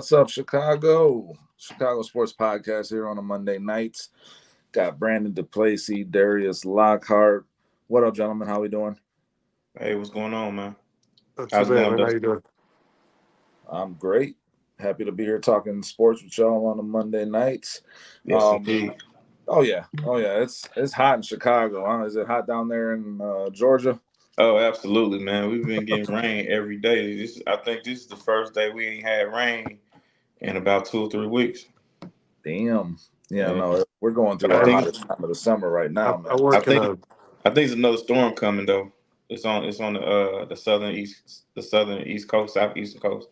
What's up, Chicago? Chicago Sports Podcast here on a Monday night. Got Brandon DePlacy, Darius Lockhart. What up, gentlemen? How we doing? Hey, what's going on, man? Not too bad, man. How you doing? I'm great. Happy to be here talking sports with y'all on a Monday night. Yes, indeed. Oh yeah. It's hot in Chicago. Huh? Is it hot down there in Georgia? Oh, absolutely, man. We've been getting rain every day. I think this is the first day we ain't had rain in about 2 or 3 weeks. Damn. Yeah, no, we're going through our hottest time of the summer right now, man. I think there's another storm coming though. It's on the southern east coast, southeastern coast.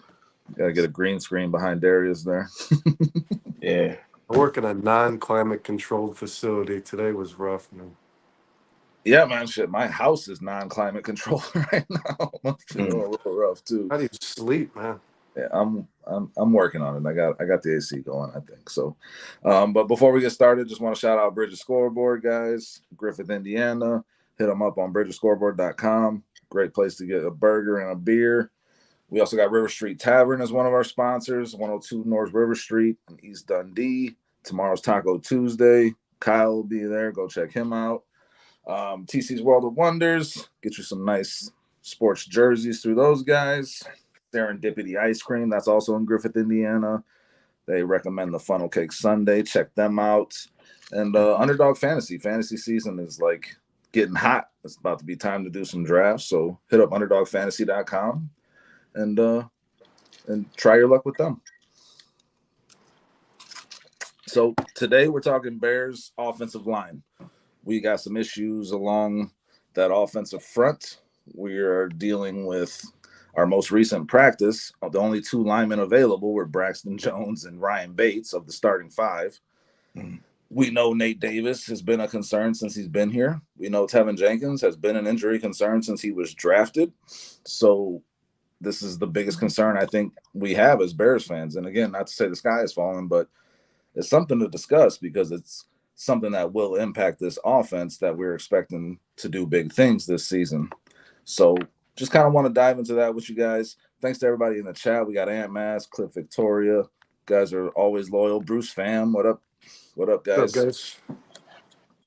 Gotta get a green screen behind Darius there. Yeah. I work in a non-climate controlled facility. Today was rough, man. Yeah, man, shit. My house is non-climate controlled right now. I'm feeling a little rough too. How do you sleep, man? Yeah, I'm working on it. I got the AC going, I think. So, but before we get started, just want to shout out Bridges Scoreboard, guys. Griffith, Indiana. Hit them up on bridgesscoreboard.com. Great place to get a burger and a beer. We also got River Street Tavern as one of our sponsors. 102 North River Street in East Dundee. Tomorrow's Taco Tuesday. Kyle will be there. Go check him out. TC's World of Wonders. Get you some nice sports jerseys through those guys. Serendipity Ice Cream. That's also in Griffith, Indiana. They recommend the Funnel Cake Sundae. Check them out. And Underdog Fantasy. Fantasy season is like getting hot. It's about to be time to do some drafts. So hit up underdogfantasy.com and try your luck with them. So today we're talking Bears offensive line. We got some issues along that offensive front. We are dealing with our most recent practice. The only 2 linemen available were Braxton Jones and Ryan Bates of the starting 5. We know Nate Davis has been a concern since he's been here. We know Teven Jenkins has been an injury concern since he was drafted. So this is the biggest concern I think we have as Bears fans. And again, not to say the sky is falling, but it's something to discuss because it's something that will impact this offense that we're expecting to do big things this season. So just kind of want to dive into that with you guys. Thanks to everybody in the chat. We got Ant Mass, Cliff Victoria. You guys are always loyal. Bruce Pham, what up? What up, guys? What's up, guys?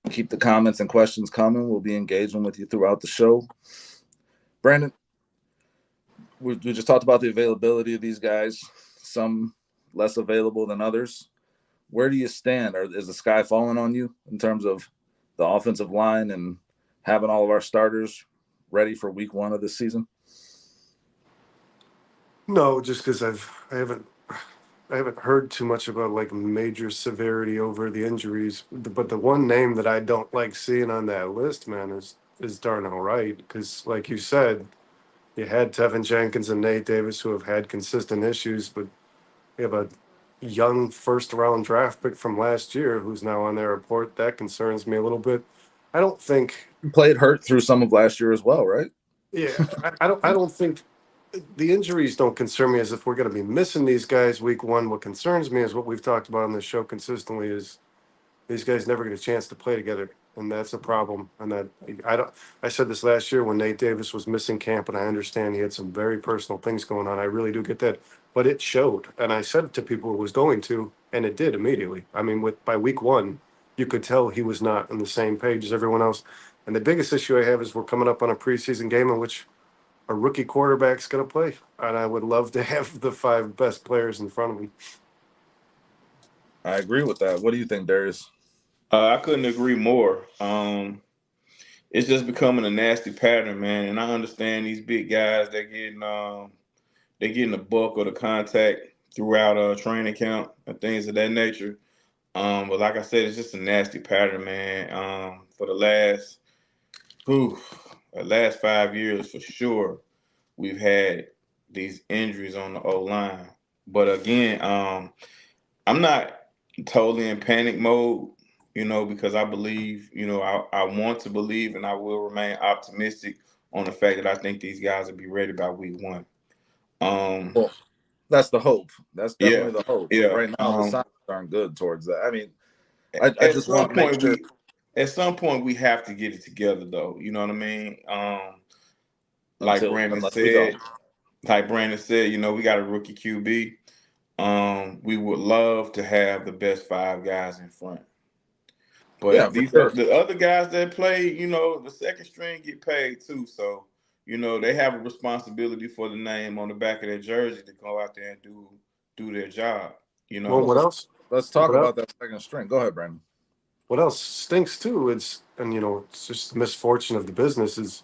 Keep the comments and questions coming. We'll be engaging with you throughout the show. Brandon, we just talked about the availability of these guys. Some less available than others. Where do you stand? Or is the sky falling on you in terms of the offensive line and having all of our starters ready for week 1 of this season? No, just because I haven't heard too much about like major severity over the injuries. But the one name that I don't like seeing on that list, man, is Darnell Wright. Because like you said, you had Teven Jenkins and Nate Davis who have had consistent issues, but we have a young first-round draft pick from last year who's now on their report. That concerns me a little bit. I don't think he played hurt through some of last year as well, right? Yeah, I don't think the injuries don't concern me as if we're going to be missing these guys week 1. What concerns me is what we've talked about on this show consistently is these guys never get a chance to play together, and that's a problem. And that I said this last year when Nate Davis was missing camp, and I understand he had some very personal things going on. I really do get that, but it showed, and I said it to people it was going to, and it did immediately. I mean, by week 1, you could tell he was not on the same page as everyone else. And the biggest issue I have is we're coming up on a preseason game in which a rookie quarterback's going to play, and I would love to have the 5 best players in front of him. I agree with that. What do you think, Darius? I couldn't agree more. It's just becoming a nasty pattern, man. And I understand these big guys, they're getting the bulk of the contact throughout training camp and things of that nature. But like I said, it's just a nasty pattern, man. For the last 5 years, for sure, we've had these injuries on the O-line. But again, I'm not totally in panic mode, because I believe, I want to believe and I will remain optimistic on the fact that I think these guys will be ready by week 1. Well, that's the hope. That's definitely the hope. Yeah. Right now, the signs aren't good towards that. I mean, I just want to make sure. At some point, we have to get it together, though. You know what I mean? Like Brandon said, we got a rookie QB. we would love to have the best 5 guys in front. Yeah, But for sure. the other guys that play, the second string get paid too. So, they have a responsibility for the name on the back of their jersey to go out there and do their job. Well, what else? Let's talk What else? about that second string. Go ahead, Brandon. What else stinks too? It's just the misfortune of the business is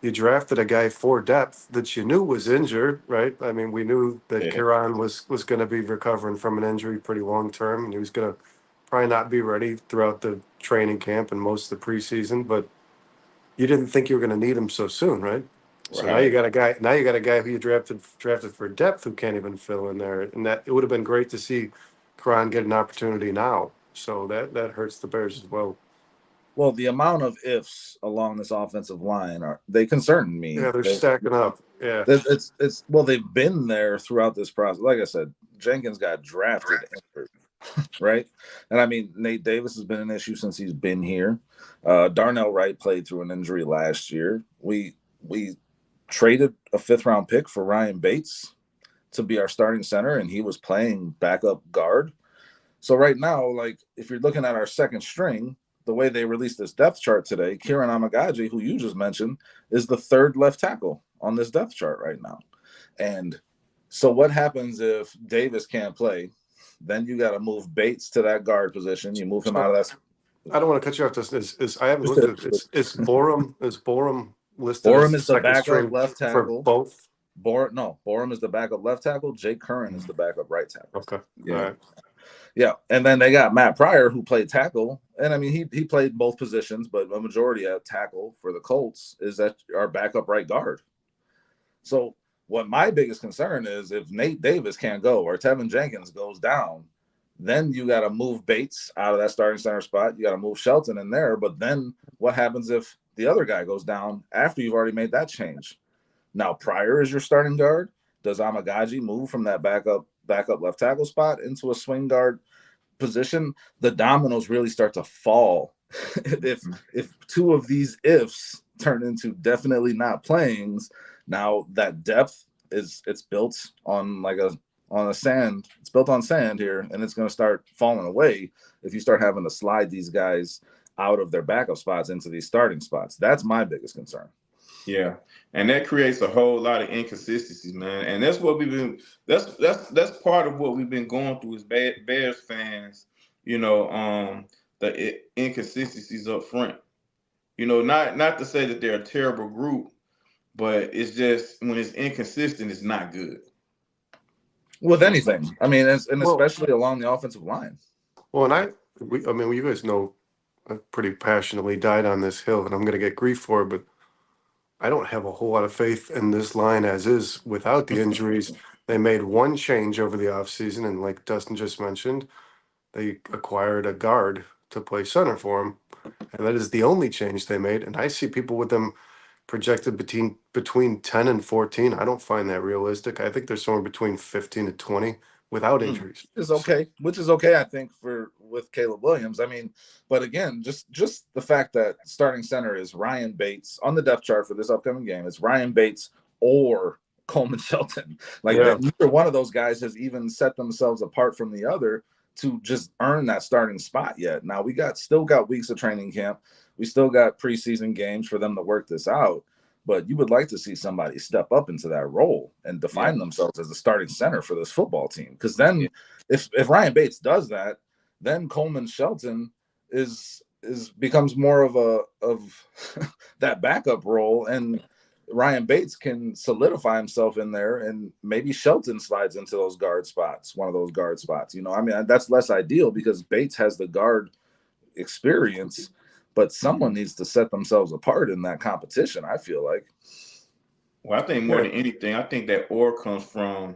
you drafted a guy for depth that you knew was injured, right? I mean, we knew that Yeah. Kieran was going to be recovering from an injury pretty long term, and he was going to probably not be ready throughout the training camp and most of the preseason. But you didn't think you were going to need him so soon, right? So now you got a guy. Now you got a guy who you drafted for depth who can't even fill in there, and that it would have been great to see Kieran get an opportunity now. So that hurts the Bears as well. Well, the amount of ifs along this offensive line they concern me. Yeah, they're stacking up. Yeah, it's they've been there throughout this process. Like I said, Jenkins got drafted injured, right? And I mean, Nate Davis has been an issue since he's been here. Darnell Wright played through an injury last year. We traded a 5th-round pick for Ryan Bates to be our starting center, and he was playing backup guard. So right now, like if you're looking at our second string, the way they released this depth chart today, Kieran Amagaji, who you just mentioned, is the 3rd left tackle on this depth chart right now. And so what happens if Davis can't play? Then you got to move Bates to that guard position. You move him out of that. I don't want to cut you off. This I haven't looked at it. Is Borum listed? Borum as is the backup string left tackle for both. Borum is the backup left tackle. Jake Curran is the backup right tackle. Okay. Yeah. All right. Yeah, and then they got Matt Pryor, who played tackle, and I mean he played both positions, but a majority of tackle for the Colts is that our backup right guard. So what my biggest concern is if Nate Davis can't go or Teven Jenkins goes down, then you got to move Bates out of that starting center spot. You got to move Shelton in there, but then what happens if the other guy goes down after you've already made that change? Now Pryor is your starting guard. Does Amagaji move from that backup left tackle spot into a swing guard position? The dominoes really start to fall if 2 of these ifs turn into definitely not playings. Now that depth it's built on sand. It's built on sand here, and it's going to start falling away if you start having to slide these guys out of their backup spots into these starting spots. That's my biggest concern. Yeah, and that creates a whole lot of inconsistencies, man. And that's what we've been. That's part of what we've been going through as Bears fans. The inconsistencies up front. Not to say that they're a terrible group, but it's just when it's inconsistent, it's not good. With anything, I mean, especially along the offensive line. Well, and you guys know, I pretty passionately died on this hill, and I'm going to get grief for it, but I don't have a whole lot of faith in this line as is without the injuries. They made one change over the offseason, and like Dustin just mentioned, they acquired a guard to play center for him, and that is the only change they made. And I see people with them projected between 10 and 14. I don't find that realistic. I think they're somewhere between 15 and 20 without injuries. Which is okay, I think, with Caleb Williams. I mean, but again, just the fact that starting center is Ryan Bates on the depth chart for this upcoming game. It's Ryan Bates or Coleman Shelton. Neither one of those guys has even set themselves apart from the other to just earn that starting spot yet. Now we still got weeks of training camp. We still got preseason games for them to work this out. But you would like to see somebody step up into that role and define themselves as a starting center for this football team. Because then if Ryan Bates does that, then Coleman Shelton becomes more of that backup role, and Ryan Bates can solidify himself in there, and maybe Shelton slides into one of those guard spots. I mean, that's less ideal because Bates has the guard experience, but someone needs to set themselves apart in that competition, I feel like. Well, I think more than anything, I think that comes from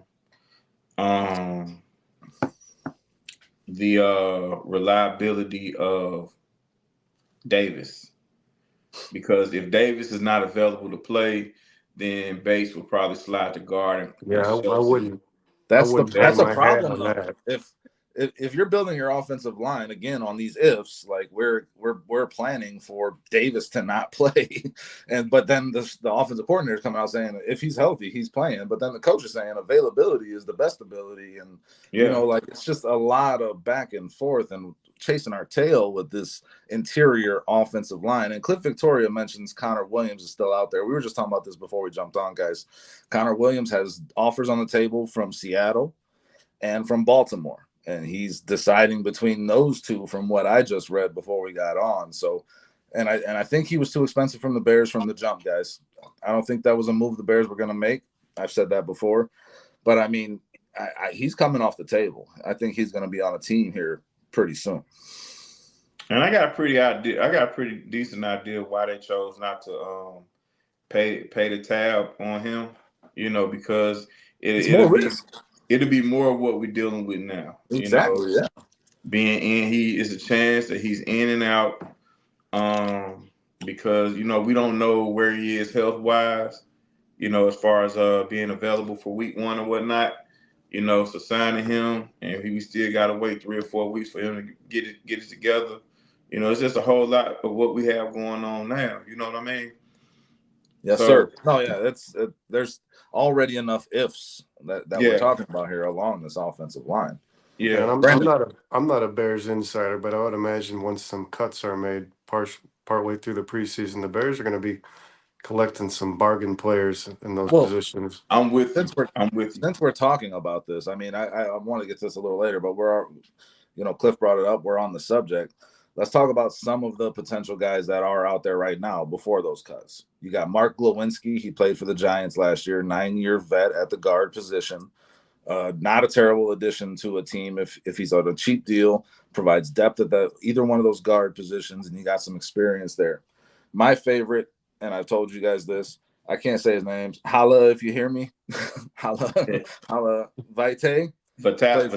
the reliability of Davis. Because if Davis is not available to play, then Bates will probably slide to guard. I wouldn't. That's a problem. If if you're building your offensive line again on these ifs, like we're planning for Davis to not play, but then the offensive coordinator is coming out saying if he's healthy, he's playing. But then the coach is saying availability is the best ability, and like it's just a lot of back and forth and chasing our tail with this interior offensive line. And Cliff Victoria mentions Connor Williams is still out there. We were just talking about this before we jumped on, guys. Connor Williams has offers on the table from Seattle and from Baltimore, and he's deciding between those two from what I just read before we got on. So, and I think he was too expensive from the Bears from the jump, guys. I don't think that was a move the Bears were going to make. I've said that before, but I mean, he's coming off the table. I think he's going to be on a team here pretty soon. And I got a pretty decent idea why they chose not to pay the tab on him. Because it'll be more of what we're dealing with now. Exactly. Yeah. Being in, he is a chance that he's in and out. Because we don't know where he is health wise. As far as being available for week 1 or whatnot. So signing him, and we still got to wait 3 or 4 weeks for him to get it together. It's just a whole lot of what we have going on now. You know what I mean? Yes, sir. No, yeah, there's already enough ifs that we're talking about here along this offensive line. Yeah, and I'm not a Bears insider, but I would imagine once some cuts are made partway through the preseason, the Bears are going to be collecting some bargain players in those positions. I'm with you. Since we're talking about this, I mean, I want to get to this a little later, but Cliff brought it up. We're on the subject. Let's talk about some of the potential guys that are out there right now before those cuts. You got Mark Glowinski. He played for the Giants last year, 9-year vet at the guard position. Not a terrible addition to a team if he's on a cheap deal, provides depth at either one of those guard positions, and he got some experience there. My favorite, and I've told you guys this, I can't say his name. Holla if you hear me. Holla Vitae. Vitale.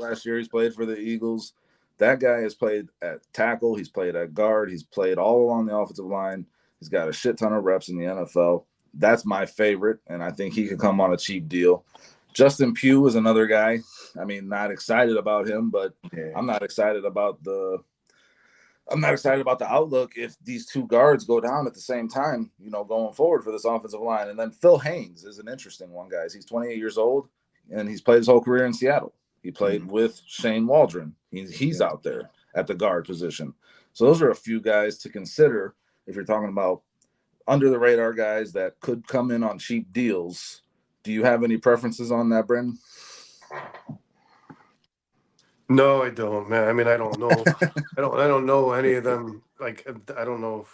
Last year he's played for the Eagles. That guy has played at tackle. He's played at guard. He's played all along the offensive line. He's got a shit ton of reps in the NFL. That's my favorite, and I think he could come on a cheap deal. Justin Pugh is another guy. I mean, not excited about him, but I'm not excited about the outlook if these two guards go down at the same time, going forward for this offensive line. And then Phil Haynes is an interesting one, guys. He's 28 years old, and he's played his whole career in Seattle. He played with Shane Waldron. He's out there at the guard position. So those are a few guys to consider if you're talking about under-the-radar guys that could come in on cheap deals. Do you have any preferences on that, Brendan? No, I don't, man. I mean, I don't know. I don't know any of them. Like, I don't know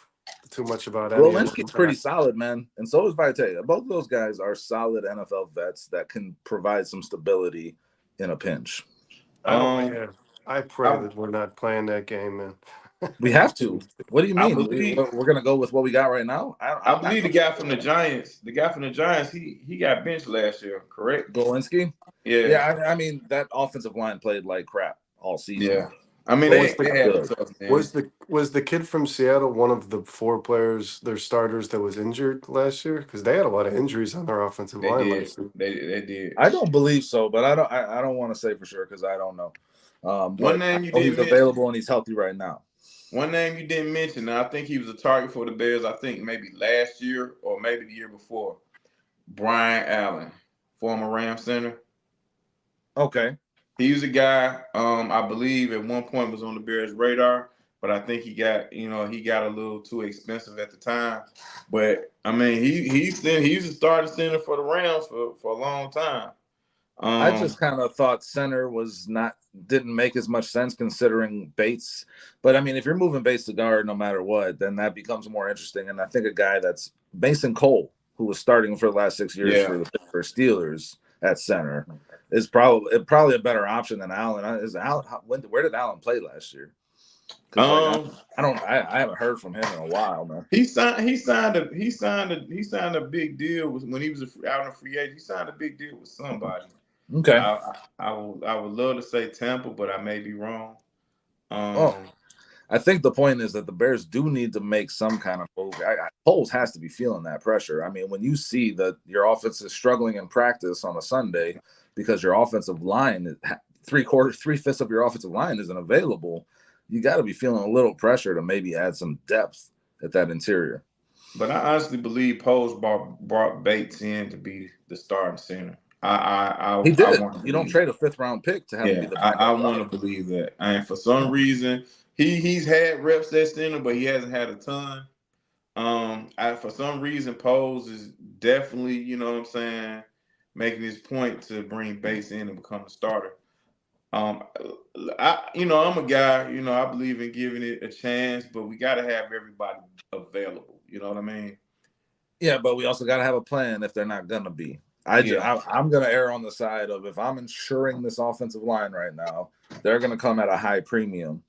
too much about any of them. Lewinsky's pretty solid, man. And so is Vitae. Both of those guys are solid NFL vets that can provide some stability in a pinch. I pray that we're not playing that game, man. We have to. What do you mean? We're going to go with what we got right now? I believe the guy from the Giants, he got benched last year, correct? Glowinski? Yeah. Yeah, I mean, that offensive line played like crap all season. Yeah. I mean, was the kid from Seattle one of the 4 players, their starters, that was injured last year? Because they had a lot of injuries on their offensive line last year. They did. I don't believe so, but I don't want to say for sure because I don't know. One name you didn't he's available and he's healthy right now. One name you didn't mention, and I think he was a target for the Bears, I think maybe last year or maybe the year before. Brian Allen, former Ram center. Okay. He was a guy, I believe at one point was on the Bears' radar, but I think he got a little too expensive at the time. But I mean, he's a starting center for the Rams for a long time. I just kind of thought center didn't make as much sense considering Bates. But I mean, if you're moving Bates to guard no matter what, then that becomes more interesting. And I think a guy that's Mason Cole, who was starting for the last 6 years for the Pittsburgh Steelers at center, is probably a better option than Allen. Where did Allen play last year? I haven't heard from him in a while, man. He signed a big deal when he was out in free agent. He signed a big deal with somebody. Okay. I would love to say Tampa, but I may be wrong. I think the point is that the Bears do need to make some kind of move. Poles has to be feeling that pressure. I mean, when you see that your offense is struggling in practice on a Sunday because your offensive line 3/5 of your offensive line isn't available, you got to be feeling a little pressure to maybe add some depth at that interior. But I honestly believe Poles brought Bates in to be the starting center. He I did. want to You don't believe. trade a 5th-round pick to have him be Yeah, the I backup want guard. to believe that. And for some reason, he's had reps at center, but he hasn't had a ton. For some reason, Poles is definitely, you know what I'm saying, making his point to bring Bates in and become a starter. I'm a guy, I believe in giving it a chance, but we got to have everybody available. You know what I mean? Yeah, but we also got to have a plan if they're not going to be. I'm going to err on the side of, if I'm insuring this offensive line right now, they're going to come at a high premium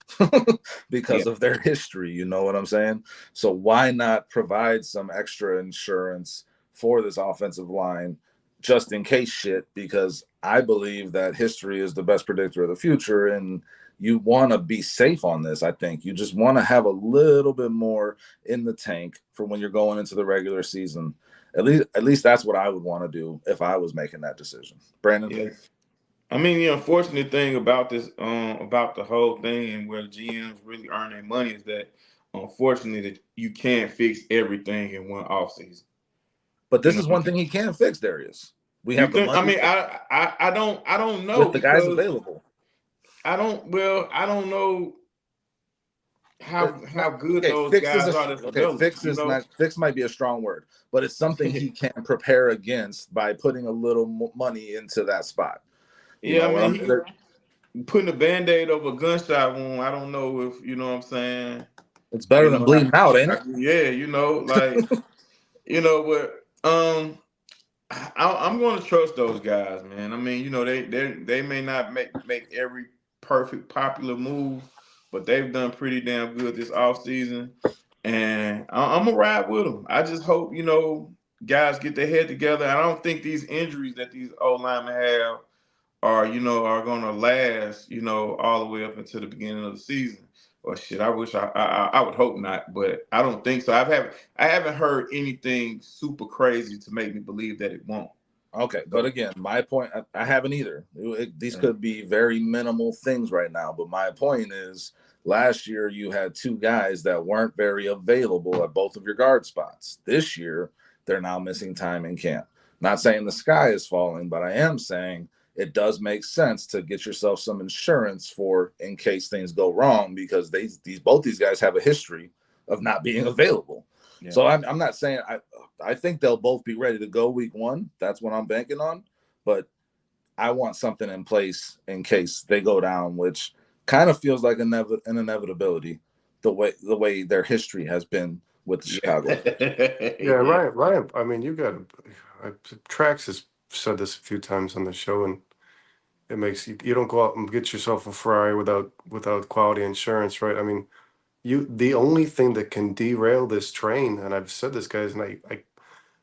because of their history. You know what I'm saying? So why not provide some extra insurance for this offensive line just in case shit? Because I believe that history is the best predictor of the future, and you want to be safe on this. I think you just want to have a little bit more in the tank for when you're going into the regular season. At least that's what I would want to do if I was making that decision. Brandon? Yeah. I mean, the unfortunate thing about this, about the whole thing and where GMs really earn their money is that, unfortunately, that you can't fix everything in one offseason. But this is one thing he can fix, Darius. We have the money. I mean, I don't know with the guys available. I don't know how good those guys are. Fix might be a strong word, but it's something he can prepare against by putting a little money into that spot. Putting a Band-Aid over a gunshot wound, I don't know if, you know what I'm saying. It's better than bleeding out, ain't it? Yeah, I'm going to trust those guys, man. I mean, they may not make every perfect popular move, but they've done pretty damn good this offseason, and I'm gonna ride with them. I just hope guys get their head together. I don't think these injuries that these old linemen have are gonna last all the way up until the beginning of the season. Or shit, I wish I would hope not, but I don't think so. I haven't heard anything super crazy to make me believe that it won't. Okay, but again, my point, I haven't either. These could be very minimal things right now, but my point is, last year you had 2 guys that weren't very available at both of your guard spots. This year, they're now missing time in camp. Not saying the sky is falling, but I am saying it does make sense to get yourself some insurance for in case things go wrong, because both these guys have a history of not being available. Yeah. So I'm not saying I think they'll both be ready to go week 1. That's what I'm banking on. But I want something in place in case they go down, which kind of feels like an inevitability the way their history has been with the Chicago. Yeah, Ryan. I mean, Trax has said this a few times on the show, and it makes you don't go out and get yourself a Ferrari without quality insurance, right? I mean, the only thing that can derail this train, and I've said this, guys, and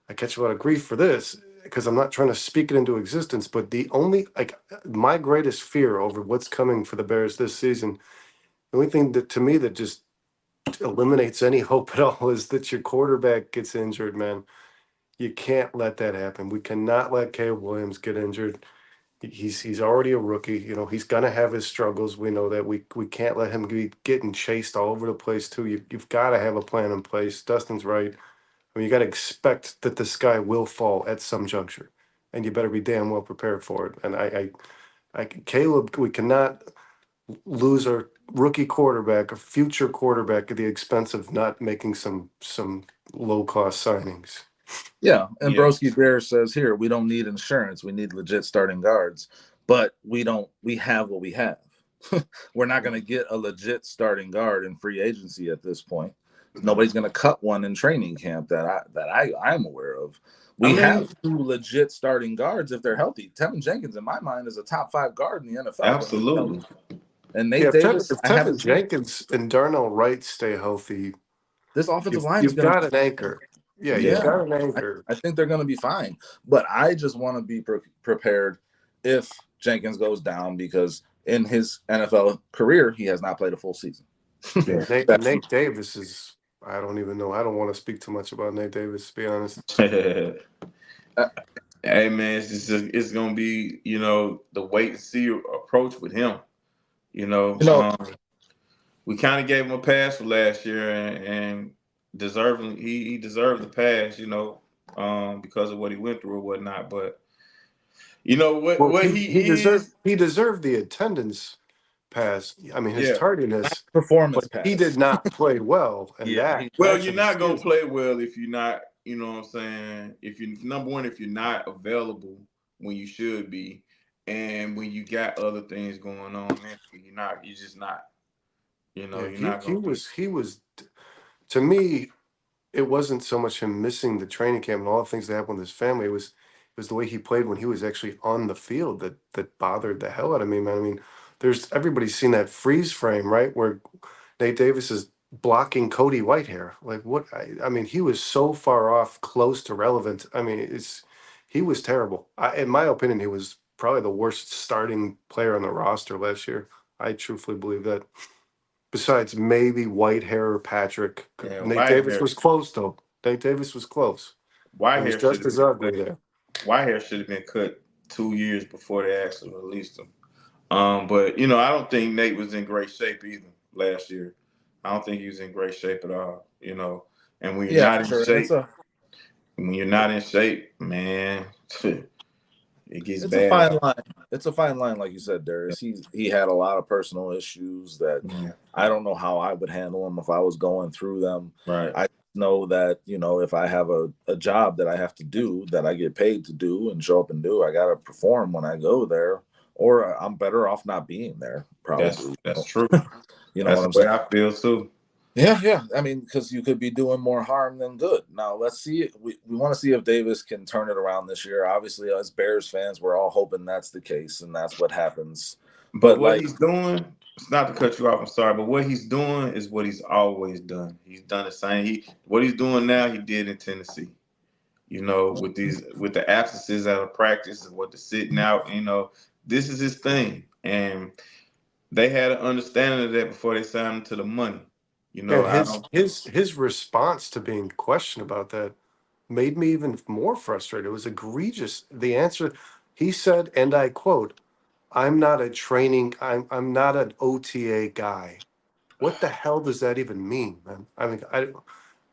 I catch a lot of grief for this because I'm not trying to speak it into existence, but my greatest fear over what's coming for the Bears this season, the only thing that to me that just eliminates any hope at all is that your quarterback gets injured, man. You can't let that happen. We cannot let Caleb Williams get injured. He's already a rookie. He's gonna have his struggles. We know that. We can't let him be getting chased all over the place too. You've got to have a plan in place. Dustin's right. I mean, you got to expect that the sky will fall at some juncture, and you better be damn well prepared for it. And Caleb, we cannot lose our rookie quarterback, a future quarterback, at the expense of not making some low cost signings. Yeah, and Broski Bear says here, we don't need insurance. We need legit starting guards, but we have what we have. We're not going to get a legit starting guard in free agency at this point. Nobody's going to cut one in training camp that I'm aware of. We have 2 legit starting guards if they're healthy. Teven Jenkins, in my mind, is a top 5 guard in the NFL. Absolutely. And Nate Davis, if Teven Jenkins and Darnell Wright stay healthy, this offensive line you've got an anchor. Yeah, you've got an anchor. I think they're going to be fine, but I just want to be prepared if Jenkins goes down, because in his NFL career, he has not played a full season. Nate Davis is, I don't even know. I don't want to speak too much about Nate Davis, to be honest. Hey man, it's gonna be the wait and see approach with him. You know, You know, we kind of gave him a pass for last year, and deserving he deserved the pass. Because of what he went through or whatnot. But you know Well, what he he is. deserved the attendance pass. I mean, his Yeah. tardiness, performance but he did pass. not play well, and Yeah, Well, that you're should not gonna excuse him. play well if you're not. You know what I'm saying? If you number one, if you're not available when you should be, and when you got other things going on mentally, you're not. You're just not. Yeah, You're not he gonna be. was he was to me. It wasn't so much him missing the training camp and all the things that happened with his family. It was the way he played when he was actually on the field that bothered the hell out of me, man. I mean, there's everybody's seen that freeze frame, right, where Nate Davis is blocking Cody Whitehair. Like what? I mean, he was so far off, close to relevant. I mean, he was terrible. In my opinion, he was probably the worst starting player on the roster last year. I truthfully believe that. Besides maybe Whitehair or Patrick. Yeah, Nate Davis was close though. Nate Davis was close. It was Whitehair should just have as been cut. ugly there. Whitehair should have been cut 2 years before they actually released him. But I don't think Nate was in great shape either last year. I don't think he was in great shape at all. And when you're yeah, not for in sure. And shape, man, it gets it's a bad fine out. line. It's a fine line, like you said, Darius. He had a lot of personal issues that Yeah, I don't know how I would handle them if I was going through them. right. I know that, if I have a job that I have to do, that I get paid to do and show up and do, I gotta perform when I go there, or I'm better off not being there, probably. That's true. You know That's what the I'm way saying? I feel too. Yeah. I mean, because you could be doing more harm than good. Now, let's see. We want to see if Davis can turn it around this year. Obviously, as Bears fans, we're all hoping that's the case and that's what happens. But But what like, he's doing, it's not to cut you off, I'm sorry, but what he's doing is what he's always done. He's done the same. What he's doing now, he did in Tennessee. With the absences out of practice and what the sitting out, this is his thing. And they had an understanding of that before they signed him to the money. And I his don't his his response to being questioned about that made me even more frustrated. It was egregious. The answer he said, and I quote, I'm not an OTA guy. What the hell does that even mean, man? I mean,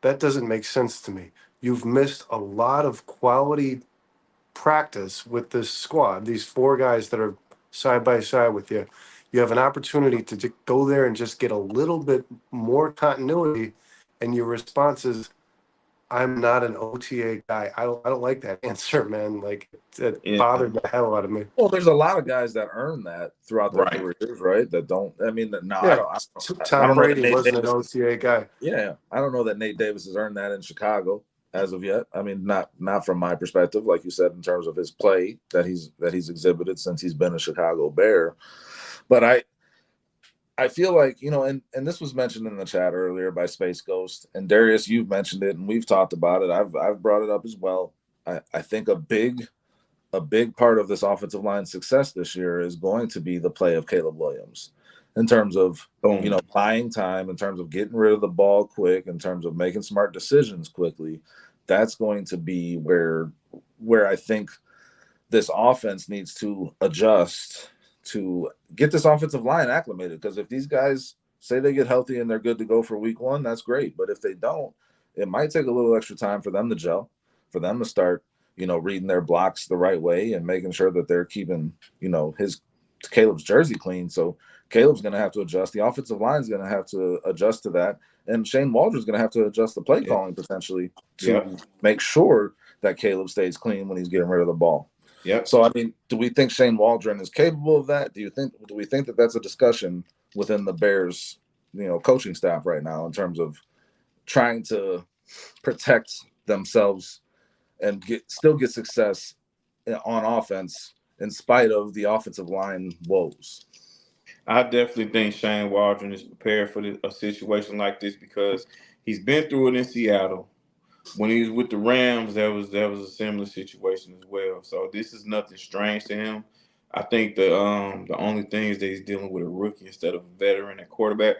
that doesn't make sense to me. You've missed a lot of quality practice with this squad, these four guys that are side by side with you. You have an opportunity to go there and just get a little bit more continuity, and your response is, "I'm not an OTA guy." I don't like that answer, man. Like it yeah, bothered the hell out of me. well, there's a lot of guys that earn that throughout their right. careers, right? That don't. I mean, no, I Yeah, don't. I Tom don't know that Brady Nate wasn't an Davis. OTA guy. Yeah, I don't know that Nate Davis has earned that in Chicago as of yet. I mean, not from my perspective, like you said, in terms of his play that he's exhibited since he's been a Chicago Bear. But I feel like, and this was mentioned in the chat earlier by Space Ghost and Darius. You've mentioned it, and we've talked about it. I've brought it up as well. I think a big part of this offensive line success this year is going to be the play of Caleb Williams, in terms of Boom. buying time, in terms of getting rid of the ball quick, in terms of making smart decisions quickly. That's going to be where I think this offense needs to adjust to get this offensive line acclimated. Because if these guys say they get healthy and they're good to go for week one, that's great. But if they don't, it might take a little extra time for them to gel, for them to start, reading their blocks the right way and making sure that they're keeping, his Caleb's jersey clean. So Caleb's going to have to adjust. The offensive line is going to have to adjust to that. And Shane Waldron's going to have to adjust the play Yeah. calling potentially Yep. to make sure that Caleb stays clean when he's getting rid of the ball. Yep. So, I mean, do we think Shane Waldron is capable of that? Do we think that that's a discussion within the Bears, coaching staff right now, in terms of trying to protect themselves and still get success on offense in spite of the offensive line woes? I definitely think Shane Waldron is prepared for a situation like this because he's been through it in Seattle. When he was with the Rams, that was a similar situation as well. So this is nothing strange to him. I think the only thing is that he's dealing with a rookie instead of a veteran at quarterback.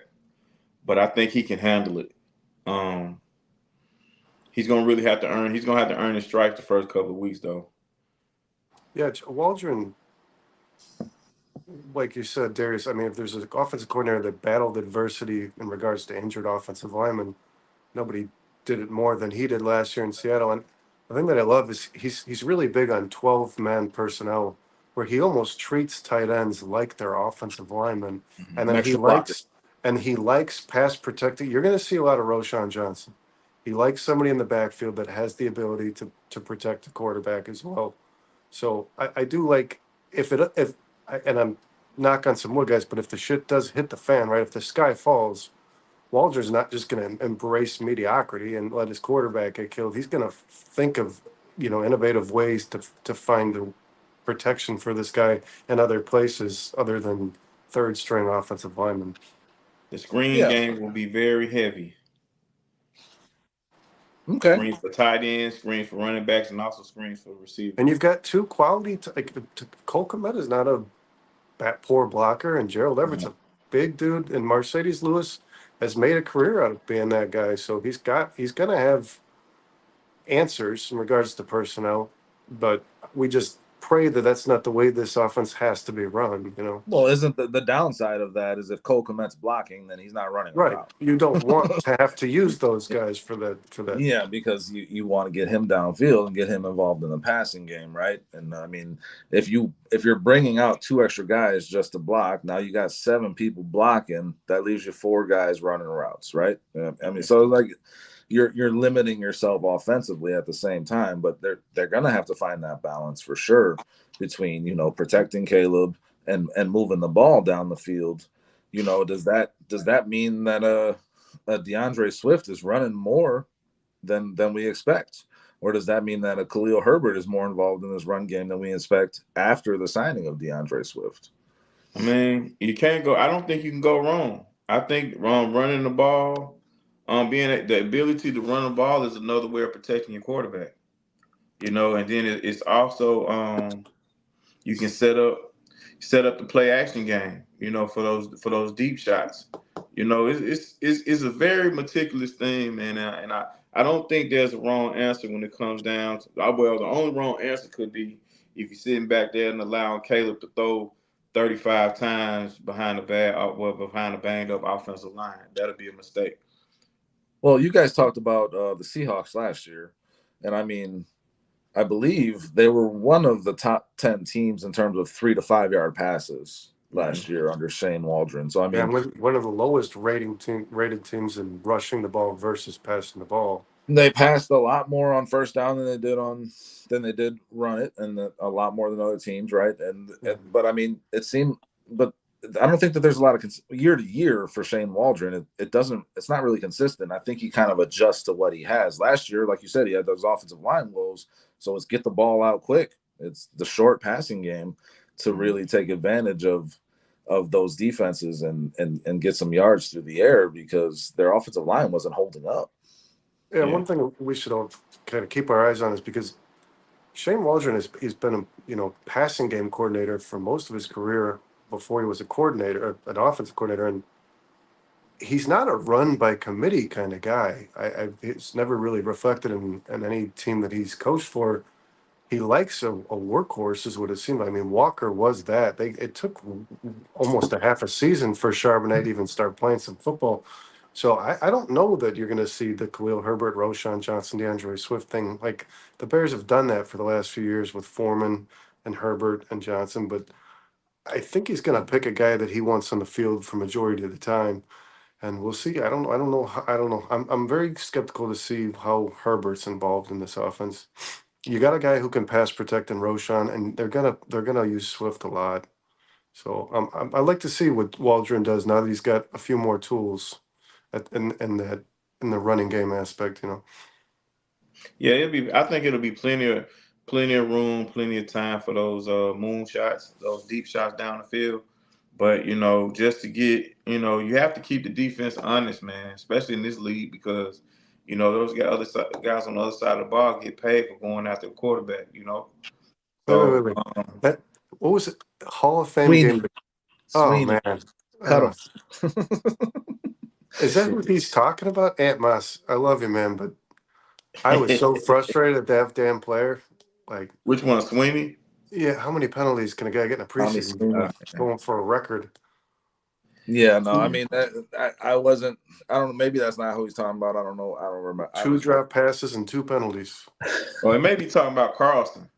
But I think he can handle it. Um, he's gonna really have to earn. He's gonna have to earn his stripes the first couple of weeks though. Yeah, Waldron, like you said, Darius, I mean, if there's an offensive coordinator that battled adversity in regards to injured offensive linemen, nobody did it more than he did last year in Seattle. And the thing that I love is he's really big on 12-man personnel, where he almost treats tight ends like their offensive linemen. And then Extra blocker. he likes pass protecting. You're going to see a lot of Roshan Johnson. He likes somebody in the backfield that has the ability to protect the quarterback as well. So I do like and I'm knock on some wood, guys, but if the shit does hit the fan, right? If the sky falls, Waldron's not just going to embrace mediocrity and let his quarterback get killed. He's going to think of, innovative ways to find the protection for this guy in other places other than third string offensive lineman. The screen Yeah. game will be very heavy. Okay. Screens for tight ends, screens for running backs, and also screens for receivers. And you've got two quality. Cole Kmet is not a poor blocker, and Gerald Everett's a big dude, and Mercedes Lewis has made a career out of being that guy. So he's going to have answers in regards to personnel, but we just pray that that's not the way this offense has to be run. Well, isn't the downside of that is if Cole Kmet's blocking, then he's not running Right. around. You don't want to have to use those guys for that. Yeah, because you want to get him downfield and get him involved in the passing game, right? And I mean, if you're bringing out 2 extra guys just to block, now you got 7 people blocking. That leaves you 4 guys running routes, right? I mean, so like you're limiting yourself offensively at the same time, but they're gonna have to find that balance for sure between protecting Caleb and moving the ball down the field. Does that mean that DeAndre Swift is running more than we expect, or does that mean that a Khalil Herbert is more involved in this run game than we expect after the signing of DeAndre Swift? I mean, you can't go. I don't think you can go wrong. I think running the ball, being the ability to run the ball is another way of protecting your quarterback. And then it's also you can set up the play action game. For those deep shots. It's a very meticulous thing, man. And I don't think there's a wrong answer when it comes down to. Well, the only wrong answer could be if you're sitting back there and allowing Caleb to throw 35 times behind a banged up offensive line. That'll be a mistake. Well, you guys talked about the Seahawks last year, and I mean, I believe they were one of the top 10 teams in terms of 3 to 5 yard passes last year under Shane Waldron. So I mean, one of the lowest rated teams in rushing the ball versus passing the ball. They passed a lot more on first down than they did run it, and a lot more than other teams, right? But I mean, it's I don't think that there's a lot of year to year for Shane Waldron. It's not really consistent. I think he kind of adjusts to what he has. Last year, like you said, he had those offensive line woes, so it's get the ball out quick. It's the short passing game to really take advantage of those defenses and get some yards through the air because their offensive line wasn't holding up. Yeah, one thing we should all kind of keep our eyes on is because Shane Waldron he's been a passing game coordinator for most of his career before he was an offensive coordinator, and he's not a run by committee kind of guy. It's never really reflected in any team that he's coached for. He likes a workhorse, is what it seemed like. I mean, Walker was that. It took almost a half a season for Charbonnet to even start playing some football. So I don't know that you're going to see the Khalil Herbert, Roshan Johnson, DeAndre Swift thing. Like the Bears have done that for the last few years with Foreman and Herbert and Johnson, but I think he's going to pick a guy that he wants on the field for majority of the time, and we'll see. I don't know. I'm very skeptical to see how Herbert's involved in this offense. You got a guy who can pass protect in Roshan, and they're gonna use Swift a lot. So I like to see what Waldron does now that he's got a few more tools in the running game aspect. Yeah, I think it'll be plenty of room, plenty of time for those moon shots, those deep shots down the field. But just to get, you have to keep the defense honest, man, especially in this league because those guys on the other side of the ball get paid for going after the quarterback. So Wait. What was it? Hall of Fame Sweeney. game. Oh Sweeney. man, Cut him. Is that what he's talking about? Ant Moss, I love you, man, but I was so frustrated at that damn player. Like, which one, Sweeney? Yeah, how many penalties can a guy get in a Tommy preseason Stuma. going for a record? Yeah, no, I mean, I wasn't. I don't know. Maybe that's not who he's talking about. I don't know. I don't remember. I 2 was. drop passes and 2 penalties. Well, it may be talking about Carlson.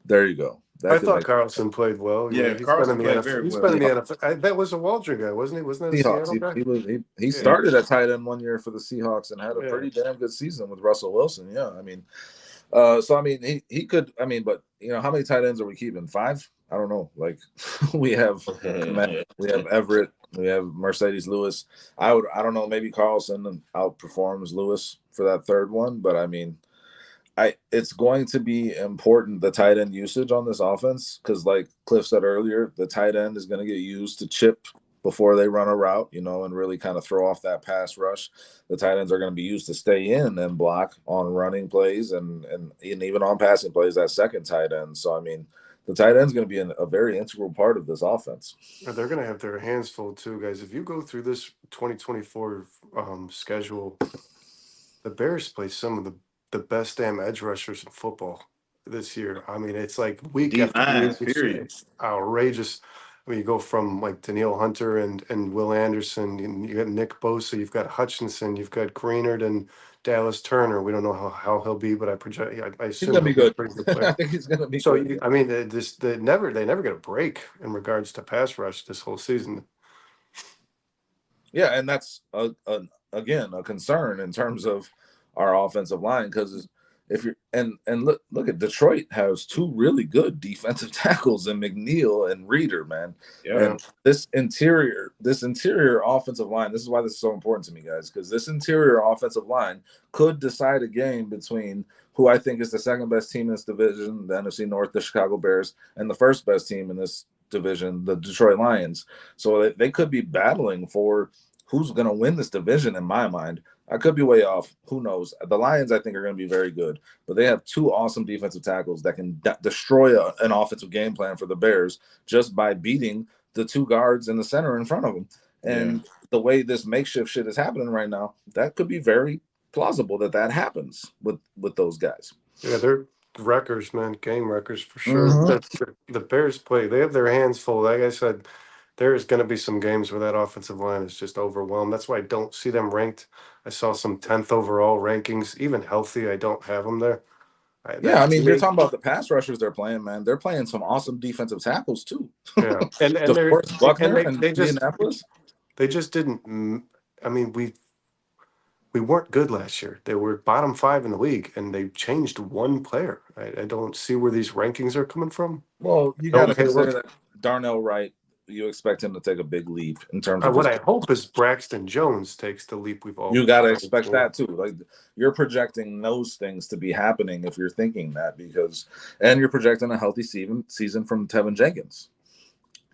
There you go. I That could thought make Carlson played well. Yeah, Yeah, he's been in Carlson the played NFL. very He's well. been in the Seahawks. NFL. That was a Waldron guy, wasn't he? Wasn't that a Seahawks. Seattle guy? He Yeah. started at tight end 1 year for the Seahawks and had a Yeah. pretty damn good season with Russell Wilson. Yeah, I mean, so I mean, he could. I mean, but how many tight ends are we keeping? 5? I don't know. Like we have Kmet, we have Everett, we have Mercedes Lewis. I don't know. Maybe Carlson outperforms Lewis for that third one, but I mean, it's going to be important, the tight end usage on this offense, because like Cliff said earlier, the tight end is going to get used to chip before they run a route, and really kind of throw off that pass rush. The tight ends are going to be used to stay in and block on running plays and even on passing plays, that second tight end. So I mean, the tight end is going to be a very integral part of this offense. They're going to have their hands full too, guys. If you go through this 2024 schedule, the Bears play some of the best damn edge rushers in football this year. I mean, it's like week after D-lines, week, period. it's outrageous. I mean, you go from like Danielle Hunter and Will Anderson, and you got Nick Bosa, you've got Hutchinson, you've got Greenard and Dallas Turner. We don't know how he'll be, but I He's assume going to be he'll be a good. pretty good I player. think he's going to be So good. I mean, they never get a break in regards to pass rush this whole season. Yeah, and that's again a concern in terms of our offensive line, because if you're and look at Detroit has 2 really good defensive tackles in McNeil and Reeder, man. Yeah. And this interior offensive line, this is why this is so important to me, guys, because this interior offensive line could decide a game between who I think is the second best team in this division, the NFC North, the Chicago Bears, and the first best team in this division, the Detroit Lions. So they could be battling for who's going to win this division in my mind. I could be way off. Who knows? The Lions, I think, are going to be very good, but they have 2 awesome defensive tackles that can destroy an offensive game plan for the Bears just by beating the 2 guards in the center in front of them. And the way this makeshift shit is happening right now, that could be very plausible that happens with those guys. Yeah, they're wreckers, man. Game wreckers for sure. The Bears play. They have their hands full. Like I said, there is going to be some games where that offensive line is just overwhelmed. That's why I don't see them ranked. I saw some 10th overall rankings, even healthy. I don't have them there. Yeah, I mean, you're talking about the pass rushers they're playing, man. They're playing some awesome defensive tackles too. Yeah, and DeForest Buckner and they just Indianapolis. They just didn't. I mean, we weren't good last year. They were bottom 5 in the league, and they changed one player. I don't see where these rankings are coming from. Well, you got to Okay, consider look. that Darnell Wright, you expect him to take a big leap in terms of What I hope is Braxton Jones takes the leap we've all. you got to expect that too. Like you're projecting those things to be happening if you're thinking that, and you're projecting a healthy season from Teven Jenkins.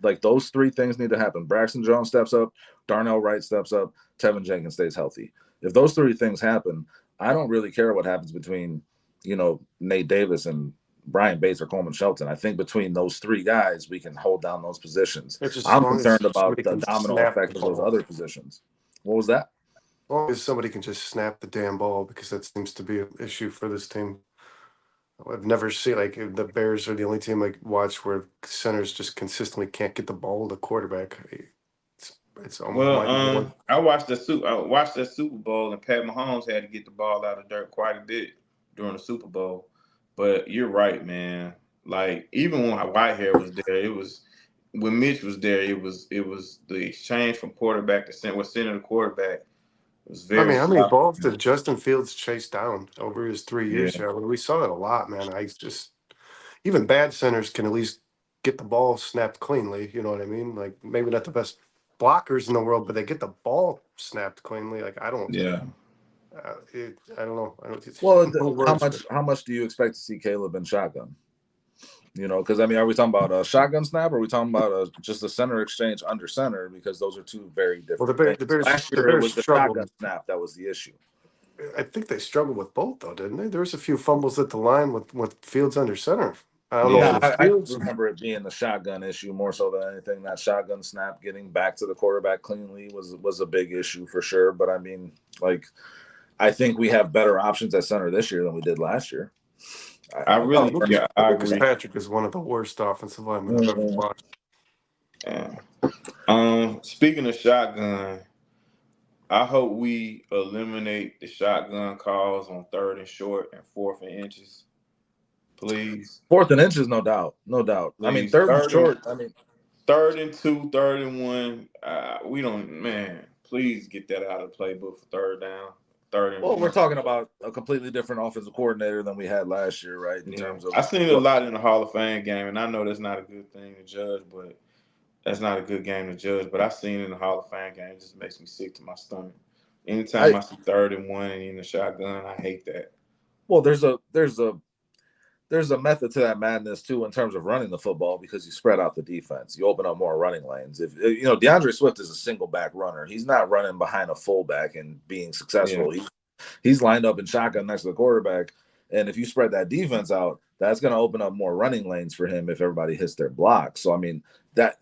Like those 3 things need to happen. Braxton Jones steps up, Darnell Wright steps up, Teven Jenkins stays healthy. If those 3 things happen, I don't really care what happens between, Nate Davis and Brian Bates or Coleman Shelton. I think between those 3 guys, we can hold down those positions. I'm concerned about the domino effect of those other positions. What was that? As long as somebody can just snap the damn ball, because that seems to be an issue for this team. I've never seen, like, the Bears are the only team I watch where centers just consistently can't get the ball to the quarterback. It's I watched the Super Bowl, and Pat Mahomes had to get the ball out of dirt quite a bit during the Super Bowl. But you're right, man. Like even when Whitehair was there, when Mitch was there, it was the exchange from quarterback to center to quarterback. It was very. I mean, how many balls did Justin Fields chase down over his 3 years here? I mean, we saw that a lot, man. Even bad centers can at least get the ball snapped cleanly. You know what I mean? Like maybe not the best blockers in the world, but they get the ball snapped cleanly. Like I don't. Yeah. I don't know. Well, how much do you expect to see Caleb in shotgun? Because I mean, are we talking about a shotgun snap, or are we talking about just a center exchange under center? Because those are 2 very different. Well, the Bears last year it was the shotgun snap that was the issue. I think they struggled with both, though, didn't they? There was a few fumbles at the line with Fields under center. I don't know. I remember it being the shotgun issue more so than anything. That shotgun snap, getting back to the quarterback cleanly, was a big issue for sure. But I mean, like, I think we have better options at center this year than we did last year. I Oh, really, Lucas, yeah, I Lucas agree. Patrick is one of the worst offensive linemen I've ever watched. Yeah. Speaking of shotgun, I hope we eliminate the shotgun calls on 3rd and short and 4th and inches. Please. 4th and inches, no doubt. No doubt. I mean, Please. 3rd and short, I mean, 3rd and 2, 3rd and 1. We don't, man, please get that out of the playbook for 3rd down. 3rd and well, we're 1. talking about a completely different offensive coordinator than we had last year, right? In Yeah. terms of I've seen it a lot in the Hall of Fame game, and I know that's not a good thing to judge, but that's not a good game to judge. But I've seen it in the Hall of Fame game. It just makes me sick to my stomach. Anytime I see 3rd and 1 and in the shotgun, I hate that. well, there's a method to that madness too in terms of running the football because you spread out the defense. You open up more running lanes. If you know DeAndre Swift is a single back runner, he's not running behind a fullback and being successful. Yeah. He's lined up in shotgun next to the quarterback, and if you spread that defense out, that's going to open up more running lanes for him if everybody hits their block. So I mean that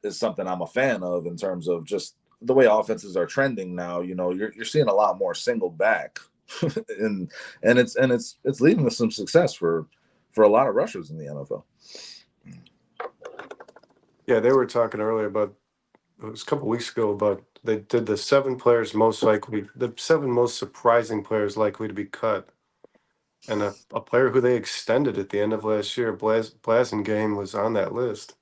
is something I'm a fan of in terms of just the way offenses are trending now. You know, you're seeing a lot more single back, and it's leading to some success for a lot of rushers in the NFL. Yeah, they were talking earlier about, it was a couple weeks ago, about they did the 7 players most likely, the 7 most surprising players likely to be cut. And a player who they extended at the end of last year, Blasingame, was on that list.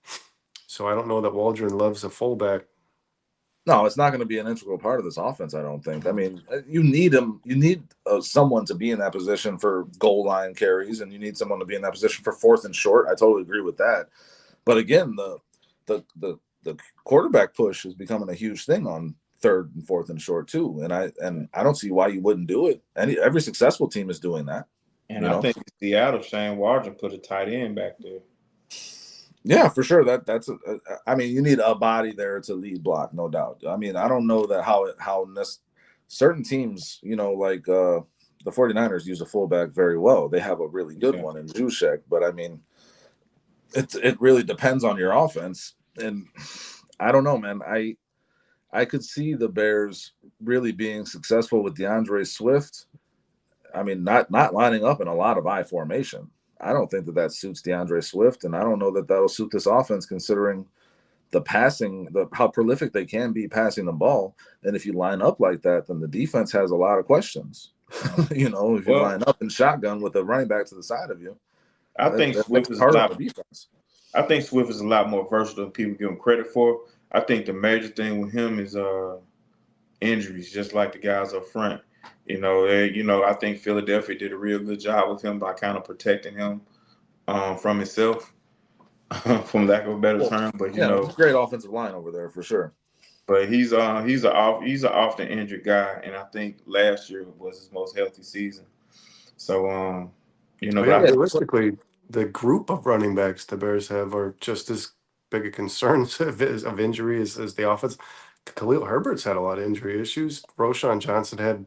So I don't know that Waldron loves a fullback. No, it's not going to be an integral part of this offense, I don't think. I mean, you need him. You need someone to be in that position for goal line carries, and you need someone to be in that position for 4th and short. I totally agree with that. But again, the quarterback push is becoming a huge thing on 3rd and 4th and short too. And I don't see why you wouldn't do it. Every successful team is doing that. And I think Seattle, Shane Waldron put a tight end back there. Yeah, for sure. I mean, you need a body there to lead block, no doubt. I mean, I don't know that how certain teams, you know, like the 49ers use a fullback very well. They have a really good one in Juszczyk, but I mean, it really depends on your offense. And I don't know, man. I could see the Bears really being successful with DeAndre Swift. I mean, not lining up in a lot of I formation. I don't think that suits DeAndre Swift, and I don't know that that'll suit this offense considering the passing, how prolific they can be passing the ball. And if you line up like that, then the defense has a lot of questions. You know, if you line up in shotgun with a running back to the side of you, I think Swift is hard on the defense. I think Swift is a lot more versatile than people give him credit for. I think the major thing with him is injuries, just like the guys up front. I think Philadelphia did a real good job with him by kind of protecting him from himself, from lack of a better term. But he's a great offensive line over there for sure. But he's an often injured guy, and I think last year was his most healthy season. So realistically, the group of running backs the Bears have are just as big a concern of injury as the offense. Khalil Herbert's had a lot of injury issues. Roschon Johnson had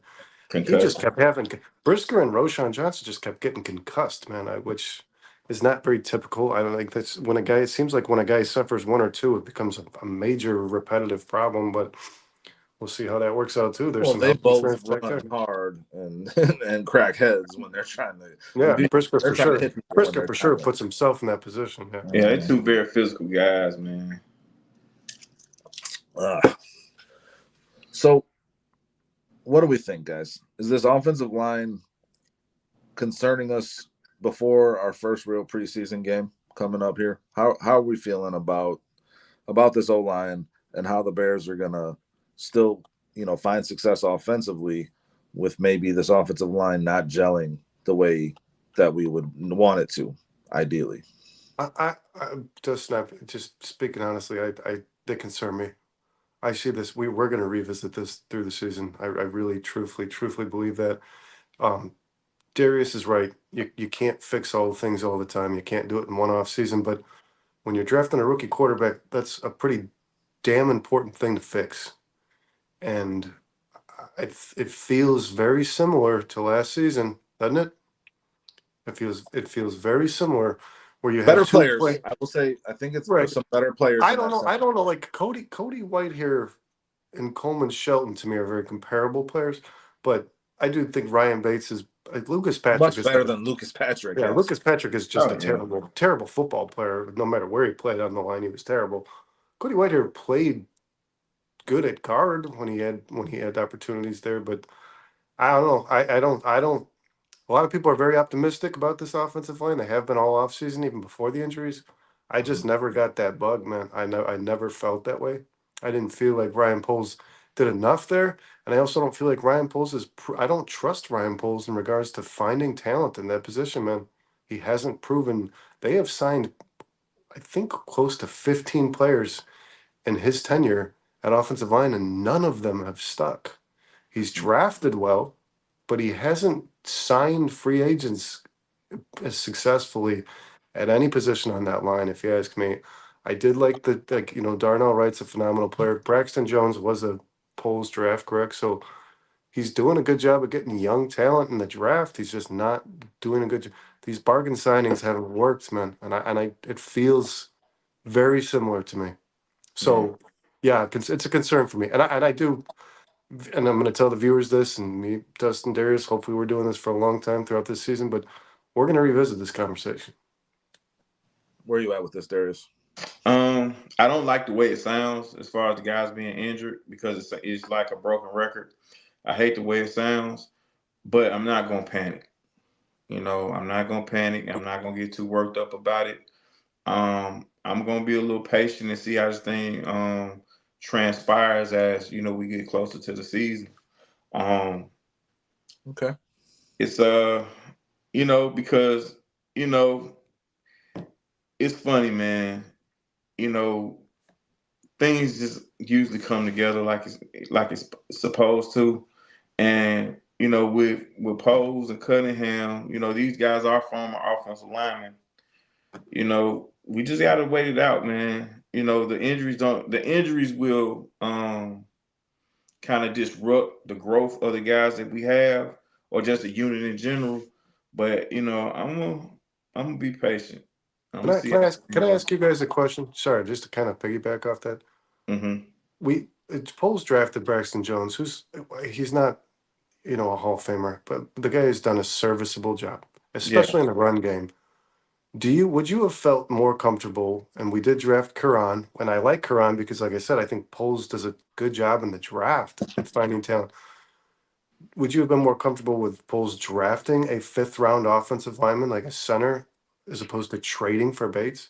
concussion. He just kept having Brisker, and Roschon Johnson just kept getting concussed, man. Which is not very typical. I don't think that's when a guy. It seems like when a guy suffers 1 or 2, it becomes a major repetitive problem. But we'll see how that works out too. There's they both run hard and crack heads when they're trying to. Yeah, Brisker for sure. Brisker for sure puts himself in that position. Yeah, they're 2 very physical guys, man. So, what do we think, guys? Is this offensive line concerning us before our first real preseason game coming up here? How are we feeling about this O-line and how the Bears are gonna still, find success offensively with maybe this offensive line not gelling the way that we would want it to, ideally? I just speaking honestly, they concern me. I see this. We're going to revisit this through the season. I really, truthfully believe that. Darius is right. You can't fix all things all the time. You can't do it in one off season. But when you're drafting a rookie quarterback, that's a pretty damn important thing to fix. And it feels very similar to last season, doesn't it? It feels very similar. Where you have better players, I will say. I think it's right. Some better players. I don't know. Like Cody Whitehair and Coleman Shelton to me are very comparable players, but I do think Ryan Bates is Like Lucas Patrick Much is better than Lucas Patrick. yeah. Yes. Lucas Patrick is just Oh, a yeah. terrible football player. No matter where he played on the line, he was terrible. Cody Whitehair played good at guard when he had opportunities there, but I don't know. I don't. A lot of people are very optimistic about this offensive line. They have been all offseason, even before the injuries. I just never got that bug, man. I never felt that way. I didn't feel like Ryan Poles did enough there, and I also don't feel like Ryan Poles is. I don't trust Ryan Poles in regards to finding talent in that position, man. He hasn't proven. They have signed, I think, close to 15 players in his tenure at offensive line, and none of them have stuck. He's drafted well, but he hasn't signed free agents as successfully at any position on that line, if you ask me. I did like Darnell Wright's a phenomenal player. Braxton Jones was a Poles draft, correct? So he's doing a good job of getting young talent in the draft. He's just not doing a good job. These bargain signings haven't worked, man. And it feels very similar to me. So yeah, it's a concern for me. And I do, and I'm going to tell the viewers this, and me, Dustin, Darius, hopefully we're doing this for a long time throughout this season, but we're going to revisit this conversation. Where are you at with this, Darius? I don't like the way it sounds as far as the guys being injured because it's like a broken record. I hate the way it sounds, but I'm not gonna panic. I'm not gonna panic. I'm not gonna get too worked up about it. I'm gonna be a little patient and see how this thing transpires as we get closer to the season. Okay. It's because it's funny, man. Things just usually come together like it's supposed to. And with Poles and Cunningham, these guys are former offensive linemen. We just gotta wait it out, man. The injuries will kind of disrupt the growth of the guys that we have or just the unit in general. But I'm gonna be patient. I'm Can gonna I, see can I how ask, can I ask you guys a question? Sorry, just to kind of piggyback off that. mm-hmm. Poles drafted Braxton Jones, he's not, a Hall of Famer, but the guy has done a serviceable job, Yeah. especially in the run game. Would you have felt more comfortable? And we did draft Quran, and I like Quran because, like I said, I think Poles does a good job in the draft at finding talent. Would you have been more comfortable with Poles drafting a 5th-round offensive lineman, like a center, as opposed to trading for Bates?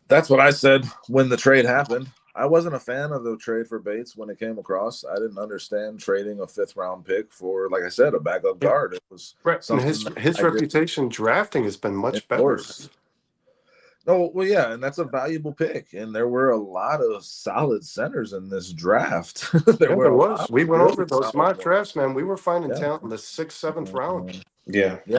That's what I said when the trade happened. I wasn't a fan of the trade for Bates when it came across. I didn't understand trading a 5th-round pick for, like I said, a backup guard. It was Right. And something his reputation drafting has been much better. No, well, yeah, and that's a valuable pick. And there were a lot of solid centers in this draft. There was. We went over those mock drafts, man. We were finding talent in the 6th, 7th round. Yeah. Yeah.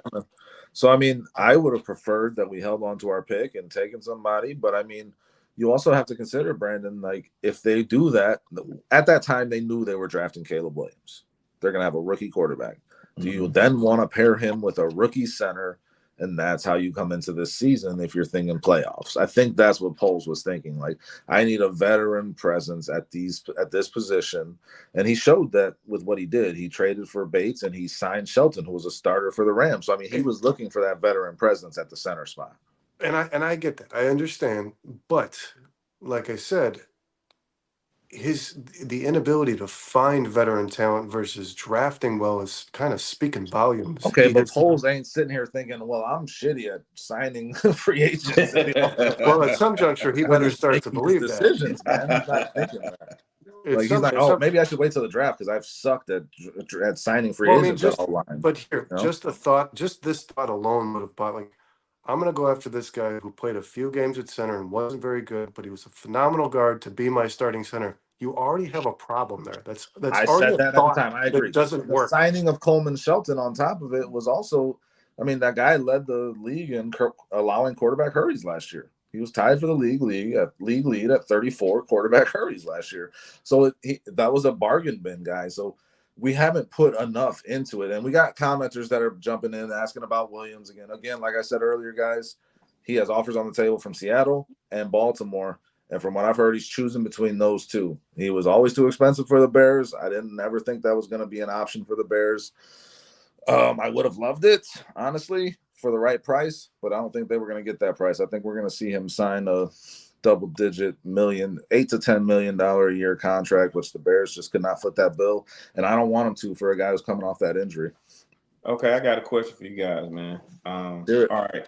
So, I mean, I would have preferred that we held on to our pick and taken somebody. But, I mean, you also have to consider, Brandon, like if they do that, at that time they knew they were drafting Caleb Williams. They're going to have a rookie quarterback. Do you then want to pair him with a rookie center? And that's how you come into this season if you're thinking playoffs. I think that's what Poles was thinking. Like, I need a veteran presence at this position. And he showed that with what he did. He traded for Bates and he signed Shelton, who was a starter for the Rams. So, I mean, he was looking for that veteran presence at the center spot. And I get that. I understand. But like I said, the inability to find veteran talent versus drafting well is kind of speaking volumes. Okay, but Poles ain't sitting here thinking, well, I'm shitty at signing free agents. Well, at some juncture, he better start to believe decisions, man. He's not thinking that. It's He's like, oh, maybe I should wait till the draft because I've sucked at signing free agents. But here, just this thought alone would have bought, like, I'm going to go after this guy who played a few games at center and wasn't very good, but he was a phenomenal guard to be my starting center. You already have a problem there. That's I already said that at the time. I agree. It doesn't the work. Signing of Coleman Shelton on top of it was also, I mean, that guy led the league in allowing quarterback hurries last year. He was tied for the league lead at 34 quarterback hurries last year. So that was a bargain bin guy. So we haven't put enough into it. And we got commenters that are jumping in asking about Williams again. Again, like I said earlier, guys, he has offers on the table from Seattle and Baltimore. And from what I've heard, he's choosing between those two. He was always too expensive for the Bears. I didn't ever think that was going to be an option for the Bears. I would have loved it, honestly, for the right price, but I don't think they were going to get that price. I think we're going to see him sign a double-digit million, $8 to $10 million a year contract, which the Bears just could not foot that bill. And I don't want him to for a guy who's coming off that injury. Okay, I got a question for you guys, man. All right.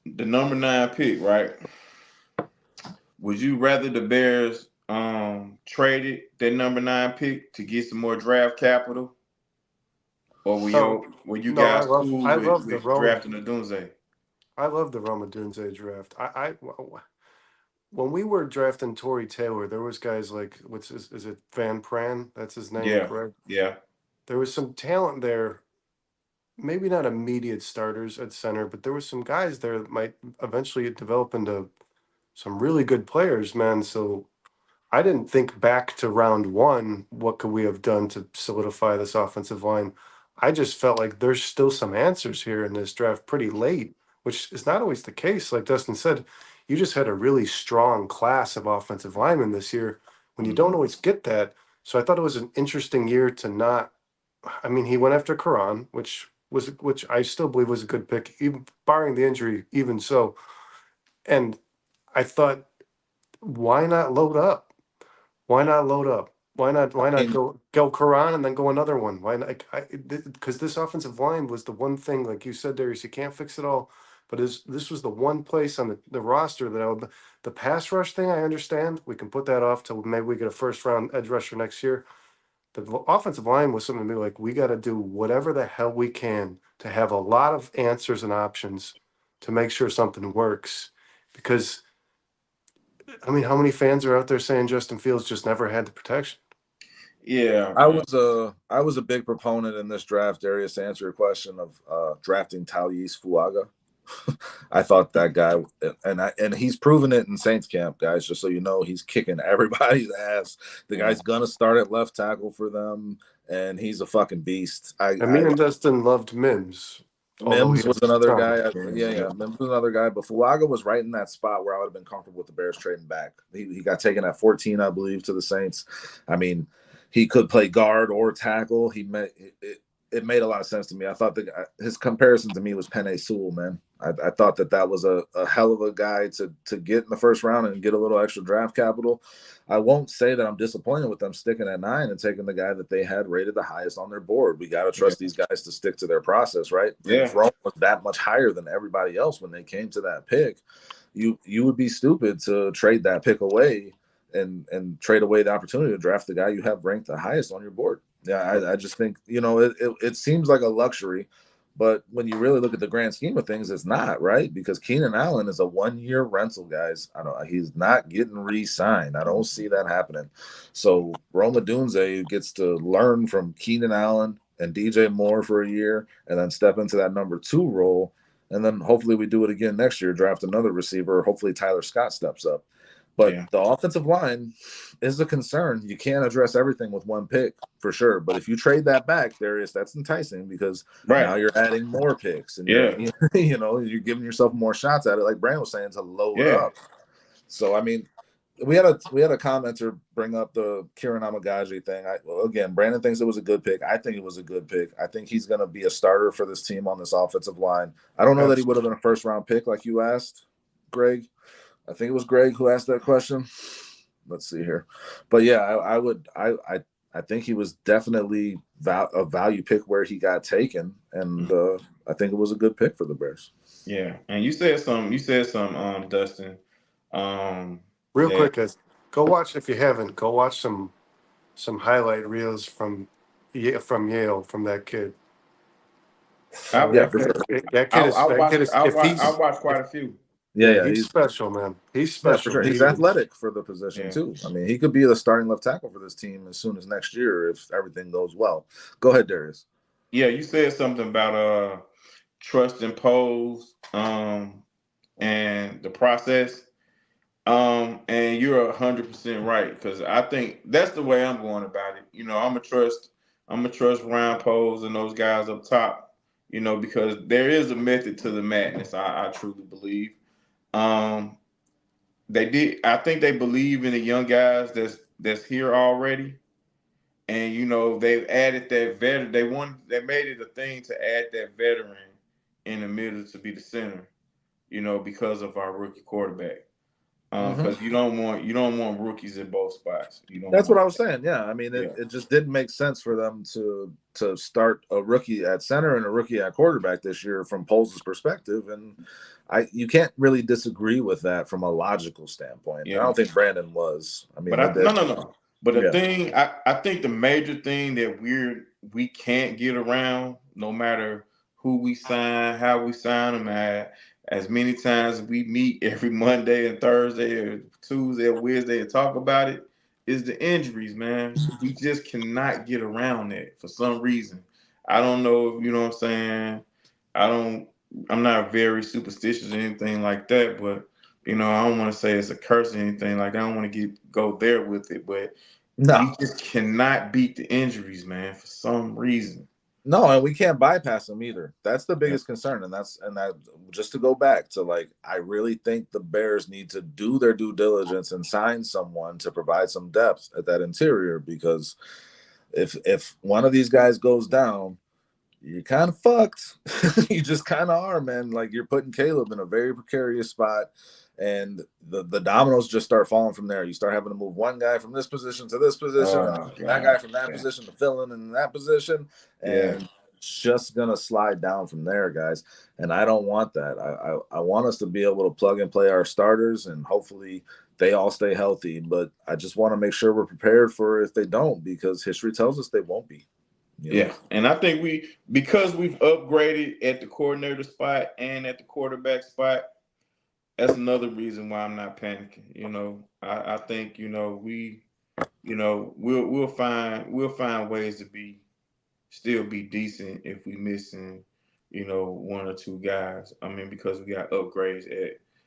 The number 9 pick, right? Would you rather the Bears traded their number 9 pick to get some more draft capital? Or were you guys cool with drafting odunze? I love the Odunze draft. When we were drafting Tory Taylor, there was guys like is it Van Pran? That's his name, correct? Yeah. There was some talent there. Maybe not immediate starters at center, but there was some guys there that might eventually develop into some really good players, man. So I didn't think back to round 1. What could we have done to solidify this offensive line? I just felt like there's still some answers here in this draft pretty late, which is not always the case. Like Dustin said, you just had a really strong class of offensive linemen this year when you don't always get that. So I thought it was an interesting year to not. I mean, he went after Quran, which I still believe was a good pick, even barring the injury, even so. And I thought, why not load up? Why not load up? Why not go Quran and then go another one? Why not? Because this offensive line was the one thing, like you said, Darius, you can't fix it all. But this was the one place on the roster that the pass rush thing, I understand. We can put that off till maybe we get a first round edge rusher next year. The offensive line was something to be like, we got to do whatever the hell we can to have a lot of answers and options to make sure something works. Because, I mean, how many fans are out there saying Justin Fields just never had the protection? Yeah, I was a big proponent in this draft, Darius, to answer your question of drafting Talise Fuaga. I thought that guy, and he's proven it in Saints camp, guys. Just so you know, he's kicking everybody's ass. The guy's gonna start at left tackle for them, and he's a fucking beast. And Dustin loved Mims. Mims was another guy. Mims was another guy. But Fuaga was right in that spot where I would have been comfortable with the Bears trading back. He got taken at 14, I believe, to the Saints. I mean, he could play guard or tackle. It made a lot of sense to me. I thought his comparison to me was Penei Sewell, man. I thought that was a hell of a guy to get in the first round and get a little extra draft capital. I won't say that I'm disappointed with them sticking at 9 and taking the guy that they had rated the highest on their board. We got to trust these guys to stick to their process, right? Yeah. If Rome was that much higher than everybody else when they came to that pick, you would be stupid to trade that pick away and trade away the opportunity to draft the guy you have ranked the highest on your board. Yeah, I just think, it seems like a luxury, but when you really look at the grand scheme of things, it's not, right? Because Keenan Allen is a 1-year rental, guys. He's not getting re-signed. I don't see that happening. So Rome Odunze gets to learn from Keenan Allen and DJ Moore for a year and then step into that number 2 role. And then hopefully we do it again next year, draft another receiver. Hopefully Tyler Scott steps up. But the offensive line is a concern. You can't address everything with one pick for sure. But if you trade that back, that's enticing because now you're adding more picks and you're giving yourself more shots at it, like Brandon was saying, to load up. So I mean, we had a commenter bring up the Kieran Amagaji thing. Again, Brandon thinks it was a good pick. I think it was a good pick. I think he's going to be a starter for this team on this offensive line. I don't know that he would have been a first round pick like you asked, Greg. I think it was Greg who asked that question. Let's see here. But yeah, I think he was definitely a value pick where he got taken. And I think it was a good pick for the Bears. Yeah. And you said something, Dustin. Real quick, guys, go watch, if you haven't, go watch some highlight reels from Yale from that kid. I'll watch quite a few. Yeah, he's special, man. He's special. Yeah, for sure. He's athletic for the position too. I mean, he could be the starting left tackle for this team as soon as next year if everything goes well. Go ahead, Darius. Yeah, you said something about trust and pose and the process. And you're 100% right, because I think that's the way I'm going about it. I'm gonna trust Ryan Pose and those guys up top, because there is a method to the madness. I truly believe. They did. I think they believe in the young guys that's here already, and they've added that veteran. They made it a thing to add that veteran in the middle to be the center. Because of our rookie quarterback. Because you don't want rookies in both spots. You don't That's want what I was saying. Yeah, I mean, it just didn't make sense for them to start a rookie at center and a rookie at quarterback this year from Poles' perspective, and you can't really disagree with that from a logical standpoint. Yeah. I don't think Brandon was. I mean, no. But the thing, I think the major thing that we can't get around, no matter who we sign, how we sign them at, as many times we meet every Monday and Thursday or Tuesday or Wednesday and talk about it, is the injuries, man. We just cannot get around that for some reason. I don't know if you know what I'm saying. I'm not very superstitious or anything like that, but I don't want to say it's a curse or anything like that. I don't want to go there with it, but we just cannot beat the injuries, man, for some reason. No, and we can't bypass them either. That's the biggest concern, and that just to go back to, like, I really think the Bears need to do their due diligence and sign someone to provide some depth at that interior, because if one of these guys goes down, you're kind of fucked. You just kind of are, man. Like, you're putting Caleb in a very precarious spot, and the dominoes just start falling from there. You start having to move one guy from this position to this position, and that guy from that position to fill in that position, and it's just gonna slide down from there, guys. And I don't want that. I want us to be able to plug and play our starters, and hopefully they all stay healthy. But I just want to make sure we're prepared for if they don't, because history tells us they won't be. Yeah, and I think because we've upgraded at the coordinator spot and at the quarterback spot, that's another reason why I'm not panicking. I think we'll find ways to still be decent if we missing one or two guys. I mean, because we got upgrades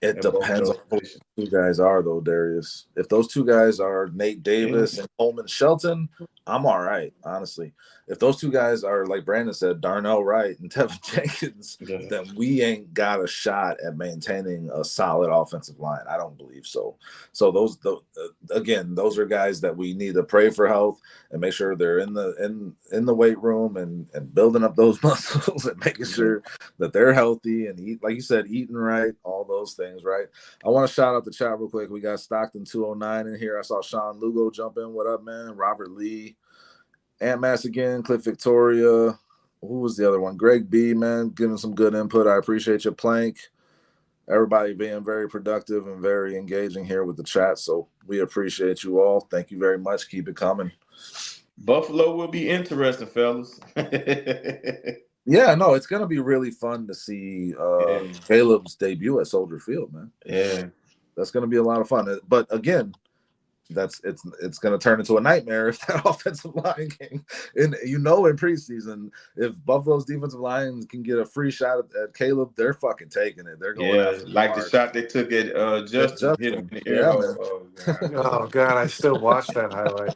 It depends on who those two guys are, though, Darius. If those two guys are Nate Davis and Coleman Shelton, I'm all right, honestly. If those two guys are, like Brandon said, Darnell Wright and Teven Jenkins, then we ain't got a shot at maintaining a solid offensive line. I don't believe so. So those are guys that we need to pray for health and make sure they're in the weight room and building up those muscles and making sure that they're healthy and eat, like you said, eating right, all those things, right? I want to shout out the chat real quick. We got Stockton 209 in here. I saw Sean Lugo jump in. What up, man? Robert Lee. Ant Mass again, Cliff Victoria. Who was the other one? Greg B, man, giving some good input. I appreciate your Plank. Everybody being very productive and very engaging here with the chat. So we appreciate you all. Thank you very much. Keep it coming. Buffalo will be interesting, fellas. Yeah, no, it's going to be really fun to see Caleb's debut at Soldier Field, man. Yeah. That's going to be a lot of fun. But again, it's going to turn into a nightmare if that offensive line can. And in preseason, if Buffalo's defensive line can get a free shot at Caleb, they're fucking taking it. They're going after like the shot they took at Justin hit him in the air. Oh God, I still watch that highlight.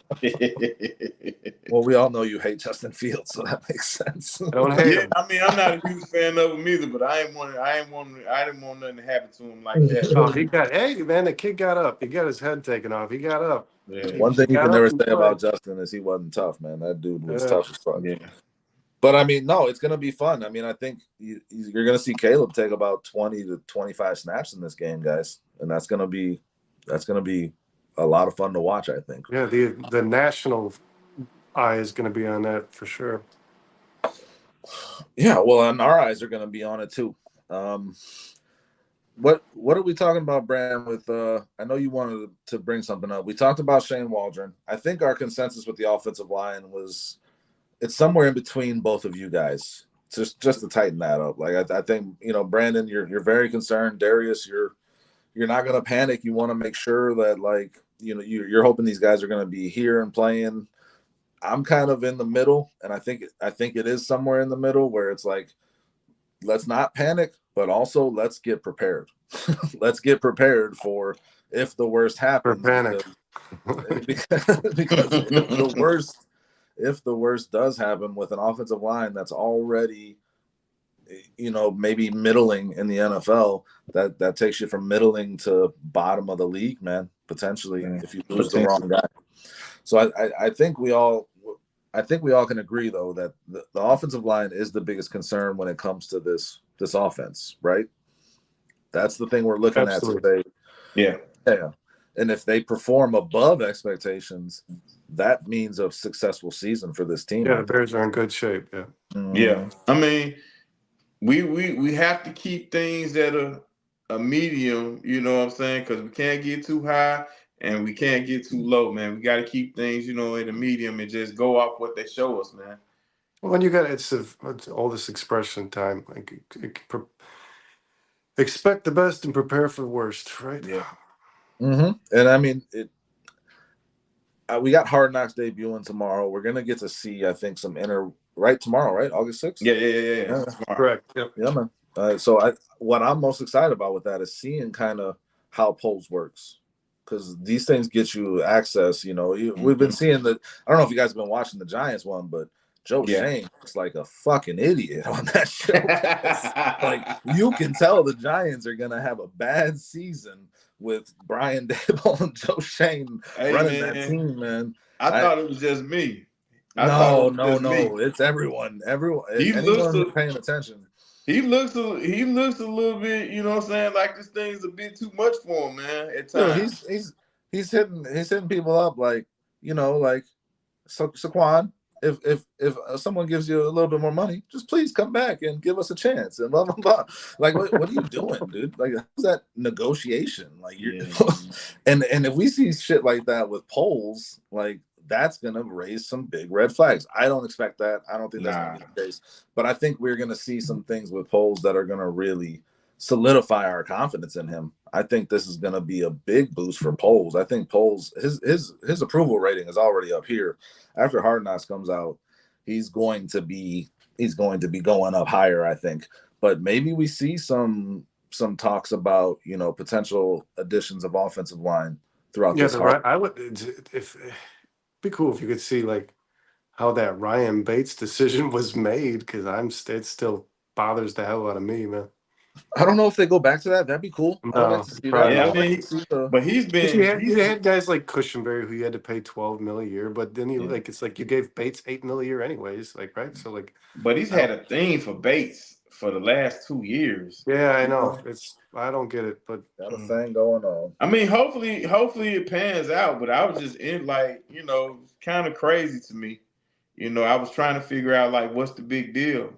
Well, we all know you hate Justin Fields, so that makes sense. I don't hate him. I mean, I'm not a huge fan of him either, but I didn't want nothing to happen to him like that. Oh, man, the kid got up. He got his head taken off. He got up. Yeah. One thing you can never say about Justin is he wasn't tough, man. That dude was tough as fuck. Yeah. But I mean, no, it's going to be fun. I mean, I think you're going to see Caleb take about 20 to 25 snaps in this game, guys, and that's going to be a lot of fun to watch, I think. Yeah, the national eye is going to be on that for sure. Yeah, well, and our eyes are going to be on it too. What are we talking about, Brand? With I know you wanted to bring something up. We talked about Shane Waldron. I think our consensus with the offensive line was it's somewhere in between both of you guys. Just to tighten that up. Like I think Brandon, you're very concerned. Darius, you're not going to panic. You want to make sure that you're hoping these guys are going to be here and playing. I'm kind of in the middle, and I think it is somewhere in the middle where it's like, let's not panic, but also let's get prepared. Let's get prepared for if the worst happens. Because if the worst does happen with an offensive line that's already maybe middling in the NFL. That takes you from middling to bottom of the league, man. Potentially, if you lose the wrong guy. So I think we all can agree though that the offensive line is the biggest concern when it comes to this offense, right? That's the thing we're looking at today. Yeah. And if they perform above expectations, that means a successful season for this team. Yeah, the Bears are in good shape. Yeah. Yeah. I mean, we have to keep things at a medium, you know what I'm saying? Because we can't get too high and we can't get too low, man. We got to keep things, in a medium and just go off what they show us, man. Well, when you got it's all this expression time, like expect the best and prepare for the worst, right? Yeah. And I mean, we got Hard Knocks debuting tomorrow. We're gonna get to see, I think, some right tomorrow, right? August 6th? Yeah. Correct. Yep. Yeah, man. So what I'm most excited about with that is seeing kind of how polls works. Because these things get you access, we've been seeing that. I don't know if you guys have been watching the Giants one, but Joe Shane looks like a fucking idiot on that show. Like, you can tell the Giants are gonna have a bad season with Brian Daboll and Joe Shane running that team, man. I thought it was just me. No, it's everyone. Anyone who's paying attention. He looks a little bit, you know what I'm saying, like this thing's a bit too much for him, man. At times. He's hitting people up like Saquon. If someone gives you a little bit more money, just please come back and give us a chance and blah blah blah. Like, what are you doing, dude? Like, how's that negotiation? Like, and if we see shit like that with polls, like, that's gonna raise some big red flags. I don't expect that. I don't think that's gonna be the case. But I think we're gonna see some things with polls that are gonna really solidify our confidence in him. I think this is going to be a big boost for polls. I think polls, his approval rating is already up here. After Hard Knocks comes out, he's going to be going up higher, I think. But maybe we see some talks about, potential additions of offensive line throughout this. I would, if be cool if you could see like how that Ryan Bates decision was made, because it still bothers the hell out of me, man. I don't know if they go back to that. That'd be cool. No, I'd like to see that. Yeah, I mean, but you had guys like Cushenberry who you had to pay $12 million a year, but then it's like you gave Bates $8 million a year anyways, like, right? So like, but he's had a thing for Bates for the last 2 years. Yeah, I know. I don't get it, but got a thing going on. I mean, hopefully it pans out. But I was just kind of crazy to me. I was trying to figure out like what's the big deal.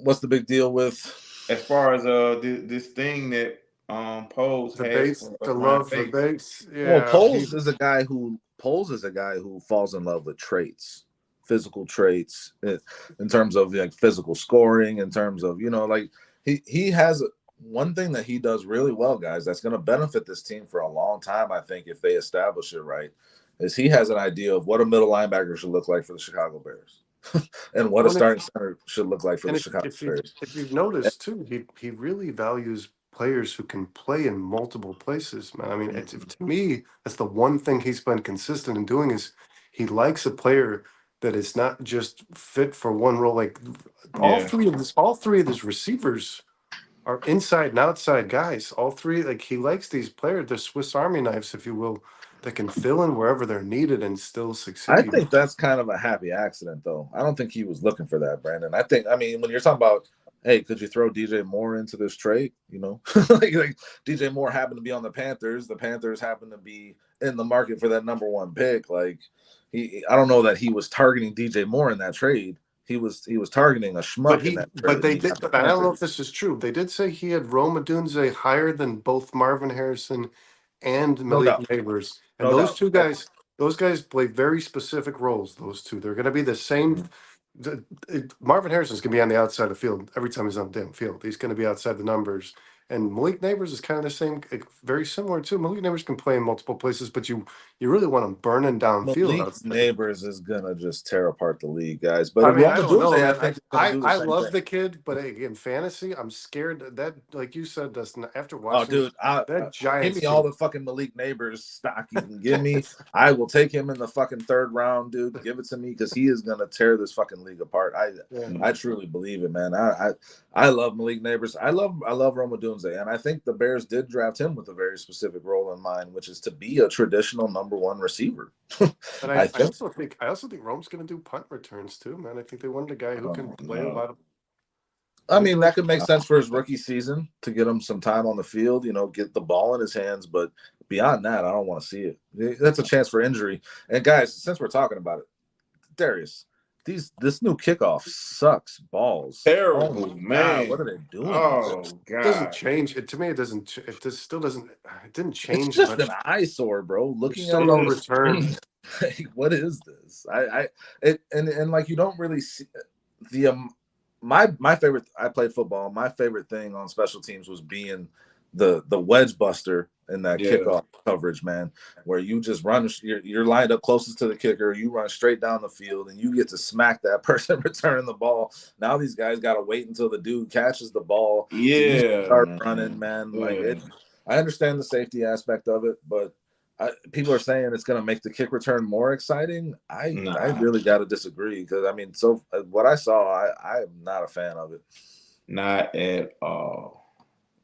What's the big deal with as far as this thing that Poles has the love for Bates? Yeah. Well, Poles is a guy who falls in love with traits, physical traits, in terms of like physical scoring, in terms of like he has one thing that he does really well, guys. That's going to benefit this team for a long time. I think if they establish it right, is he has an idea of what a middle linebacker should look like for the Chicago Bears. And what a starting center should look like for the Chicago Bears. If you've noticed too, he really values players who can play in multiple places, man. I mean, to me, that's the one thing he's been consistent in doing is he likes a player that is not just fit for one role. Like all three of his receivers are inside and outside guys. All three, like he likes these players, they're Swiss Army knives, if you will, that can fill in wherever they're needed and still succeed. I think that's kind of a happy accident, though. I don't think he was looking for that, Brandon. I mean, when you're talking about, hey, could you throw DJ Moore into this trade? Like DJ Moore happened to be on the Panthers. The Panthers happened to be in the market for that number one pick. Like I don't know that he was targeting DJ Moore in that trade. He was targeting a schmuck in that trade. But they did. I don't know if this is true. They did say he had Rome Odunze higher than both Marvin Harrison and Malik Neighbors. And those guys play very specific roles, those two. They're going to be the same. Marvin Harrison's going to be on the outside of the field every time he's on the damn field. He's going to be outside the numbers. And Malik Neighbors is kind of the same, very similar too. Malik Neighbors can play in multiple places, but you really want him burning downfield Malik outside. Neighbors is gonna just tear apart the league, guys. But I mean, I don't know, Odunze, I man. think, is gonna do the I same love thing. the kid, but in fantasy, I'm scared that, like you said, Dustin, after Oh, watching dude, that Giants give me all the fucking Malik Neighbors stock you can give me. I will take him in the fucking third round, dude. Give it to me because he is gonna tear this fucking league apart. I truly believe it, man. I love Malik Neighbors. I love Rome Odunze, and I think the Bears did draft him with a very specific role in mind, which is to be a traditional number one receiver. But I also think Rome's going to do punt returns too, man. I think they wanted a guy who can play a lot of. I mean, that could make sense for his rookie season to get him some time on the field, get the ball in his hands. But beyond that, I don't want to see it. That's a chance for injury. And guys, since we're talking about it, Darius, this new kickoff sucks balls. Terrible, man. God, what are they doing? Oh God, it doesn't change. To me, it doesn't. It just still doesn't. It didn't change. It's just much. an eyesore, bro. Looking still at no return. Like, what is this? And like you don't really see the my favorite. I played football. My favorite thing on special teams was being the wedge buster in that kickoff coverage, man, where you just run. You're lined up closest to the kicker. You run straight down the field, and you get to smack that person returning the ball. Now these guys got to wait until the dude catches the ball. Yeah, start running, man. Like I understand the safety aspect of it, but people are saying it's going to make the kick return more exciting. I really got to disagree because I mean, so what I saw, I'm not a fan of it. Not at all.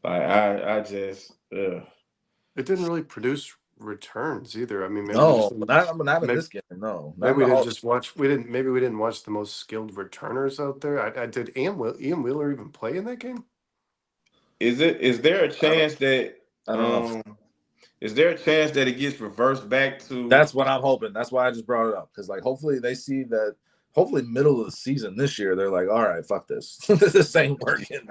Like I just. It didn't really produce returns either. I mean, maybe not in this game. No, maybe we didn't just watch. Maybe we didn't watch the most skilled returners out there. I did. Ian Wheeler even play in that game? Is there a chance that I don't know. Is there a chance that it gets reversed back to? That's what I'm hoping. That's why I just brought it up because like hopefully they see that. Hopefully, middle of the season this year, they're like, "All right, fuck this. This ain't working.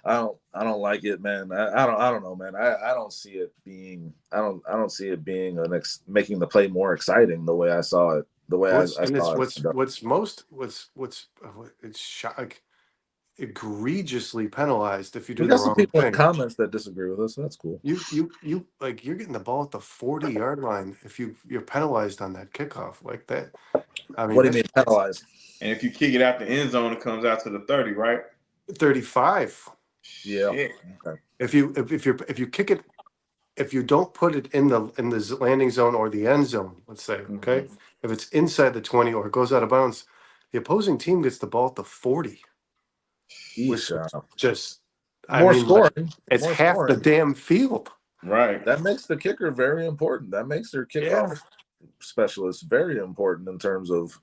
I don't like it, man. I don't know, man. I don't see it being. I don't see it being making the play more exciting the way I saw it. The way I saw it. It's egregiously penalized if you do we the got some wrong people thing. in comments that disagree with us. So that's cool. You like you're getting the ball at the 40-yard line if you're penalized on that kickoff like that. I mean, what do you mean penalized? And if you kick it out the end zone, it comes out to the 30, right? 35. Yeah. Shit. Okay. If you kick it, if you don't put it in the landing zone or the end zone, let's say, okay, if it's inside the 20 or it goes out of bounds, the opposing team gets the ball at the 40. Which just more scoring. It's more half scoring. the damn field. Right. That makes the kicker very important. That makes their kickoff specialist very important in terms of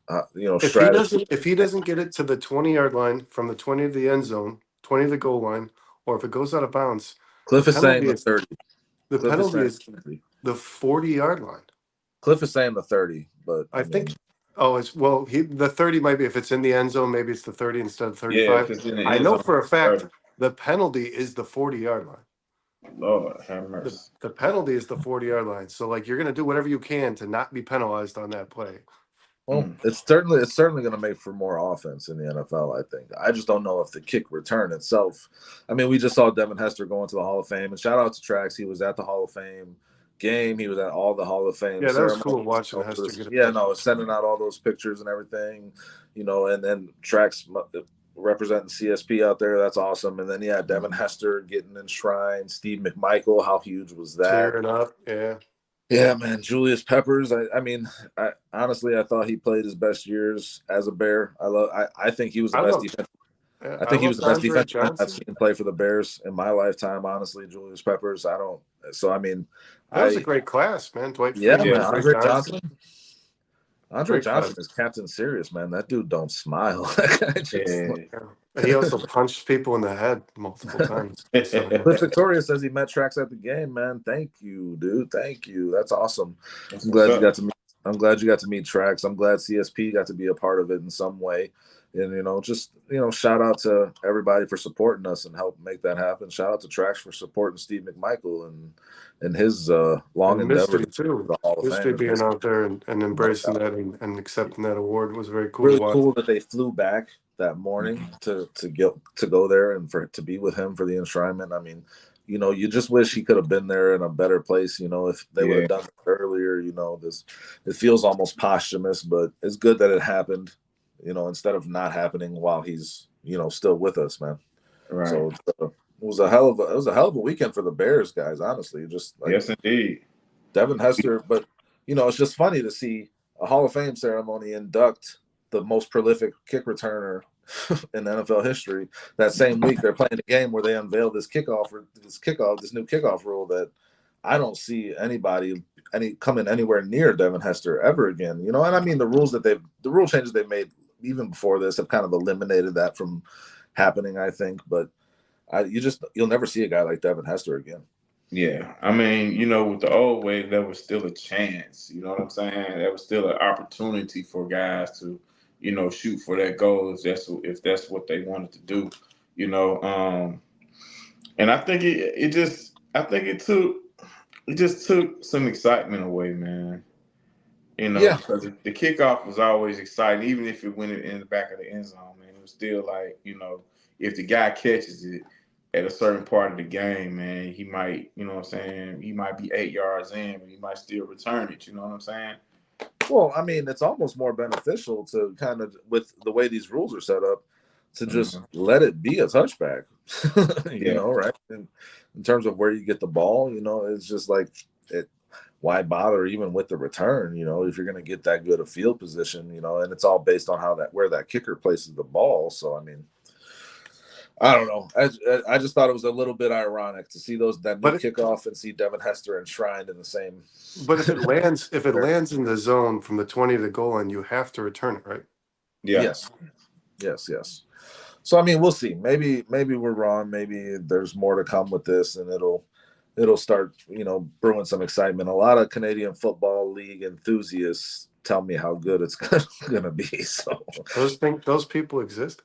strategy. If he doesn't get it to the 20-yard line from the 20 to the end zone, 20 to the goal line, or if it goes out of bounds, Cliff is saying the 30. The penalty is the 40-yard line. Cliff is saying the 30, but I think. Oh, the 30 might be if it's in the end zone. Maybe it's the 30 instead of 35. Yeah, I know for a fact the penalty is the 40-yard line. Lord have mercy. The penalty is the 40-yard line. So like you're going to do whatever you can to not be penalized on that play. Well, it's certainly going to make for more offense in the NFL, I think. I just don't know if the kick return itself. I mean, we just saw Devin Hester go into the Hall of Fame, and shout out to Trax. He was at the Hall of Fame game. He was at all the Hall of Fame. Yeah, that was cool watching Hester get it. Sending out all those pictures and everything, and then Trax representing CSP out there. That's awesome. And then Devin Hester getting enshrined. Steve McMichael, how huge was that? Tearing up, yeah. Yeah, man. Julius Peppers. I honestly thought he played his best years as a Bear. I think he was the best defense. I think he was the best defensive I've seen play for the Bears in my lifetime. Honestly, Julius Peppers. That was a great class, man. Dwight. Man. Andre Johnson. Andre Johnson is Captain Serious, man. That dude don't smile. He also punched people in the head multiple times. Cliff Victoria says he met Trax at the game, man. Thank you, dude. Thank you. That's awesome. I'm glad you got to meet Trax. I'm glad CSP got to be a part of it in some way. And shout out to everybody for supporting us and help make that happen. Shout out to Trax for supporting Steve McMichael and his long endeavor too. The Hall of Fame. Being out there and embracing that and accepting that award was very cool. Really cool that they flew back that morning to go there and to be with him for the enshrinement. I mean, you just wish he could have been there in a better place. If they would Yeah. have done it earlier. It feels almost posthumous, but it's good that it happened. Instead of not happening while he's still with us, man. Right. So it was a hell of a weekend for the Bears guys. Honestly, just like Yes, indeed. Devin Hester, but it's just funny to see a Hall of Fame ceremony induct the most prolific kick returner in NFL history. That same week, they're playing a game where they unveiled this new kickoff rule that I don't see anybody coming anywhere near Devin Hester ever again. And I mean the rule changes they've made even before this have kind of eliminated that from happening, I think. But you'll never see a guy like Devin Hester again. Yeah, I mean, with the old way, there was still a chance. You know what I'm saying? There was still an opportunity for guys to, shoot for that goal if that's what they wanted to do. And I think it just took some excitement away, man. Because the kickoff was always exciting, even if it went in the back of the end zone, man. It was still like, if the guy catches it at a certain part of the game, man, he might, you know what I'm saying? He might be 8 yards in, but he might still return it. You know what I'm saying? Well, I mean, it's almost more beneficial to kind of, with the way these rules are set up, to just let it be a touchback, right? And in terms of where you get the ball, it's just like why bother even with the return, if you're going to get that good a field position, and it's all based on where that kicker places the ball. So, I mean, I don't know. I just thought it was a little bit ironic to see that new kickoff and see Devin Hester enshrined in the same. But if it lands in the zone from the 20 to the goal line, you have to return it, right? Yeah. Yes. So I mean, we'll see. Maybe we're wrong. Maybe there's more to come with this, and it'll start brewing some excitement. A lot of Canadian Football League enthusiasts tell me how good it's gonna be. So those people exist.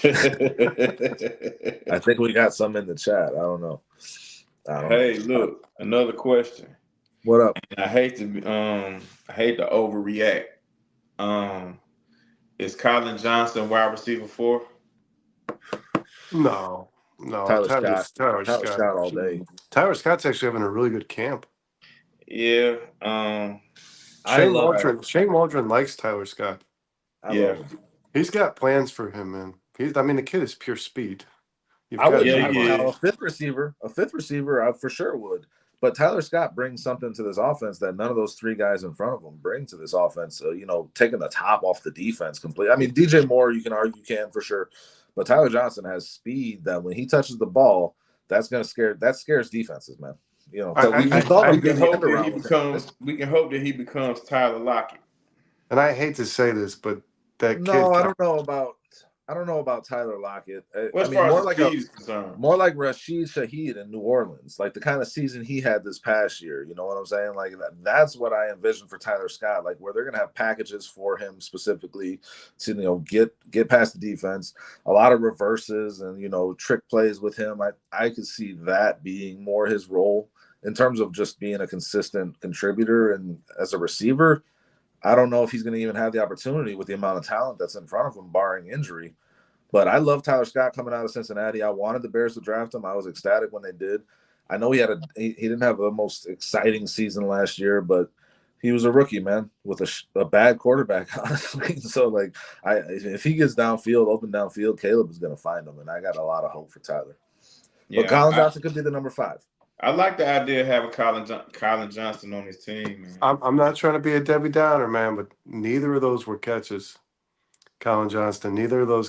I think we got some in the chat. I don't know. Hey, look, another question. What up? And I hate to overreact. Is Colin Johnson wide receiver 4? No. Tyler Scott all day. Tyler Scott's actually having a really good camp. Yeah. Shane Waldron likes Tyler Scott. I love him. He's got plans for him, man. The kid is pure speed. A fifth receiver, I for sure would. But Tyler Scott brings something to this offense that none of those three guys in front of him bring to this offense. Taking the top off the defense completely. I mean, DJ Moore, you can argue can for sure, but Tyler Johnson has speed that when he touches the ball, that scares defenses, man. We can hope that he becomes Tyler Lockett. And I hate to say this, but I don't know about Tyler Lockett. More like Rashid Shaheed in New Orleans, like the kind of season he had this past year. You know what I'm saying? Like that's what I envision for Tyler Scott, like where they're gonna have packages for him specifically to get past the defense, a lot of reverses and trick plays with him. I could see that being more his role in terms of just being a consistent contributor. And as a receiver, I don't know if he's going to even have the opportunity with the amount of talent that's in front of him, barring injury. But I love Tyler Scott coming out of Cincinnati. I wanted the Bears to draft him. I was ecstatic when they did. I know he didn't have the most exciting season last year, but he was a rookie, man, with a bad quarterback, honestly. So, if he gets open downfield, Caleb is going to find him, and I got a lot of hope for Tyler. But Colin Johnson could be the number 5. I like the idea of having Colin Johnson on his team, man. I'm not trying to be a Debbie Downer, man, but neither of those were catches. Colin Johnston, neither of those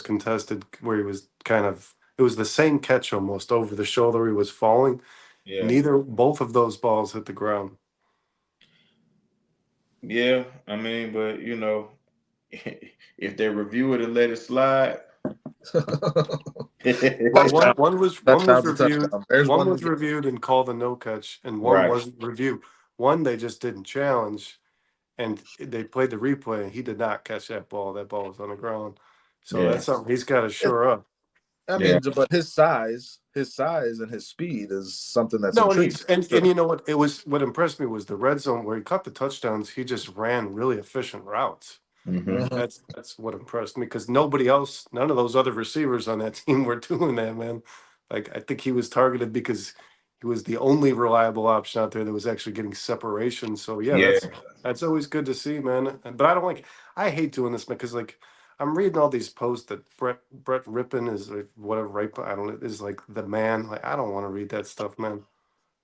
contested where he was it was the same catch almost over the shoulder. He was falling. Yeah. Both of those balls hit the ground. Yeah, I mean, but if they review it and let it slide. One was reviewed and called a no catch, and one wasn't reviewed. One they just didn't challenge, and they played the replay, and he did not catch that ball. That ball was on the ground. So that's something he's got to shore up. I mean, but his size and his speed is something that's and you know what? What impressed me was the red zone where he caught the touchdowns. He just ran really efficient routes. Mm-hmm. That's what impressed me because none of those other receivers on that team were doing that, man. Like I think he was targeted because he was the only reliable option out there that was actually getting separation. So yeah, Yeah. that's always good to see, man. But I don't like. I hate doing this, man, because like I'm reading all these posts that Brett Rippon is like whatever, right? I don't know, is like the man. Like I don't want to read that stuff, man.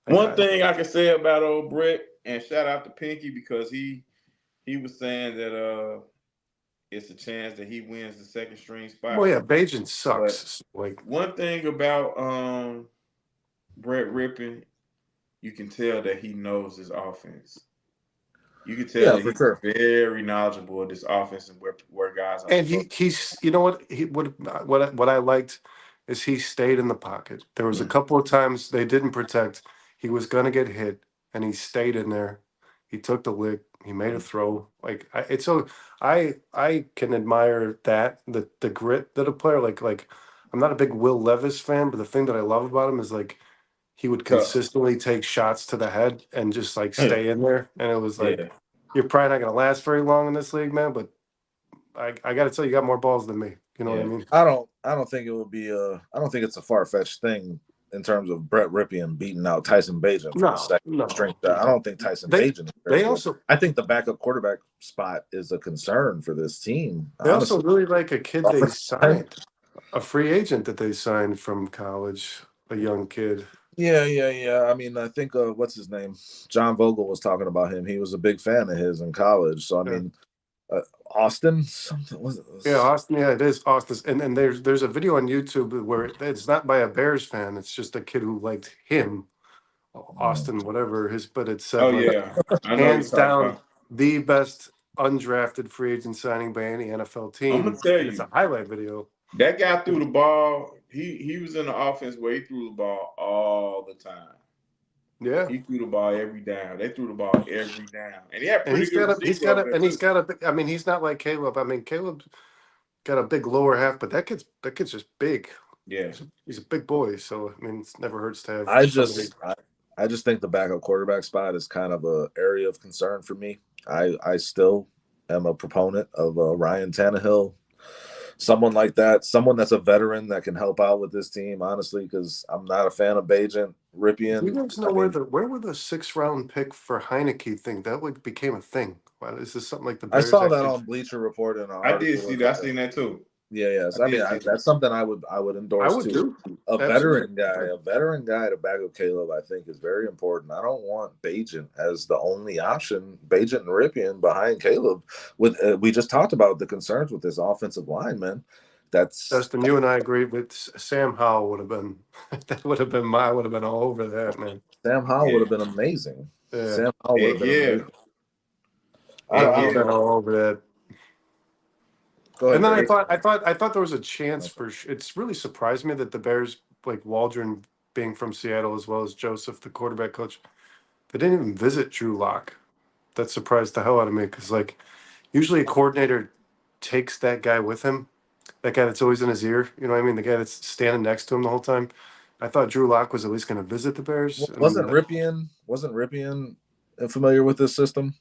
Like One thing I can say about old Brett, and shout out to Pinky because he was saying that it's a chance that he wins the second string spot. well, yeah, Bajan sucks. But Like one thing about Brett Rippon, you can tell that he knows his offense. You can tell that for he's sure. very knowledgeable of this offense and where guys are. and he's you know what what I liked is he stayed in the pocket. There was a couple of times they didn't protect. He was gonna get hit, and he stayed in there. He took the lick. He made a throw. Like it's so I can admire that the grit that a player like. I'm not a big Will Levis fan, but the thing that I love about him is like he would Tough. consistently take shots to the head and just like stay in there. And it was like Yeah. you're probably not gonna last very long in this league, man. But I got to tell you, got more balls than me. You know what I mean? I don't think it would be I don't think it's a far-fetched thing in terms of Brett Rippon beating out Tyson Bagent for the second string. I don't think Tyson Bagent. I think the backup quarterback spot is a concern for this team. They honestly also really like a kid they signed, a free agent that they signed from college, a young kid. Yeah. I mean, I think what's his name? John Vogel was talking about him. He was a big fan of his in college. So I mean, Austin, something was it? Yeah, Austin. Yeah, it is Austin. And there's a video on YouTube where it's not by a Bears fan. It's just a kid who liked him, Austin, whatever his. But it said, hands down, the best undrafted free agent signing by any NFL team. I'm gonna tell you, it's a highlight video. That guy threw the ball. He was in the offense where he threw the ball all the time. Yeah, he threw the ball every down. They threw the ball every down, and he had pretty good. He's got a. I mean, he's not like Caleb. I mean, Caleb's got a big lower half, but that kid's just big. Yeah, he's a big boy. So I mean, it never hurts to have. I just think the backup quarterback spot is kind of an area of concern for me. I still am a proponent of Ryan Tannehill. Someone like that, someone that's a veteran that can help out with this team, honestly, because I'm not a fan of Bagent, Ripien. You guys know where were the 6th round pick for Heineke thing? That became a thing. Wow, is this something like the Bears I saw that on Bleacher Report and I did see that. I seen that too. Yeah. I mean, that's something I would endorse. I would too. A veteran guy to back up Caleb, I think, is very important. I don't want Bagent as the only option. Bagent and Ripien behind Caleb. With we just talked about the concerns with this offensive line, man. Dustin, you and I agree. With Sam Howell would have been I would have been all over that, man. Sam Howell would have been amazing. Yeah. Sam Howell would have been amazing. I would have been all over that. Ahead, and then I thought there was a chance for. It's really surprised me that the Bears, like Waldron being from Seattle as well as Joseph, the quarterback coach, they didn't even visit Drew Lock. That surprised the hell out of me because, like, usually a coordinator takes that guy with him, that guy that's always in his ear. You know what I mean? The guy that's standing next to him the whole time. I thought Drew Lock was at least going to visit the Bears. Wasn't Ripien familiar with this system?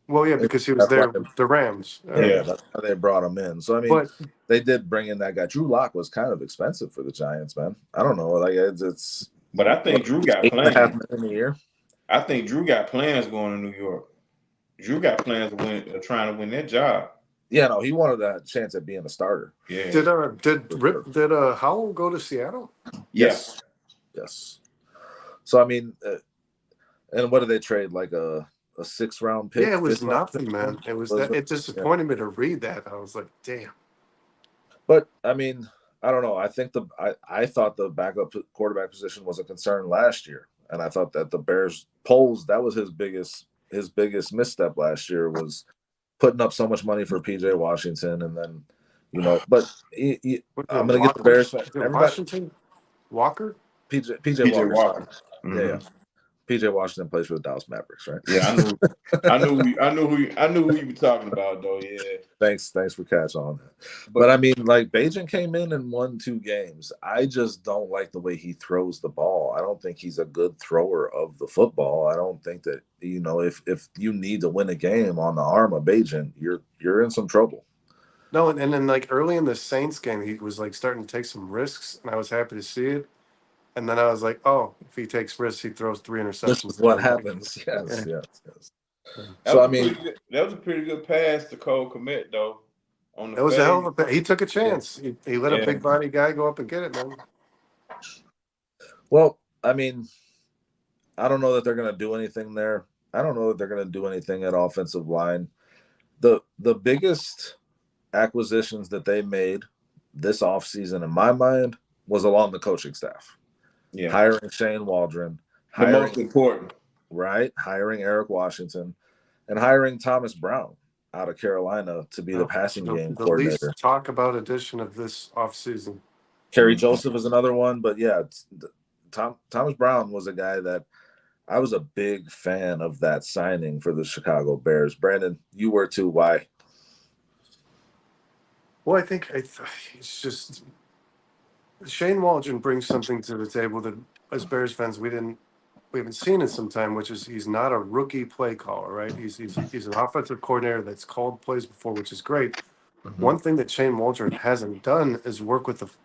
Well, yeah, because he was there with the Rams. Yeah, that's how they brought him in. So, I mean, they did bring in that guy. Drew Lock was kind of expensive for the Giants, man. I don't know. Like, it's but I think Drew got plans. In a year. I think Drew got plans going to New York. Drew got plans to trying to win that job. Yeah, no, he wanted that chance at being a starter. Yeah. Did Howell go to Seattle? Yes. So, I mean, and what did they trade? Like a 6th round pick? Yeah, it was nothing, man. It was that. It disappointed me to read that. I was like, damn. But I mean, I don't know. I think I thought the backup quarterback position was a concern last year, and I thought that the Bears that was his biggest misstep last year was putting up so much money for PJ Washington, and then But I'm gonna get the Bears. Washington Walker. PJ Walker. Mm-hmm. Yeah. PJ Washington plays for the Dallas Mavericks, right? Yeah, I knew who you were talking about, though. Yeah. Thanks for catching on that. But I mean, like, Bagent came in and won 2 games. I just don't like the way he throws the ball. I don't think he's a good thrower of the football. I don't think that if you need to win a game on the arm of Bagent, you're in some trouble. No, and then like early in the Saints game, he was like starting to take some risks, and I was happy to see it. And then I was like, oh, if he takes risks, he throws 3 This interceptions. is what happens. Yeah. Yes. So I mean, that was a pretty good pass to Cole Kmet though. On the It was a hell fade. of a. He took a chance. He let a big body guy go up and get it, man. well, I mean, I don't know that they're going to do anything there. I don't know that they're going to do anything at offensive line. The biggest acquisitions that they made this offseason, in my mind, was along the coaching staff. Yeah. Hiring Shane Waldron. The most important. Right? Hiring Eric Washington. And hiring Thomas Brown out of Carolina to be the passing game coordinator. The least talk about addition of this offseason. Kerry Joseph is another one. But yeah, Thomas Brown was a guy that I was a big fan of that signing for the Chicago Bears. Brandon, you were too. Why? Well, I think it's just Shane Waldron brings something to the table that, as Bears fans, we haven't seen in some time, which is he's not a rookie play caller, right? He's an offensive coordinator that's called plays before, which is great. Mm-hmm. One thing that Shane Waldron hasn't done is work with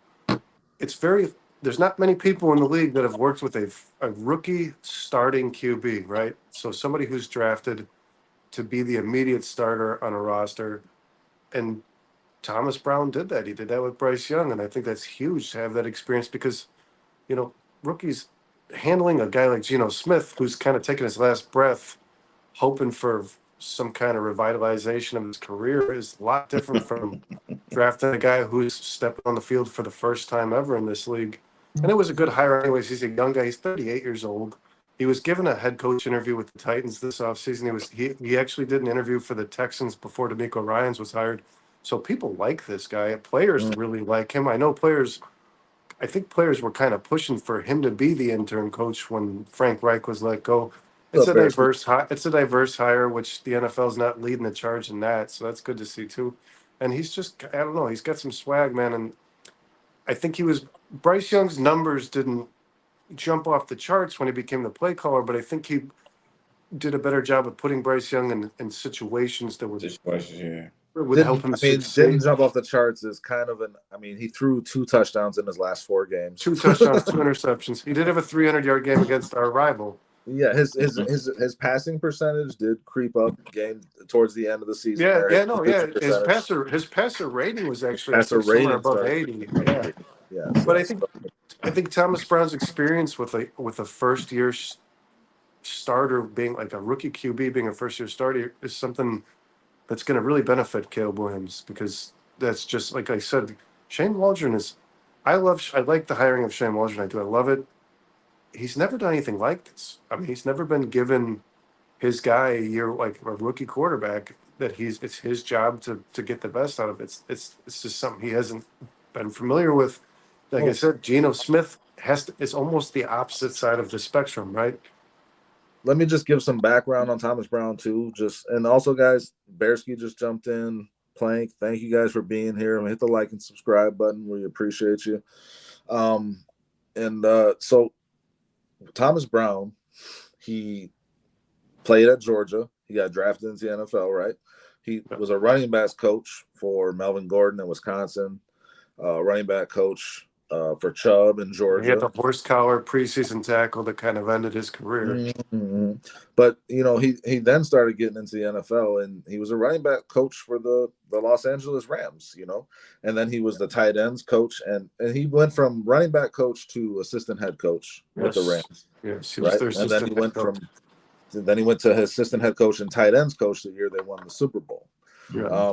there's not many people in the league that have worked with a rookie starting QB, right? So somebody who's drafted to be the immediate starter on a roster. And Thomas Brown did that. He did that with Bryce Young. And I think that's huge to have that experience because, rookies handling a guy like Geno Smith, who's kind of taking his last breath, hoping for some kind of revitalization of his career, is a lot different from drafting a guy who's stepping on the field for the first time ever in this league. And it was a good hire anyways. He's a young guy. He's 38 years old. He was given a head coach interview with the Titans this offseason. He actually did an interview for the Texans before DeMeco Ryans was hired. So people like this guy. Players really like him. I think players were kind of pushing for him to be the intern coach when Frank Reich was let go. It's a diverse hire, which the NFL's not leading the charge in that. So that's good to see too. And he's just, I don't know, he's got some swag, man. And I think Bryce Young's numbers didn't jump off the charts when he became the play caller, but I think he did a better job of putting Bryce Young in situations that would help him succeed. Didn't jump off the charts is kind of he threw 2 touchdowns in his last 4 games. 2 touchdowns, 2 interceptions. He did have a 300-yard game against our rival. Yeah, his passing percentage did creep up towards the end of the season. His passer rating was actually somewhere above 80. Yeah. But I think Thomas Brown's experience with a first year starter being like a rookie QB being a first year starter is something that's going to really benefit Caleb Williams, because that's just like I said, Shane Waldron I like the hiring of Shane Waldron. I love it. He's never done anything like this. He's never been given his guy a year like a rookie quarterback that it's his job to get the best out of it. It's just something he hasn't been familiar with. Like I said, Geno Smith it's almost the opposite side of the spectrum, right? Let me just give some background on Thomas Brown too. And also, guys, Bearski just jumped in. Plank, thank you guys for being here. Hit the like and subscribe button. We appreciate you. So Thomas Brown, he played at Georgia. He got drafted into the NFL, right? He was a running backs coach for Melvin Gordon in Wisconsin, running back coach for Chubb in Georgia. He had the horse collar preseason tackle that kind of ended his career. Mm-hmm. But, he then started getting into the NFL, and he was a running back coach for the Los Angeles Rams, and then he was the tight ends coach, and he went from running back coach to assistant head coach with the Rams. Yes, he was their assistant head coach. Then he went to his assistant head coach and tight ends coach the year they won the Super Bowl. Yeah.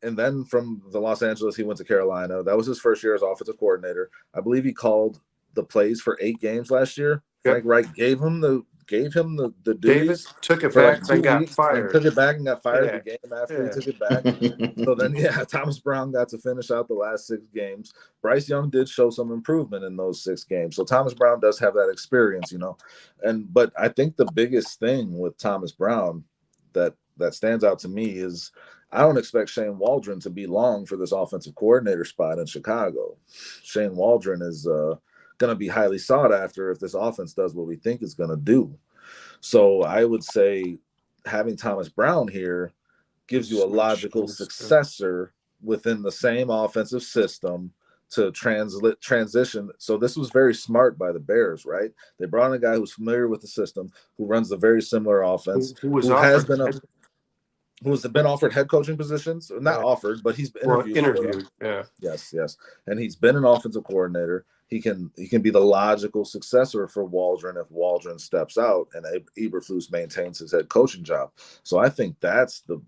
And then from the Los Angeles, he went to Carolina. That was his first year as offensive coordinator. I believe he called the plays for 8 games last year. Yep. Frank Reich gave him the duties. Davis took it back and got fired. Took it back and got fired the game after he took it back. So then, Thomas Brown got to finish out the last 6 games. Bryce Young did show some improvement in those 6 games. So Thomas Brown does have that experience, But I think the biggest thing with Thomas Brown that stands out to me is I don't expect Shane Waldron to be long for this offensive coordinator spot in Chicago. Shane Waldron is going to be highly sought after if this offense does what we think it's going to do. So I would say having Thomas Brown here gives you a logical successor within the same offensive system to transition. So this was very smart by the Bears, right? They brought in a guy who's familiar with the system, who runs a very similar offense, Who was who has been offered? who's been offered head coaching positions, not offered, but he's been interviewed. Interviewed. Yeah. Yes, and he's been an offensive coordinator. He can be the logical successor for Waldron if Waldron steps out and Eberflus maintains his head coaching job. So I think that's the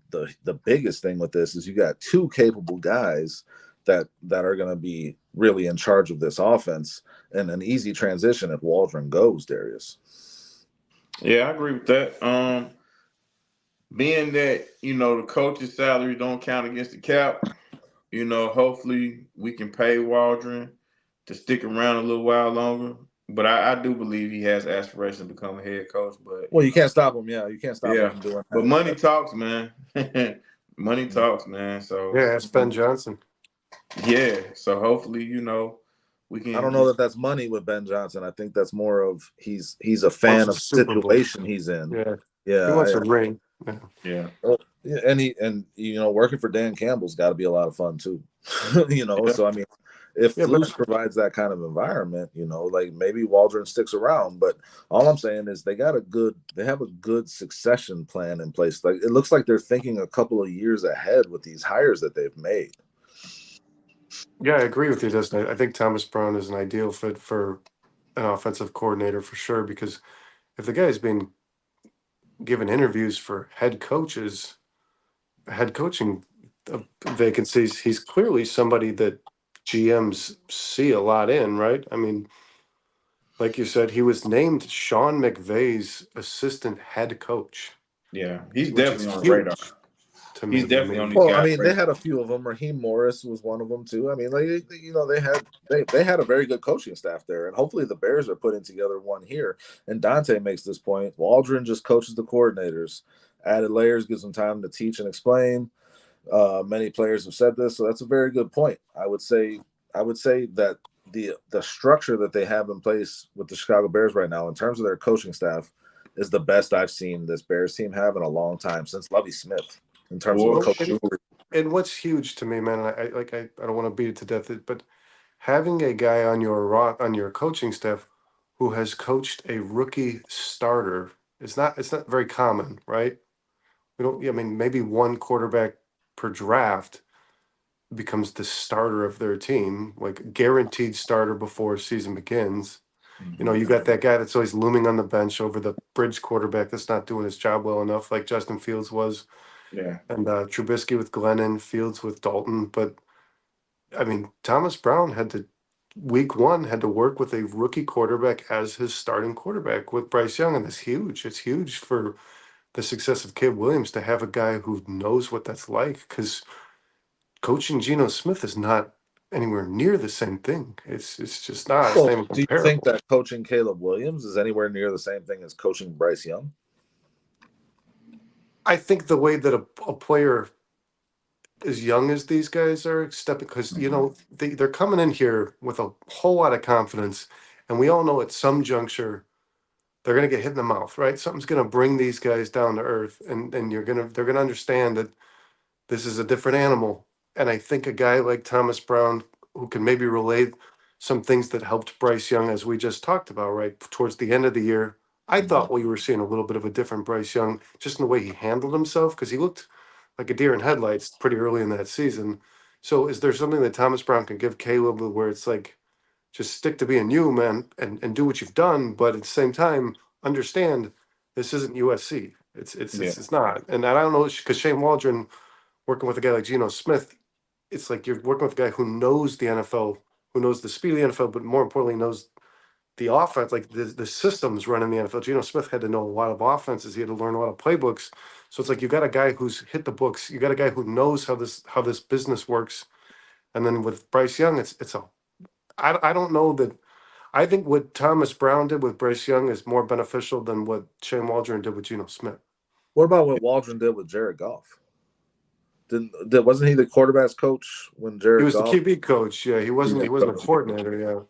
biggest thing with this is you got two capable guys that are going to be really in charge of this offense, and an easy transition if Waldron goes, Darius. Yeah, I agree with that. Being that, the coach's salary don't count against the cap, hopefully we can pay Waldron to stick around a little while longer. But I do believe he has aspirations to become a head coach. But well, you can't stop him. Yeah, you can't stop him from doing that. But money talks, man. Money talks, man. So yeah, it's Ben Johnson. Yeah, so hopefully, we can. I don't know that that's money with Ben Johnson. I think that's more of he's a fan of the situation he's in. Yeah. He wants a ring. Yeah. And working for Dan Campbell's got to be a lot of fun too. So I mean, if Flus provides that kind of environment, like maybe Waldron sticks around. But all I'm saying is they have a good succession plan in place. Like it looks like they're thinking a couple of years ahead with these hires that they've made. Yeah, I agree with you, Dustin. I think Thomas Brown is an ideal fit for an offensive coordinator for sure, because if the guy is being given interviews for head coaching vacancies, he's clearly somebody that GMs see a lot in, right? I mean, like you said, he was named Sean McVay's assistant head coach. Yeah, he's definitely on the radar. He's definitely on these guys. Well, I mean, they had a few of them. Raheem Morris was one of them too. I mean, like they had a very good coaching staff there, and hopefully the Bears are putting together one here. And Dante makes this point: Waldron just coaches the coordinators. Added layers gives them time to teach and explain. Many players have said this, so that's a very good point. I would say that the structure that they have in place with the Chicago Bears right now, in terms of their coaching staff, is the best I've seen this Bears team have in a long time, since Lovie Smith. In terms of coaching. And what's huge to me, man, I don't want to beat it to death, but having a guy on your coaching staff who has coached a rookie starter it's not very common, right? Maybe one quarterback per draft becomes the starter of their team, like guaranteed starter before season begins. Mm-hmm. You got that guy that's always looming on the bench over the bridge quarterback that's not doing his job well enough, like Justin Fields was. Yeah. And Trubisky with Glennon, Fields with Dalton. But, I mean, Thomas Brown week one, had to work with a rookie quarterback as his starting quarterback with Bryce Young. And that's huge. It's huge for the success of Caleb Williams to have a guy who knows what that's like, because coaching Geno Smith is not anywhere near the same thing. It's just not. Well, do you think that coaching Caleb Williams is anywhere near the same thing as coaching Bryce Young? I think the way that a player as young as these guys are stepping, because they're coming in here with a whole lot of confidence, and we all know at some juncture they're going to get hit in the mouth, right? Something's going to bring these guys down to earth, and they're going to understand that this is a different animal. And I think a guy like Thomas Brown, who can maybe relay some things that helped Bryce Young, as we just talked about, right towards the end of the year, I thought we were seeing a little bit of a different Bryce Young, just in the way he handled himself, because he looked like a deer in headlights pretty early in that season. So is there something that Thomas Brown can give Caleb where it's like, just stick to being you, man, and do what you've done, but at the same time, understand this isn't USC. It's not. And I don't know, because Shane Waldron, working with a guy like Geno Smith, it's like you're working with a guy who knows the NFL, who knows the speed of the NFL, but more importantly, knows the offense, like the systems running the NFL. Geno Smith had to know a lot of offenses. He had to learn a lot of playbooks. So it's like you got a guy who's hit the books. You got a guy who knows how this business works. And then with Bryce Young, I don't know that. I think what Thomas Brown did with Bryce Young is more beneficial than what Shane Waldron did with Geno Smith. What about what Waldron did with Jared Goff? Wasn't he the quarterback's coach when Jared? He was Goff? the QB coach. Yeah, he wasn't a coordinator. Yeah.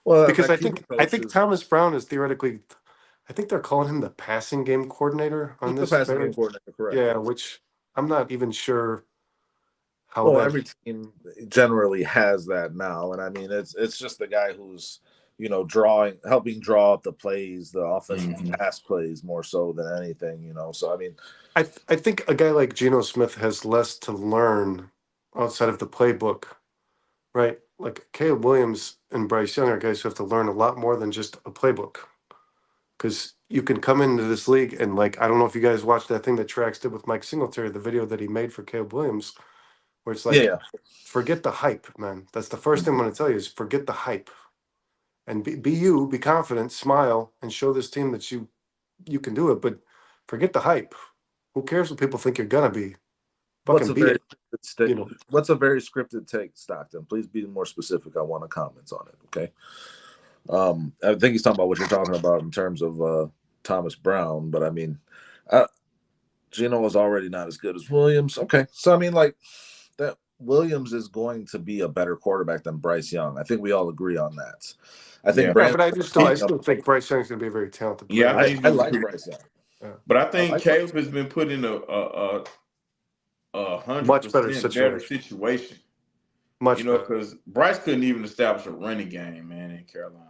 Well, because I think Thomas Brown is theoretically, I think they're calling him the passing game coordinator on this. The passing game coordinator, correct? Yeah, which I'm not even sure how Well, that. every team generally has that now, and I mean it's just the guy who's helping draw up the plays, the offensive pass plays more so than anything. So I mean, I think a guy like Geno Smith has less to learn outside of the playbook, right? Like Caleb Williams and Bryce Young are guys who have to learn a lot more than just a playbook. Because you can come into this league and, like, I don't know if you guys watched that thing that Trax did with Mike Singletary, the video that he made for Caleb Williams, where it's like, yeah, forget the hype, man. That's the first thing I'm going to tell you is forget the hype. And be you, be confident, smile, and show this team that you can do it. But forget the hype. Who cares what people think you're going to be? what's Fucking a be very it. what's a very scripted take, Stockton? Please be more specific. I want to comment on it. Okay. I think he's talking about what you're talking about in terms of Thomas Brown, but I mean, Geno is already not as good as Williams. Okay, so I mean, like that Williams is going to be a better quarterback than Bryce Young. I think we all agree on that. I think Yeah. Yeah, Brandon. but I still think Bryce Young's going to be a very talented player. Yeah, I think I like Bryce Young. but I I think like Caleb has been put in a Much better 100% better situation. situation. Much better. Because Bryce couldn't even establish a running game, man, in Carolina.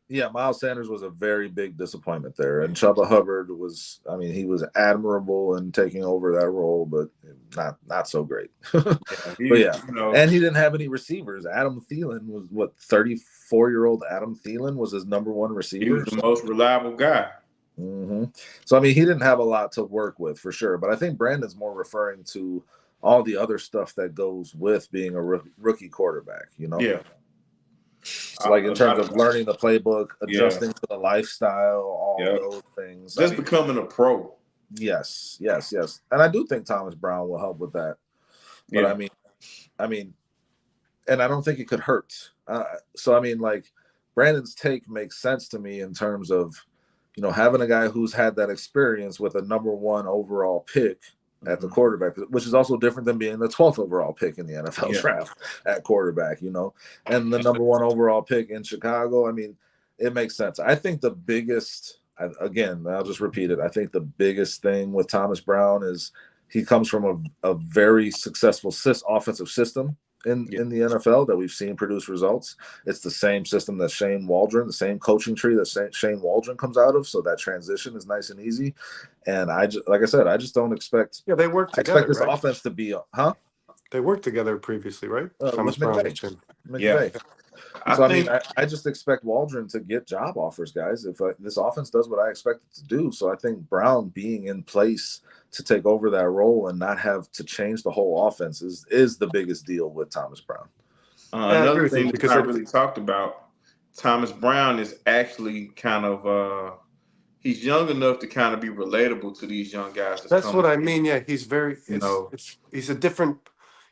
Yeah, Miles Sanders was a very big disappointment there, and Chuba Hubbard was. I mean, he was admirable in taking over that role, but not so great. But yeah, and he didn't have any receivers. Adam Thielen was 34-year-old Adam Thielen was his number one receiver. He was the most reliable guy. Mm-hmm. So I mean, he didn't have a lot to work with for sure. But I think Brandon's more referring to all the other stuff that goes with being a rookie quarterback. Yeah. So like in terms of learning the playbook, adjusting to the lifestyle, all those things. Just becoming a pro. Yes. And I do think Thomas Brown will help with that. But I mean, and I don't think it could hurt. So I mean, like Brandon's take makes sense to me in terms of, having a guy who's had that experience with a number one overall pick at the quarterback, which is also different than being the 12th overall pick in the NFL draft at quarterback, and the number one overall pick in Chicago. I mean, it makes sense. I think the biggest, again, I'll just repeat it. I think the biggest thing with Thomas Brown is he comes from a very successful offensive system in the NFL that we've seen produce results. It's the same system that Shane Waldron, the same coaching tree that Shane Waldron comes out of. So that transition is nice and easy. And I just don't expect. Yeah, they work together. I expect this offense to be, They worked together previously, right? Thomas Brown and McVay. Yeah. So I just expect Waldron to get job offers, guys. If this offense does what I expect it to do, so I think Brown being in place to take over that role and not have to change the whole offense is the biggest deal with Thomas Brown. Another thing that's not really talked about, Thomas Brown is actually kind of he's young enough to kind of be relatable to these young guys. That's what I mean. Yeah, he's very. He's a different.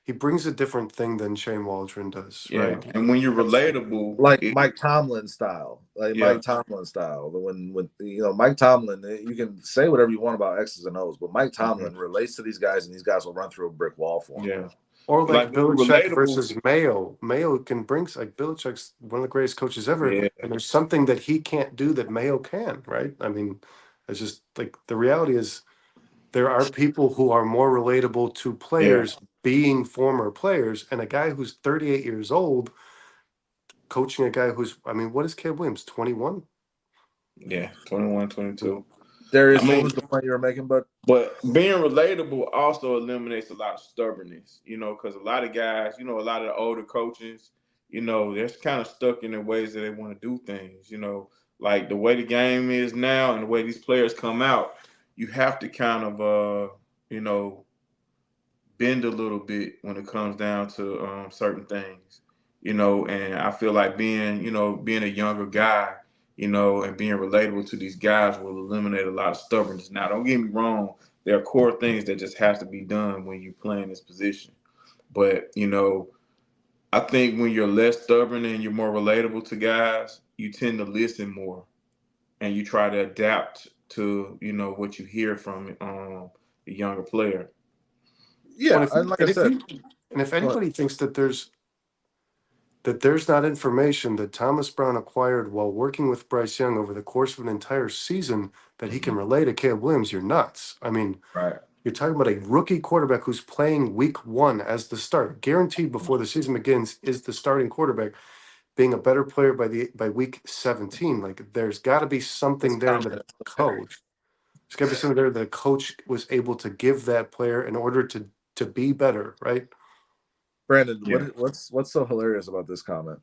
He brings a different thing than Shane Waldron does, right? And when you're relatable, like Mike Tomlin style, Mike Tomlin, when Mike Tomlin, you can say whatever you want about X's and O's, but Mike Tomlin relates to these guys, and these guys will run through a brick wall for him. Yeah. Or like Belichick versus Mayo. Mayo can bring, like, Belichick's one of the greatest coaches ever, and there's something that he can't do that Mayo can, right? I mean, it's just like the reality is there are people who are more relatable to players being former players, and a guy who's 38 years old coaching a guy who's, I mean, what is Caleb Williams, 21? Yeah, 21, 22. Darius, what was the point you were making, bud? But being relatable also eliminates a lot of stubbornness, because a lot of guys, a lot of the older coaches, they're kind of stuck in their ways that they want to do things, like the way the game is now and the way these players come out, you have to kind of, bend a little bit when it comes down to certain things, and I feel like being a younger guy, and being relatable to these guys will eliminate a lot of stubbornness. Now, don't get me wrong. There are core things that just have to be done when you play in this position. But, I think when you're less stubborn and you're more relatable to guys, you tend to listen more and you try to adapt to, what you hear from the younger player. Yeah, if anybody thinks that there's not information that Thomas Brown acquired while working with Bryce Young over the course of an entire season that he can relay to Caleb Williams, you're nuts. I mean, You're talking about a rookie quarterback who's playing week 1 as the starter, guaranteed before the season begins, is the starting quarterback, being a better player by week 17. Like, there's got to be something there that a coach. There's got to be something there that a coach was able to give that player in order to be better, right? Brandon, Yeah. what's so hilarious about this comment?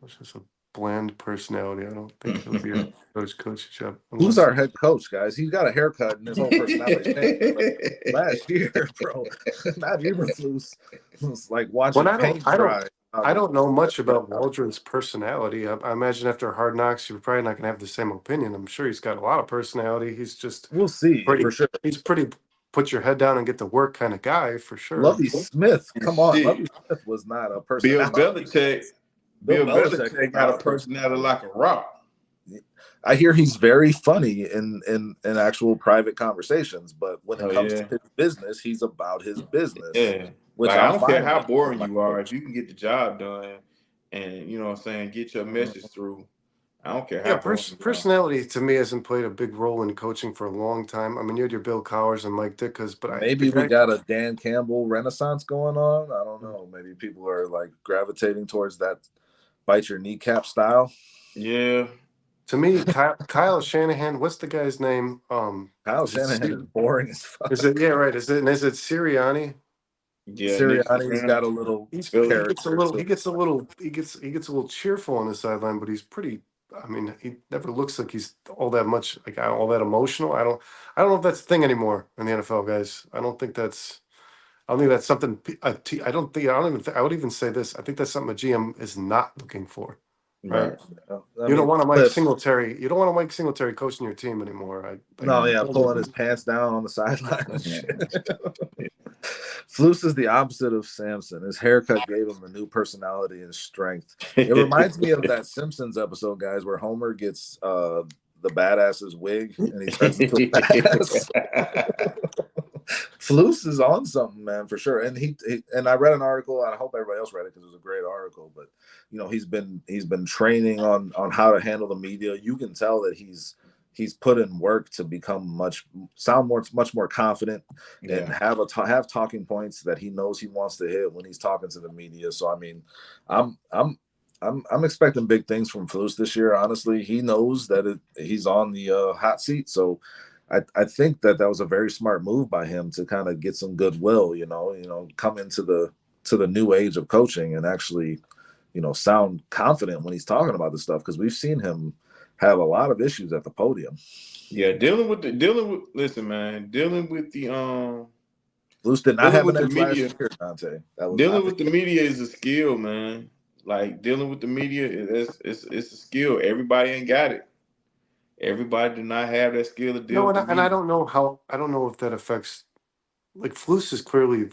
It's just a bland personality. I don't think he'll be a coach job. Who's our head coach, guys? He's got a haircut and his whole personality changed. Last year, bro, Matt Eberflus was like watching paint dry. I don't know much about Waldron's personality. I imagine after Hard Knocks, you're probably not going to have the same opinion. I'm sure he's got a lot of personality. He's just we'll see for sure. He's pretty put your head down and get to work kind of guy for sure. Lovey Smith, come on, Lovey Smith was not a personality. Bill Belichick got a personality like a rock. I hear he's very funny in actual private conversations, but when it comes to his business, he's about his business. Yeah. Which I don't care how boring you are, if you can get the job done and you know what I'm saying, get your message through. I don't care how personality to me hasn't played a big role in coaching for a long time. I mean, you had your Bill Cowers and Mike Ditka's, but maybe we got a Dan Campbell renaissance going on. I don't know. Maybe people are like gravitating towards that bite your kneecap style. Yeah. To me, Kyle Shanahan, what's the guy's name? Kyle Shanahan is boring as fuck. Is it Sirianni? Yeah, Sirianni's got a little. He gets a little cheerful on the sideline, but he's pretty. I mean, he never looks like he's all that much like all that emotional. I don't know if that's a thing anymore in the NFL, guys. I don't think that's something. I would even say this. I think that's something a GM is not looking for. Right. You don't want to Mike Singletary. You don't want to Mike Singletary coaching your team anymore. Pulling his pants down on the sideline. Flus is the opposite of Samson. His haircut gave him a new personality and strength. It reminds me of that Simpsons episode, guys, where Homer gets the badass's wig and he turns into a badass. Flus is on something, man, for sure. And he I read an article, and I hope everybody else read it because it was a great article. But you know, he's been training on how to handle the media. You can tell that he's put in work to become much more confident and have talking points that he knows he wants to hit when he's talking to the media. So I mean, I'm expecting big things from Flus this year. Honestly, he knows that he's on the hot seat. So I think that was a very smart move by him to kind of get some goodwill, come into the new age of coaching and actually, sound confident when he's talking about this stuff, because we've seen him have a lot of issues at the podium. Yeah, dealing with the Flus did not have an edge last year, Dante. Dealing with the media is a skill, man. Like dealing with the media it's a skill. Everybody ain't got it. Everybody do not have that skill to deal with the media. And I don't know if that affects, like, Flus is clearly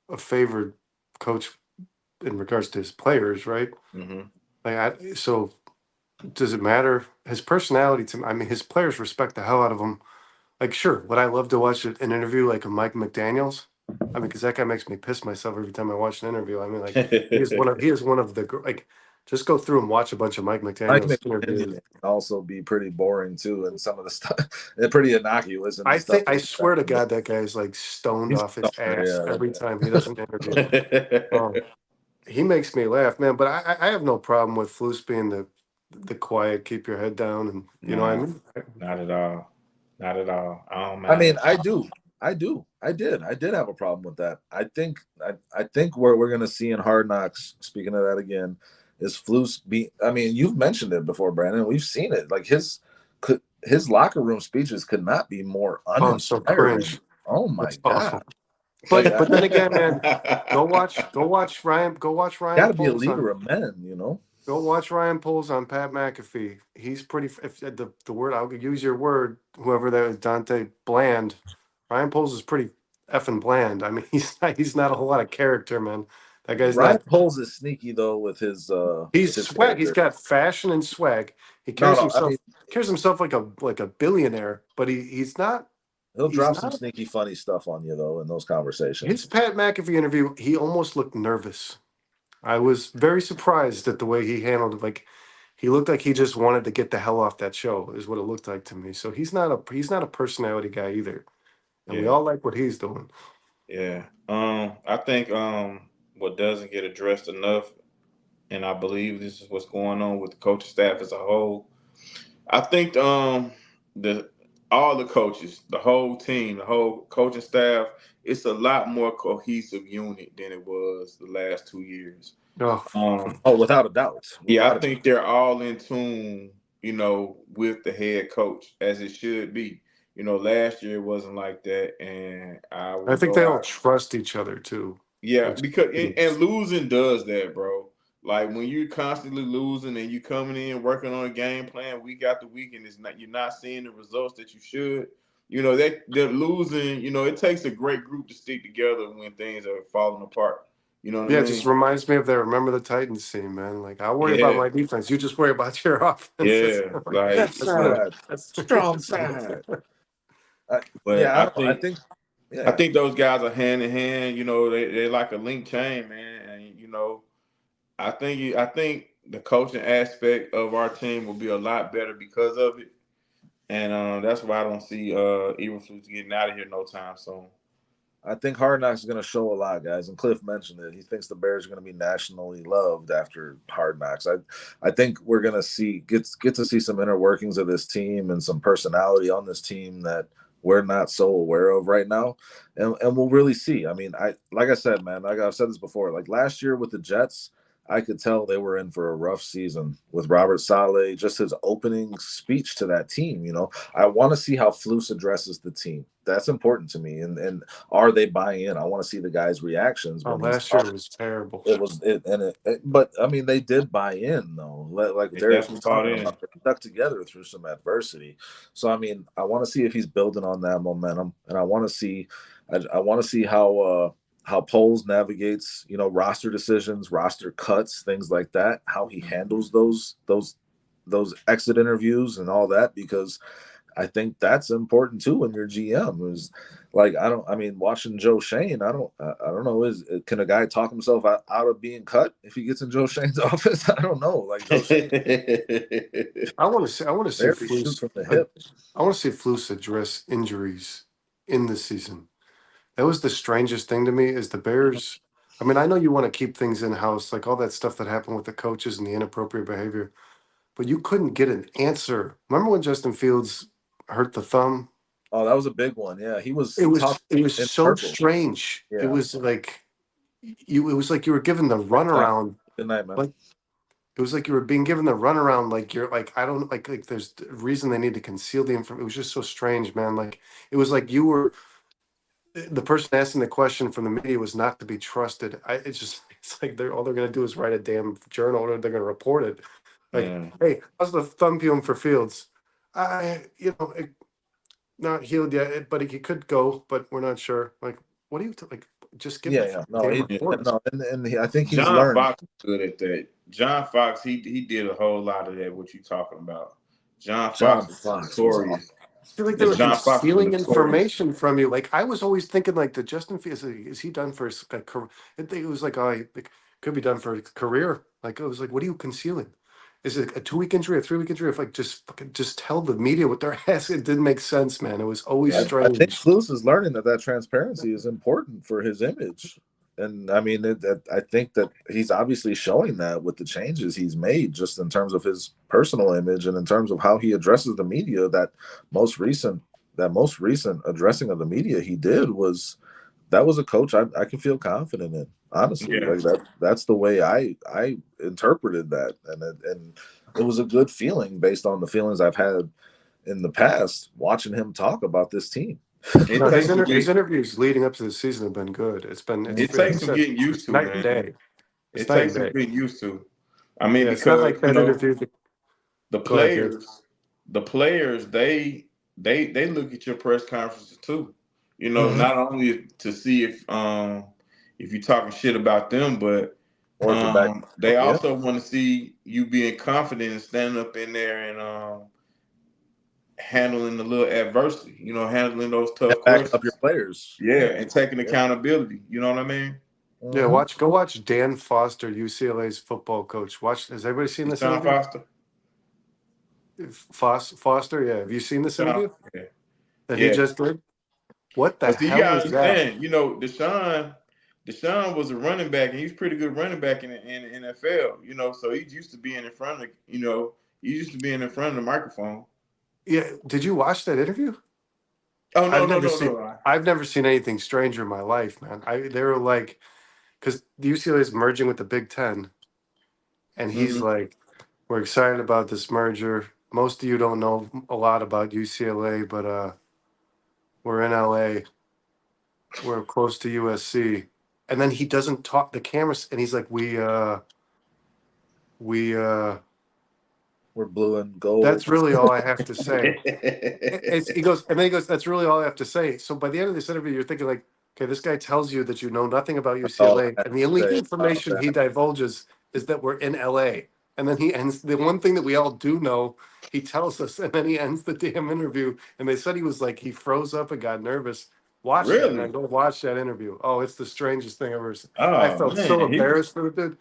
a favored coach in regards to his players, right? Mm-hmm. So does it matter? His personality his players respect the hell out of him. Like, sure, would I love to watch an interview like a Mike McDaniels? I mean, because that guy makes me piss myself every time I watch an interview. I mean, like, he is one of the, like, just go through and watch a bunch of Mike McDaniels interviews. Can also be pretty boring too, and some of the stuff they're pretty innocuous. I swear to God, that guy's like stoned off his ass every time he does an interview. He makes me laugh, man. But I have no problem with Flus being the quiet, keep your head down, and you know what I mean. Not at all. Not at all. I mean, I did have a problem with that. I think what we're gonna see in Hard Knocks, speaking of that again, is Flus I mean, you've mentioned it before, Brandon. We've seen it. Like his locker room speeches could not be more uninspiring. So cringe. Oh my God. Awful. But then again, man, go watch Ryan. Gotta be a leader of men, Go watch Ryan Poles on Pat McAfee. He's pretty. If the word, I'll use your word, whoever that is, Dante, bland. Ryan Poles is pretty effing bland. I mean, he's not a whole lot of character, man. That guy's Ryan Poles is sneaky though with his. He's swag. Character. He's got fashion and swag. He carries himself like a billionaire, but he's not. He'll drop some sneaky funny stuff on you though in those conversations. His Pat McAfee interview, he almost looked nervous. I was very surprised at the way he handled it. Like, he looked like he just wanted to get the hell off that show, is what it looked like to me. So he's not a personality guy either. and we all like what he's doing. Yeah. I think what doesn't get addressed enough, and I believe this is what's going on with the coaching staff as a whole. I think the all the coaches, the whole team, the whole coaching staff, it's a lot more cohesive unit than it was the last 2 years. Oh, Without a doubt. Yeah, I think they're all in tune, with the head coach as it should be. Last year it wasn't like that, and I I would think go they all out. trust each other too. Yeah, Which because and is, losing does that, bro. Like when you're constantly losing and you coming in working on a game plan week after week, and you're not seeing the results that you should. They're losing. It takes a great group to stick together when things are falling apart. You know what I yeah, it just mean? reminds me of that Remember the Titans scene, man. Like I worry about Yeah, my defense. You just worry about your offense. yeah. Like, Left That's not side, that's strong side. but Yeah, I I think think. I Yeah, think those guys are hand in hand. They're like a link chain, man. And I think the coaching aspect of our team will be a lot better because of it, and that's why I don't see Eberflus getting out of here no time soon. I think Hard Knocks is going to show a lot, guys. And Cliff mentioned it. He thinks the Bears are going to be nationally loved after Hard Knocks. I think we're going to get to see some inner workings of this team and some personality on this team that we're not so aware of right now, and we'll really see. I mean, like I said, man, like I've said this before. Like last year with the Jets, I could tell they were in for a rough season with Robert Saleh. Just his opening speech to that team. I want to see how Flus addresses the team. That's important to me, and are they buying in? I want to see the guys' reactions oh, when he's last year talking. was terrible. But I mean, they did buy in though. Like They Darius definitely was bought talking in. about, they stuck together through some adversity. So I mean, I want to see if he's building on that momentum, and I want to see how Poles navigates, roster decisions, roster cuts, things like that. How he handles those exit interviews and all that, because I think that's important too when you're GM. Is like watching Joe Shane. I don't know. Can a guy talk himself out of being cut if he gets in Joe Shane's office? I don't know. Like Joe Shane, I want to see there he shoot Flus. from the hip. I want to see Flus address injuries in the season. That was the strangest thing to me is the Bears. I mean, I know you want to keep things in house, like all that stuff that happened with the coaches and the inappropriate behavior, but you couldn't get an answer. Remember when Justin Fields hurt the thumb? Oh, that was a big one. Yeah, he It was was tough it was in so purple. strange. It Yeah. was like it was like you were given the runaround. Good night, man. Like it was like you were being given the runaround. Like you're like I don't like there's a reason they need to conceal the information. It was just so strange, man. Like it was like you were the person asking the question from the media was not to be trusted. It's like they're going to do is write a damn journal or they're going to report it. Like, hey, how's the thumb feeling for Fields? Not healed yet, but he could go, but we're not sure. Like, what do you like? Just get the No, damn report. no, I think he's John learned. Fox is good at that. John Fox, he did a whole lot of that. What you talking about? John Fox is notorious. I feel like they were John Fox is concealing notorious. information from you. Like I was always thinking, like the Justin Fields is he done for his career? I think it was like could be done for his career. Like it was like, what are you concealing? Is it a 2 week injury, a 3 week injury? If like just tell the media what they're asking, it didn't make sense, man. It was always I think strange. Flus is learning that transparency is important for his image. And I mean, I think that he's obviously showing that with the changes he's made, just in terms of his personal image and in terms of how he addresses the media. That most recent addressing of the media he did was a coach I can feel confident in. Honestly, Yeah. like that's the way I interpreted that, and it was a good feeling based on the feelings I've had in the past watching him talk about this team. No, his interviews leading up to the season have been good. It takes some getting used to, night and man. day. It's It night and takes some day. getting used to. I mean, Yeah, it's not because like that interview. the Go ahead, dude. players, they look at your press conferences too. Mhm. Not only to see if you're talking shit about them, but Or if they're back. they Yeah. also want to see you being confident and standing up in there and handling the little adversity. Handling those tough Back up questions. your players. Yeah, and taking accountability. You know what I mean? Yeah, Mhm. go watch Dan Foster, UCLA's football coach. Has everybody seen this John interview? Foster. Foster, yeah. Have you seen this interview Yeah. that he Yeah. just did? What the But see, you hell gotta is that? understand, Deshaun was a running back, and he's pretty good running back in the NFL. So he's used to being in front of he's used to being in front of the microphone. Yeah, did you watch that interview? Oh no, I've no, never no, seen no. I've never seen anything stranger in my life, man. They were like, because the UCLA is merging with the Big Ten, and he's Mhm. like, "We're excited about this merger. Most of you don't know a lot about UCLA, but we're in LA. We're close to USC." And then he doesn't talk the cameras, and he's like, we We're blue and gold. that's really all I have to say." He goes, and then he goes, "That's really all I have to say." So by the end of this interview, you're thinking like, okay, this guy tells you that you know nothing about All UCLA, I and the only say about information he that. divulges is that we're in LA. And then he ends the one thing that we all do know, he tells us, and then he ends the damn interview. And they said he was like, he froze up and got nervous. Watch that, man. Really? Go watch that interview. Oh, it's the strangest thing I've ever seen. I Oh felt so man, embarrassed that it did.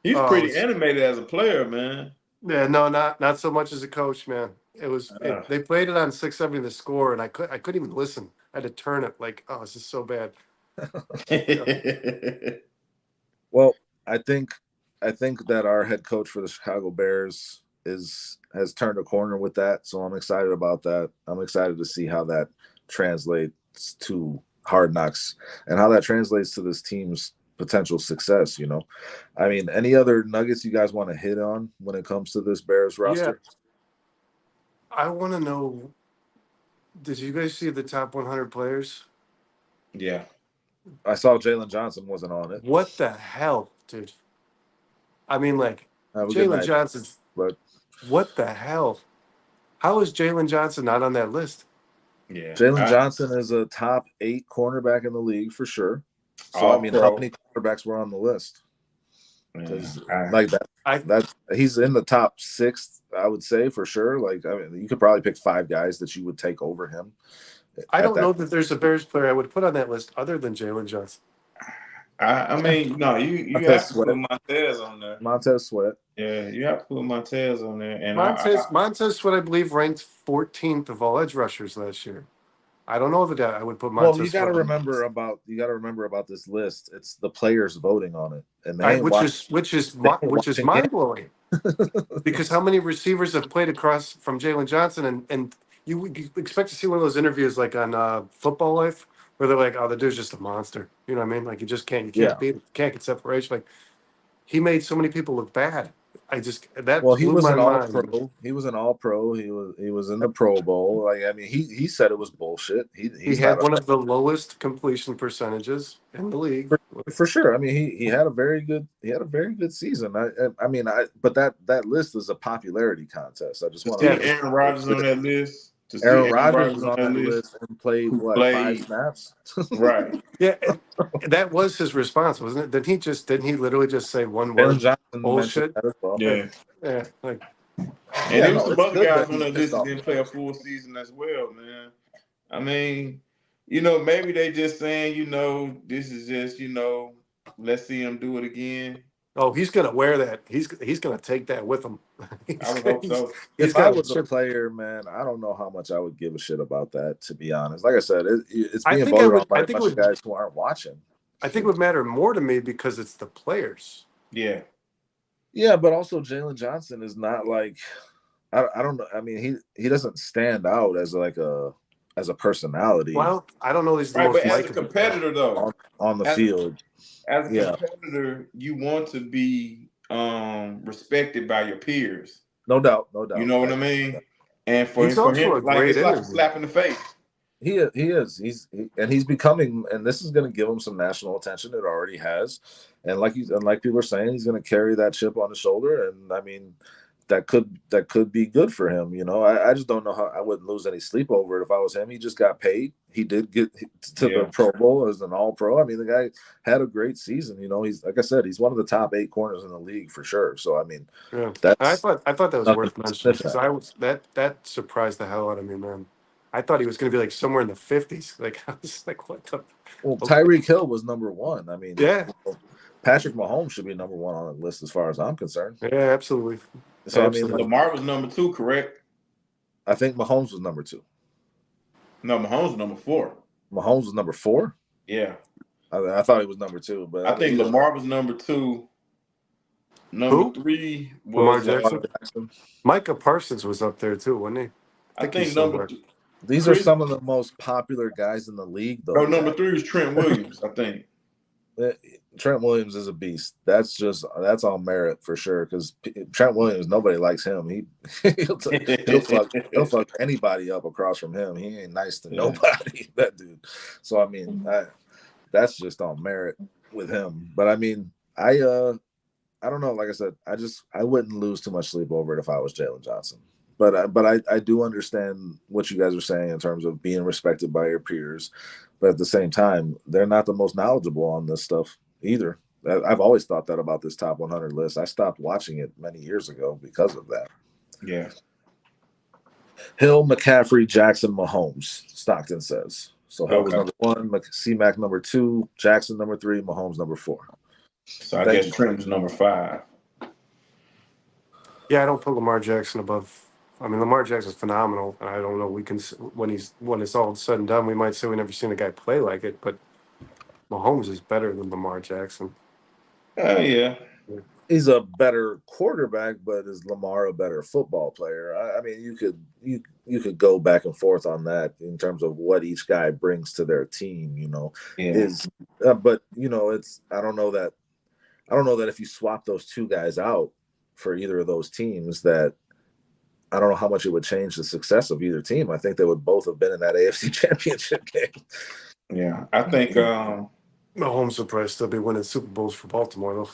he's Oh, pretty animated as a player, man. yeah, no, not so much as a coach, man. Uh, They played it on 670 the score, and I couldn't even listen. I had to turn it like, oh, this is so bad. Yeah. Well, I think that our head coach for the Chicago Bears has turned a corner with that, so I'm excited about that. I'm excited to see how that translates to Hard Knocks and how that translates to this team's potential success. I mean, any other nuggets you guys want to hit on when it comes to this Bears roster? I want to know, did you guys see the top 100 players? yeah. I saw Jaylon Johnson wasn't on it. What the hell, dude? I mean, like, Have a good Jaylon night, Johnson's, but what the hell? How is Jaylon Johnson not on that list? Yeah. Jaylon Johnson is a top 8 cornerback in the league for sure. So I mean, how many quarterbacks were on the list? Because like that, he's in the top 6, I would say for sure. Like, I mean, you could probably pick 5 guys that you would take over him. I don't know that there's a Bears player I would put on that list other than Jaylon Johnson. I mean, no, you have to put Montez on there. Montez Sweat. Yeah, you have to put Montez on there. And Montez Sweat, I believe, ranked 14th of all edge rushers last year. I don't know that I would put Montez. Well, you got to remember about this list. It's the players voting on it, and which is mind blowing. Because how many receivers have played across from Jaylon Johnson, and you expect to see one of those interviews like on Football Life where they're like, "Oh, the dude's just a monster." You know what I mean? Like you can't beat him, can't get separation. Like he made so many people look bad. He was an all-pro. He was an all-pro. He was in the Pro Bowl. Like, I mean, he said it was bullshit. He had one of the lowest completion percentages in the league for sure. I mean, he had a very good season. But that list is a popularity contest. I just want to see Aaron Rodgers on that list. Aaron Rodgers was on that list and played 5 snaps? Right. Yeah, that was his response, wasn't it? Didn't he literally just say one word? Bullshit. Well. Yeah. Yeah. Like, and there was some other guys on that list that didn't play a full season as well, man. I mean, maybe they just saying, this is just, let's see him do it again. Oh, he's gonna wear that. He's gonna take that with him. I would hope so. If I was a player, man, I don't know how much I would give a shit about that. To be honest, like I said, it's being voted on by a bunch of guys who aren't watching. I think it would matter more to me because it's the players. Yeah. Yeah, but also Jaylon Johnson is not like I don't know. I mean, he doesn't stand out as like as a personality. Well, I don't know. He's the most as a competitor though on the field. As a competitor, you want to be respected by your peers. No doubt. You know what I mean? And for him, it's like a slap in the face. He is. He's becoming, and this is going to give him some national attention. It already has, and like people are saying, he's going to carry that chip on his shoulder. And I mean, that could be good for him. I just don't know how I wouldn't lose any sleep over it if I was him. He just got paid. He did get to the Pro Bowl as an All-Pro. I mean, the guy had a great season. He's, like I said, he's one of the top 8 corners in the league for sure. So I mean, I thought that was worth mentioning because that surprised the hell out of me, man. I thought he was going to be like somewhere in the 50s. Like I was like, what the? Well, Tyreek Hill was number 1. I mean, yeah. Patrick Mahomes should be number 1 on the list as far as I'm concerned. Yeah, absolutely. So absolutely. I mean, Lamar was number 2, correct? I think Mahomes was number 2. No, Mahomes was number 4. Mahomes was number 4. Yeah. I thought he was number 2, but I think Lamar was number 2. Number Who? 3 Lamar was Jackson. Micah Parsons was up there too, wasn't he? I think he's somewhere. These are some of the most popular guys in the league, though. No, number 3 was Trent Williams, I think. Trent Williams is a beast. That's all merit for sure. Because Trent Williams, nobody likes him. He'll fuck anybody up across from him. He ain't nice to nobody. That dude. So I mean, that's just on merit with him. But I mean, I don't know. Like I said, I wouldn't lose too much sleep over it if I was Jaylon Johnson. But I do understand what you guys are saying in terms of being respected by your peers. But at the same time, they're not the most knowledgeable on this stuff either. I've always thought that about this top 100 list. I stopped watching it many years ago because of that. Yeah. Hill, McCaffrey, Jackson, Mahomes, Stockton says. So Hill was number 1, C-Mac number 2, Jackson number 3, Mahomes number 4. So I guess Trent was number 5. Yeah, I don't put Lamar Jackson above. I mean, Lamar Jackson's phenomenal, and I don't know. We can when it's all said and done, we might say we never seen a guy play like it. But Mahomes is better than Lamar Jackson. Oh yeah, he's a better quarterback, but is Lamar a better football player? I mean, you could go back and forth on that in terms of what each guy brings to their team. But it's I don't know that if you swap those two guys out for either of those teams, that I don't know how much it would change the success of either team. I think they would both have been in that AFC Championship game. Yeah, I think Mahomes will probably still be winning Super Bowls for Baltimore, though.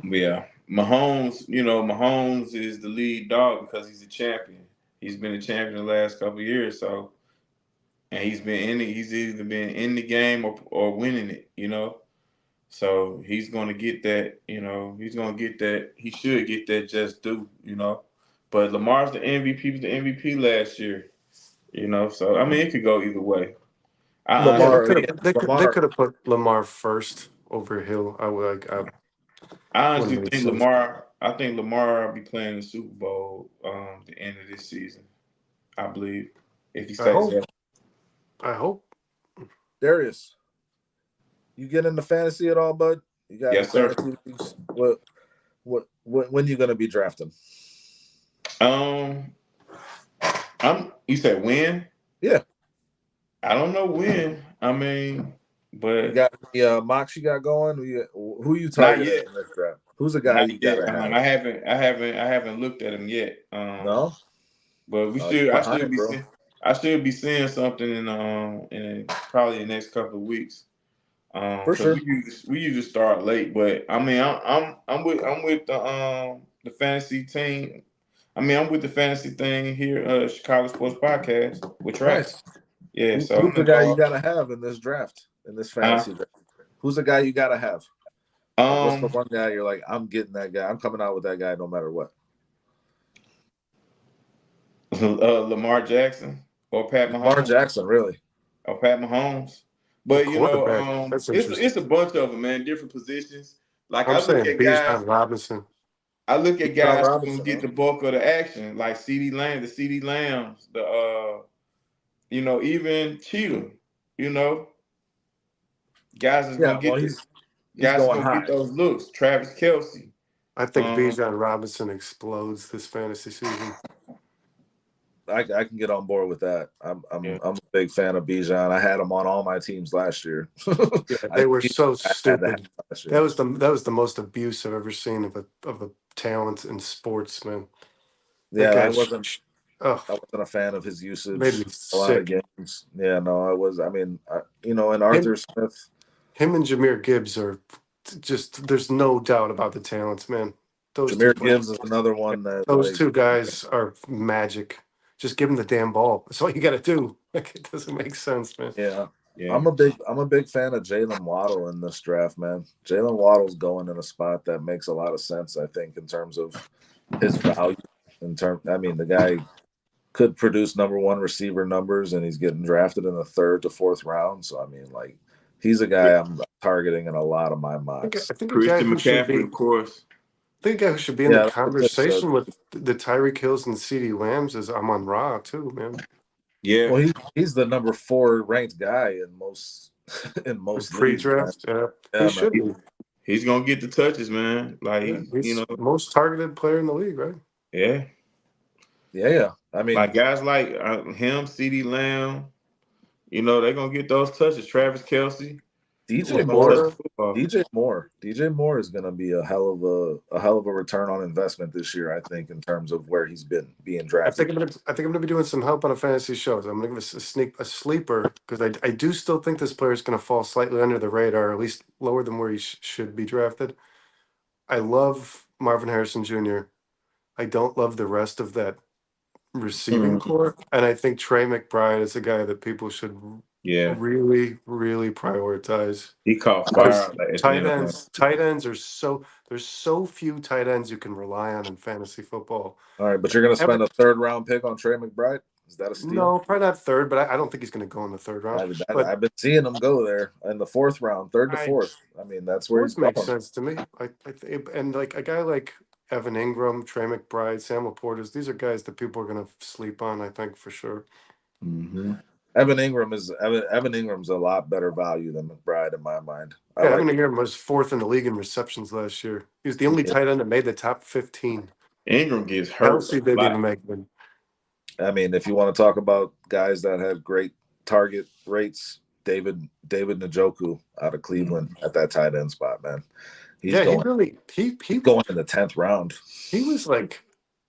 Yeah, Mahomes is the lead dog because he's a champion. He's been a champion the last couple of years, so and he's either been in the game or winning it, So he's gonna get that, he's gonna get that. He should get that just due, But Lamar's the MVP. He was the MVP last year, So I mean, it could go either way. They could have put Lamar first over Hill. I honestly think Lamar. I think Lamar will be playing the Super Bowl the end of this season. I believe if he stays there. I hope. Darius, you get into fantasy at all, bud? You got yes, sir. When you gonna be drafting? You said when? Yeah. I don't know when. I mean, but you got the mocks you got going. Who you targeting in this draft? Who's the guy you got? I haven't looked at him yet. No, but I should be seeing something in probably the next couple of weeks. For sure. We usually start late, but I mean, I'm with the fantasy team. I mean, I'm with the fantasy thing here, Chicago Sports Podcast with Travis. Nice. Yeah. So who's the guy you gotta have in this draft, in this fantasy draft? Who's the guy you gotta have? What's the one guy you're like, I'm getting that guy. I'm coming out with that guy no matter what. Lamar Jackson or Pat Mahomes. Lamar Jackson, really? Or Pat Mahomes. But it's a bunch of them, man. Different positions. Like I'm saying, Bijan Robinson. I look at guys who can get the bulk of the action, like CeeDee Lamb, the CeeDee Lambs, even Cheetah. Guys is gonna get those looks. Travis Kelce. I think Bijan Robinson explodes this fantasy season. I can get on board with that. I'm a big fan of Bijan. I had him on all my teams last year. They were so stupid. That was the most abuse I've ever seen of a talent in sports, man. I wasn't a fan of his usage. Made me a lot of games. Yeah, no, I was. I mean, and Arthur Smith. Him and Jahmyr Gibbs are just. There's no doubt about the talents, man. Jahmyr Gibbs is another one that those two guys are magic. Just give him the damn ball. That's all you got to do. Like, it doesn't make sense, man. Yeah. I'm a big fan of Jalen Waddle in this draft, man. Jalen Waddle's going in a spot that makes a lot of sense, I think, in terms of his value. The guy could produce number 1 receiver numbers, and he's getting drafted in the 3rd to 4th round. So he's a guy I'm targeting in a lot of my mocks. I think Christian McCaffrey, of course. I think I should be in the conversation with the Tyreek Hills and CeeDee Lambs as Amon-Ra too, man. Yeah, Well, he's the number 4 ranked guy in most in most leagues, man. Pre-draft, yeah, he Yeah, man. should be. he's gonna get the touches, man. Like Yeah, you he's know, most targeted player in the league, right? yeah. Yeah. I mean, Like guys like him, CD Lamb, you know, they're gonna get those touches. Travis Kelsey, they're DJ gonna touch Moore, the football. DJ Moore is going to be a hell of a return on investment this year. I think in terms of where he's been being drafted. I think I'm gonna be doing some help on a fantasy show. So I'm gonna give us a sleeper because I do still think this player is gonna fall slightly under the radar, or at least lower than where he should be drafted. I love Marvin Harrison Jr. I don't love the rest of that receiving Mhm. core, and I think Trey McBride is a guy that people should Yeah, really, really prioritize. he caught fire Because at the end of last. tight ends are there's so few tight ends you can rely on in fantasy football. All right, but you're going to Every, spend a 3rd round pick on Trey McBride? Is that a steal? no, probably not third, but I don't think he's going to go in the third round. But I've been seeing him go there in the 4th round, 3rd to I 4th. I mean, that's where he's fourth makes going. sense to me. And like a guy like Evan Ingram, Trey McBride, Sam Laportas, these are guys that people are going to sleep on. I think for sure. Mm-hmm. Evan Ingram's a lot better value than McBride in my mind. Yeah, Evan Ingram was 4th in the league in receptions last year. He was the only tight end that made the top 15. Ingram gets hurt. Kelsey didn't even make them. I mean, if you want to talk about guys that had great target rates, David Njoku out of Cleveland at that tight end spot, man. He going in the 10th round. He was like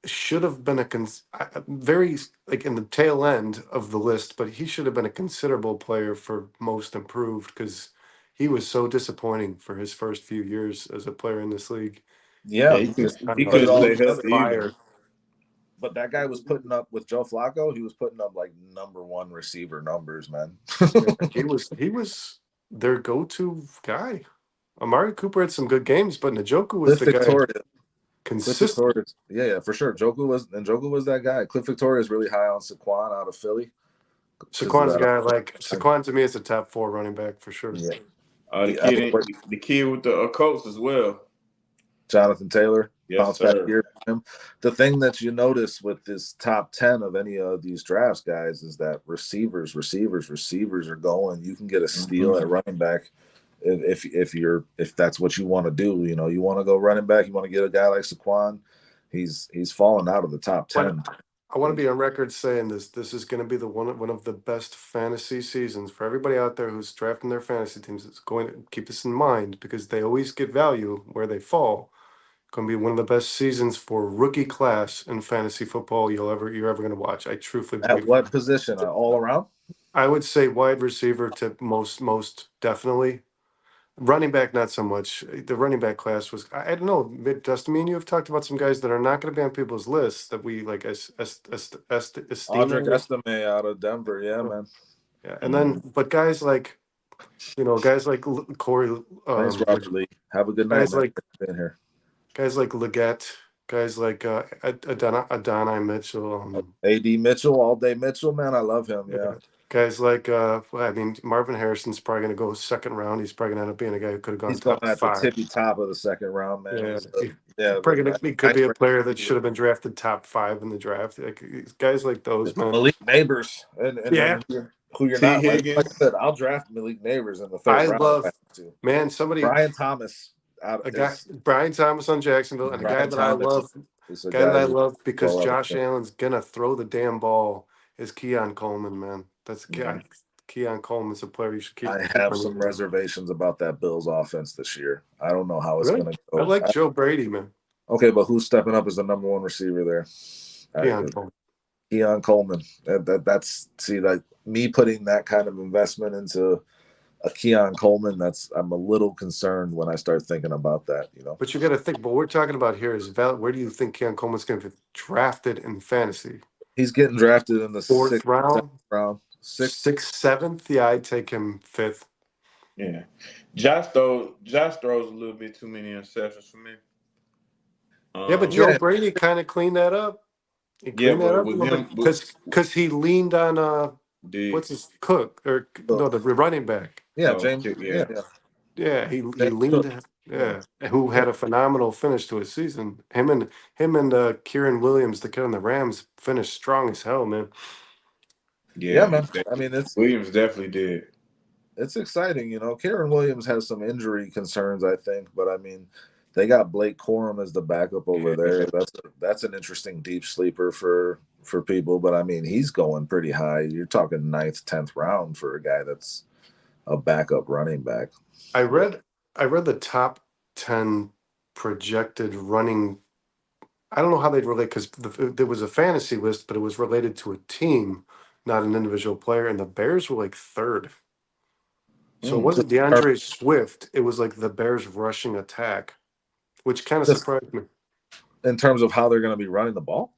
should have been a very like in the tail end of the list, but he should have been a considerable player for most improved because he was so disappointing for his first few years as a player in this league. Yeah, he couldn't stay healthy either. But that guy was putting up with Joe Flacco. He was putting up like number 1 receiver numbers, man. he was their go-to guy. Amari Cooper had some good games, but Njoku was the guy. Consistent. Yeah, for sure. Njoku was that guy. Cliff Victoria is really high on Jaquan out of Philly. Jaquan's a guy Jaquan to me is a top 4 running back for sure. Yeah. The kid with the Colts as well. Jonathan Taylor. Yes, sir. Here. The thing that you notice with this top 10 of any of these drafts, guys, is that receivers are going. You can get a steal at running back if that's what you want to do. You know, you want to go running back, you want to get a guy like Saquon. He's fallen out of the top 10. I want to be on record saying this is going to be the one of the best fantasy seasons for everybody out there who's drafting their fantasy teams. It's going to keep this in mind because they always get value where they fall. Going to be one of the best seasons for rookie class in fantasy football you're ever going to watch. I truthfully believe. At what position? All around? I would say wide receiver to most definitely. Running back, not so much. The running back class was, I don't know, Dustin, me and you have talked about some guys that are not going to be on people's lists that we like esteem. Audric Estime out of Denver, yeah, man. Yeah, and then, but guys like Corey. Thanks, Robert Lee. Have a good night, guys man. like Being here. Guys like Leggett, guys like Adonai Mitchell, AD Mitchell, all day Mitchell, man, I love him. Yeah. Guys like Marvin Harrison's probably going to go 2nd round. He's probably going to end up being a guy who could have gone top 5. He's going at the tippy top of the 2nd round, man. He could be a player that should have been drafted top 5 in the draft. Like guys like those, man. Malik Neighbors, and who you're not. Like I said, I'll draft Malik Neighbors in the 3rd round. Brian Thomas. Brian Thomas on Jacksonville, and a guy that I love because Josh Allen's gonna throw the damn ball is Keon Coleman, man. That's Keon Coleman's a player you should keep. I have some reservations about that Bills offense this year. I don't know how it's gonna go. I like Joe Brady, man. Okay, but who's stepping up as the number 1 receiver there? Keon Coleman. That's like me putting that kind of investment into a Keon Coleman, I'm a little concerned when I start thinking about that, you know. But you got to think. What we're talking about here is where do you think Keon Coleman's going to be drafted in fantasy? He's getting drafted in the 4th round, 6th, 7th. Yeah, I'd take him 5th. Yeah, Josh throws a little bit too many interceptions for me. Yeah, but Joe Brady kind of cleaned that up. Because he leaned on what's his Cook or no the running back. Yeah, James. Yeah, he leaned. Who had a phenomenal finish to his season. Him and Kieran Williams, the kid on the Rams, finished strong as hell, man. Yeah, Yeah, man. I mean, Williams definitely did. it's exciting. Karen Williams has some injury concerns, I think, but I mean, they got Blake Corum as the backup over there. That's an interesting deep sleeper for people, but I mean, he's going pretty high. You're talking ninth, 10th round for a guy that's a backup running back. I read the top 10 projected running. I don't know how they'd relate because there was a fantasy list, but it was related to a team, not an individual player, and the Bears were like third. So it wasn't DeAndre Swift. It was like the Bears rushing attack, which kind of surprised me. In terms of how they're going to be running the ball?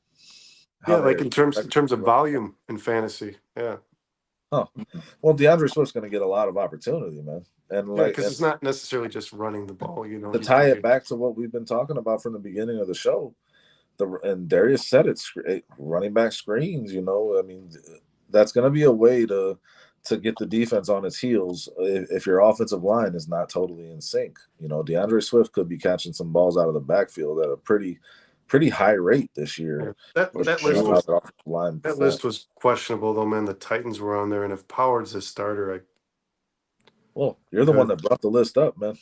Yeah, like in terms of volume in fantasy. Yeah. Oh, well, DeAndre Swift's going to get a lot of opportunity, man. And because it's not necessarily just running the ball, To tie it back to what we've been talking about from the beginning of the show, and Darius said it, running back screens. I mean, that's going to be a way to get the defense on its heels if your offensive line is not totally in sync. DeAndre Swift could be catching some balls out of the backfield at a pretty high rate this year. That list was questionable though, man. The Titans were on there, and if Pollard's the starter, well, you're the one that brought the list up, man.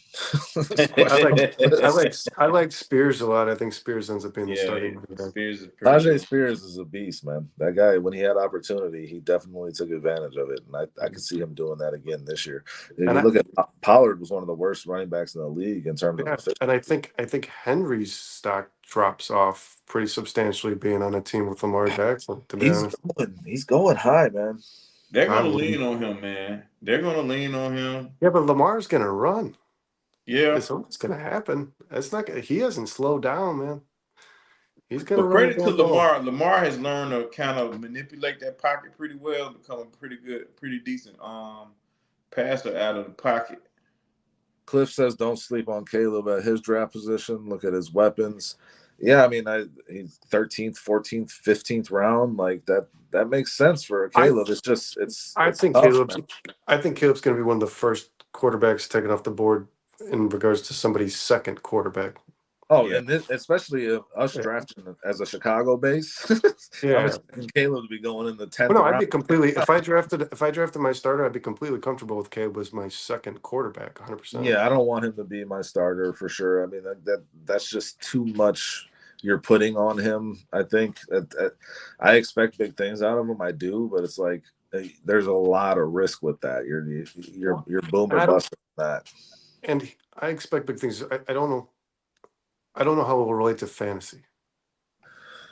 I like Spears a lot. I think Spears ends up being the starting. Najee Spears is a beast, man. That guy, when he had opportunity, he definitely took advantage of it, and I could see him doing that again this year. If you look at Pollard, was one of the worst running backs in the league in terms of efficiency. And I think Henry's stock drops off pretty substantially being on a team with Lamar Jackson. To be honest, he's going high, man. They're going to lean on him, man. They're going to lean on him. Yeah, but Lamar's going to run. Yeah. It's going to happen. He hasn't slowed down, man. He's going to run. Credit to Lamar. Lamar has learned to kind of manipulate that pocket pretty well and become a pretty decent passer out of the pocket. Cliff says don't sleep on Caleb at his draft position. Look at his weapons. Yeah, I mean, he's 13th, 14th, 15th round. Like that makes sense for Caleb. I think Caleb's going to be one of the first quarterbacks taken off the board in regards to somebody's second quarterback. Oh, yeah. And especially us drafting as a Chicago base. Yeah, I'm expecting Caleb to be going in the 10th. Well, no, I'd be completely. If I drafted my starter, I'd be completely comfortable with Caleb as my second quarterback, 100%. Yeah, I don't want him to be my starter for sure. I mean, that's just too much you're putting on him. I think I expect big things out of him. I do, but it's like there's a lot of risk with that. You're boom or bust with that. And I expect big things. I don't know. I don't know how it will relate to fantasy.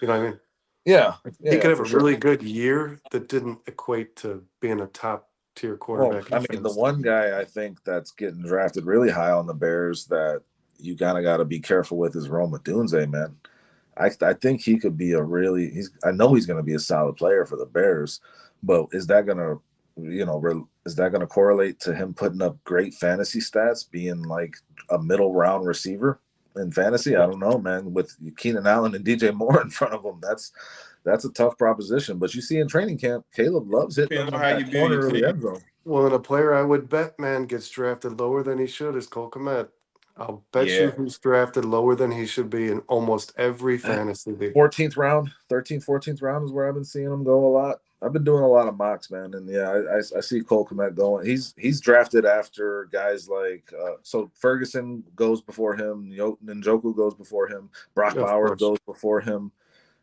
You know what I mean? Yeah. He could have a really good year that didn't equate to being a top tier quarterback. Well, I mean, the one guy I think that's getting drafted really high on the Bears that you kind of got to be careful with is odunze, man. I think he could be I know he's going to be a solid player for the Bears, but is that going to correlate to him putting up great fantasy stats, being like a middle round receiver in fantasy? I don't know, man. With Keenan Allen and DJ Moore in front of him, that's a tough proposition. But you see in training camp, Caleb loves hitting him on that corner of the end zone. Well, and a player I would bet, man, gets drafted lower than he should is Cole Kmet. I'll bet you he's drafted lower than he should be in almost every fantasy league. 14th round, 13th, 14th round is where I've been seeing him go a lot. I've been doing a lot of mocks, man, and I see Cole Kmet going. He's drafted after guys like so Ferguson goes before him, Njoku goes before him, Brock Bowers goes before him,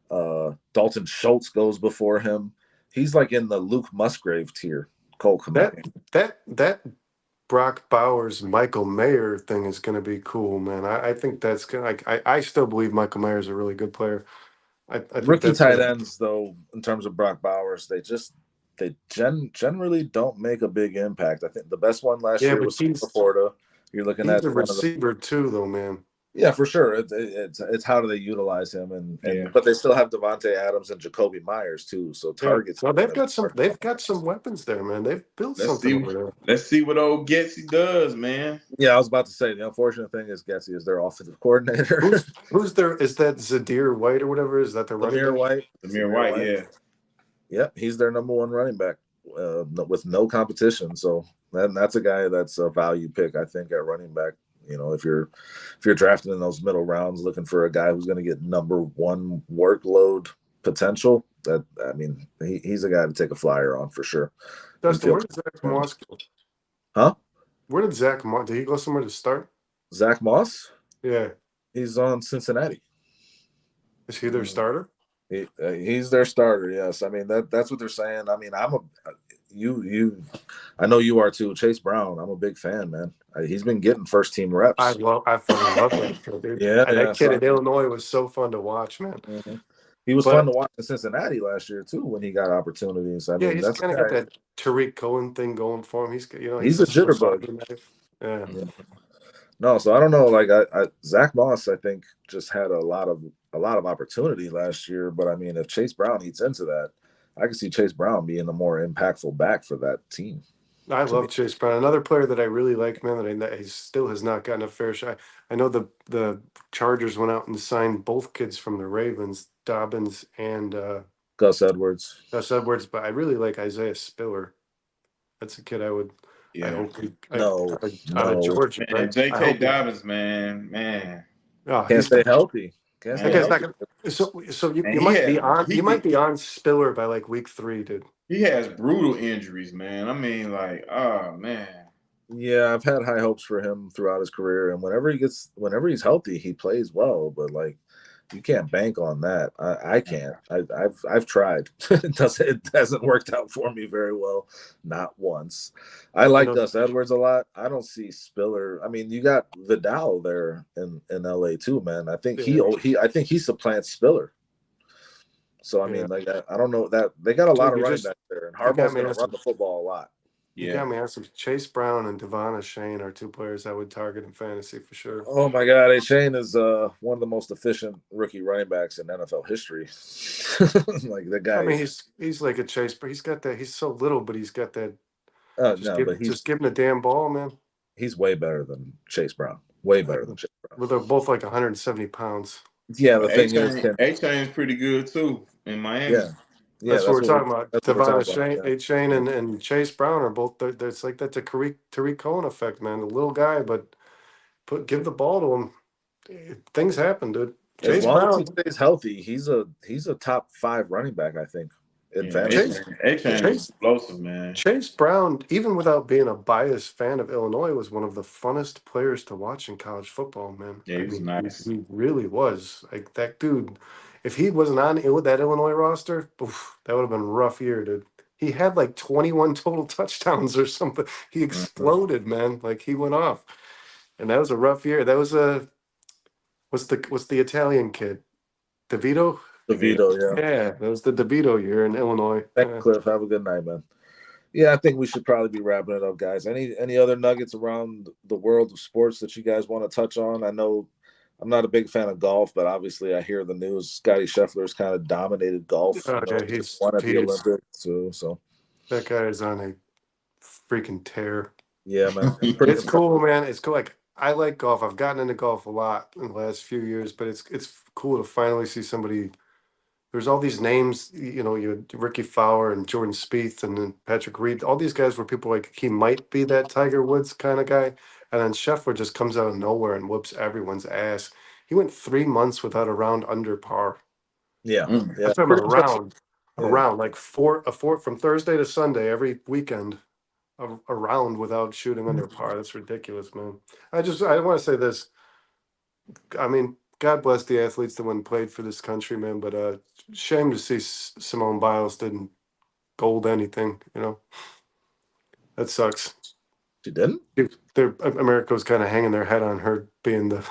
Dalton Schultz goes before him. He's like in the Luke Musgrave tier. Cole Kmet. That Brock Bowers, Michael Mayer thing is going to be cool, man. I think that's going to. I still believe Michael Mayer is a really good player. I think rookie tight ends, though, in terms of Brock Bowers, they generally don't make a big impact. I think the best one last year was Florida. You're looking at the receiver too, though, man. Yeah, for sure. It's how do they utilize him, but they still have Devontae Adams and Jacoby Myers too. So targets. Well, they've got some weapons there, man. They've built something over there. Let's see what old Getsy does, man. Yeah, I was about to say the unfortunate thing is Getsy is their offensive coordinator. Who's there? Is that Zadir White or whatever? Is that their running back? Zamir White, yeah. Yep, he's their number one running back with no competition. So that's a guy that's a value pick, I think, at running back. If you're drafting in those middle rounds looking for a guy who's going to get number one workload potential, That I mean, he's a guy to take a flyer on for sure. Dustin, where did Zach Moss go? Huh? Where did Zach Moss? Did he go somewhere to start? Zach Moss? Yeah. He's on Cincinnati. Is he their starter? He's their starter. Yes. I mean that's what they're saying. I mean, I know you are too. Chase Brown. I'm a big fan, man. He's been getting first team reps. I fucking love that kid, dude. Yeah, that kid in Illinois was so fun to watch, man. Mm-hmm. He was fun to watch in Cincinnati last year too when he got opportunities. I mean, he's kind of got that Tariq Cohen thing going for him. He's a jitterbug. Yeah. No, so I don't know. Like Zach Moss, I think just had a lot of opportunity last year. But I mean, if Chase Brown eats into that, I can see Chase Brown being the more impactful back for that team. I love Chase Brown. Another player that I really like, man, that he still has not gotten a fair shot. I know the Chargers went out and signed both kids from the Ravens, Dobbins and Gus Edwards. But I really like Isaiah Spiller. That's a kid I would. Yeah. I hope out of Georgia. Man, right? J.K. Dobbins, man. Oh, can't stay healthy. So you might be on Spiller by like week 3, dude. He has brutal injuries, man. I mean, like, oh man. Yeah, I've had high hopes for him throughout his career, and whenever he's healthy, he plays well. But like, you can't bank on that. I can't. I've tried. It hasn't worked out for me very well, not once. I like Gus Edwards a lot. I don't see Spiller. I mean, you got Vidal there in LA too, man. I think he supplants Spiller. So I mean, like I don't know that they got a lot of running back there, and Harbaugh's going to run the football a lot. You got me asking. Chase Brown and Devon Shane are 2 players I would target in fantasy for sure. Oh my God, Shane is one of the most efficient rookie running backs in NFL history. Like the guy. I mean, he's like a Chase, but he's got that. He's so little, but he's got that. Just give him the damn ball, man. He's way better than Chase Brown. Way better than Chase Brown. Well, they're both like 170 pounds. Yeah, the thing is, A-Chain's pretty good too in Miami. Yeah, that's what we're talking about. Devon Shane and Chase Brown are both. It's like that's a Tariq Cohen effect, man. The little guy, but give the ball to him. Things happen, dude. As long as he stays healthy, he's a top 5 running back, I think. In fantasy. A-Chain is explosive, man. Chase Brown, even without being a biased fan of Illinois, was one of the funnest players to watch in college football, man. Yeah, he was nice. He really was. Like that dude. If he wasn't on with that Illinois roster, that would have been a rough year, dude. He had like 21 total touchdowns or something. He exploded, man. Like he went off, and that was a rough year. That was what's the Italian kid, DeVito? DeVito, yeah. That was the DeVito year in Illinois. Thanks, Cliff. Have a good night, man. Yeah, I think we should probably be wrapping it up, guys. Any other nuggets around the world of sports that you guys want to touch on? I know I'm not a big fan of golf, but obviously I hear the news. Scotty Scheffler's kind of dominated golf. He's won at the Olympics too. So that guy is on a freaking tear. Yeah, man. It's cool, man. It's cool. Like I like golf. I've gotten into golf a lot in the last few years, but it's cool to finally see somebody. There's all these names, you had Ricky Fowler and Jordan Spieth and then Patrick Reed. All these guys were people like he might be that Tiger Woods kind of guy. And then Scheffler just comes out of nowhere and whoops everyone's ass. He went 3 months without a round under par. Yeah. That's a round, like from Thursday to Sunday every weekend, a round without shooting under par. That's ridiculous, man. I want to say this. I mean, God bless the athletes that went and played for this country, man. But shame to see Simone Biles didn't gold anything. That sucks. She didn't. America was kind of hanging their head on her being the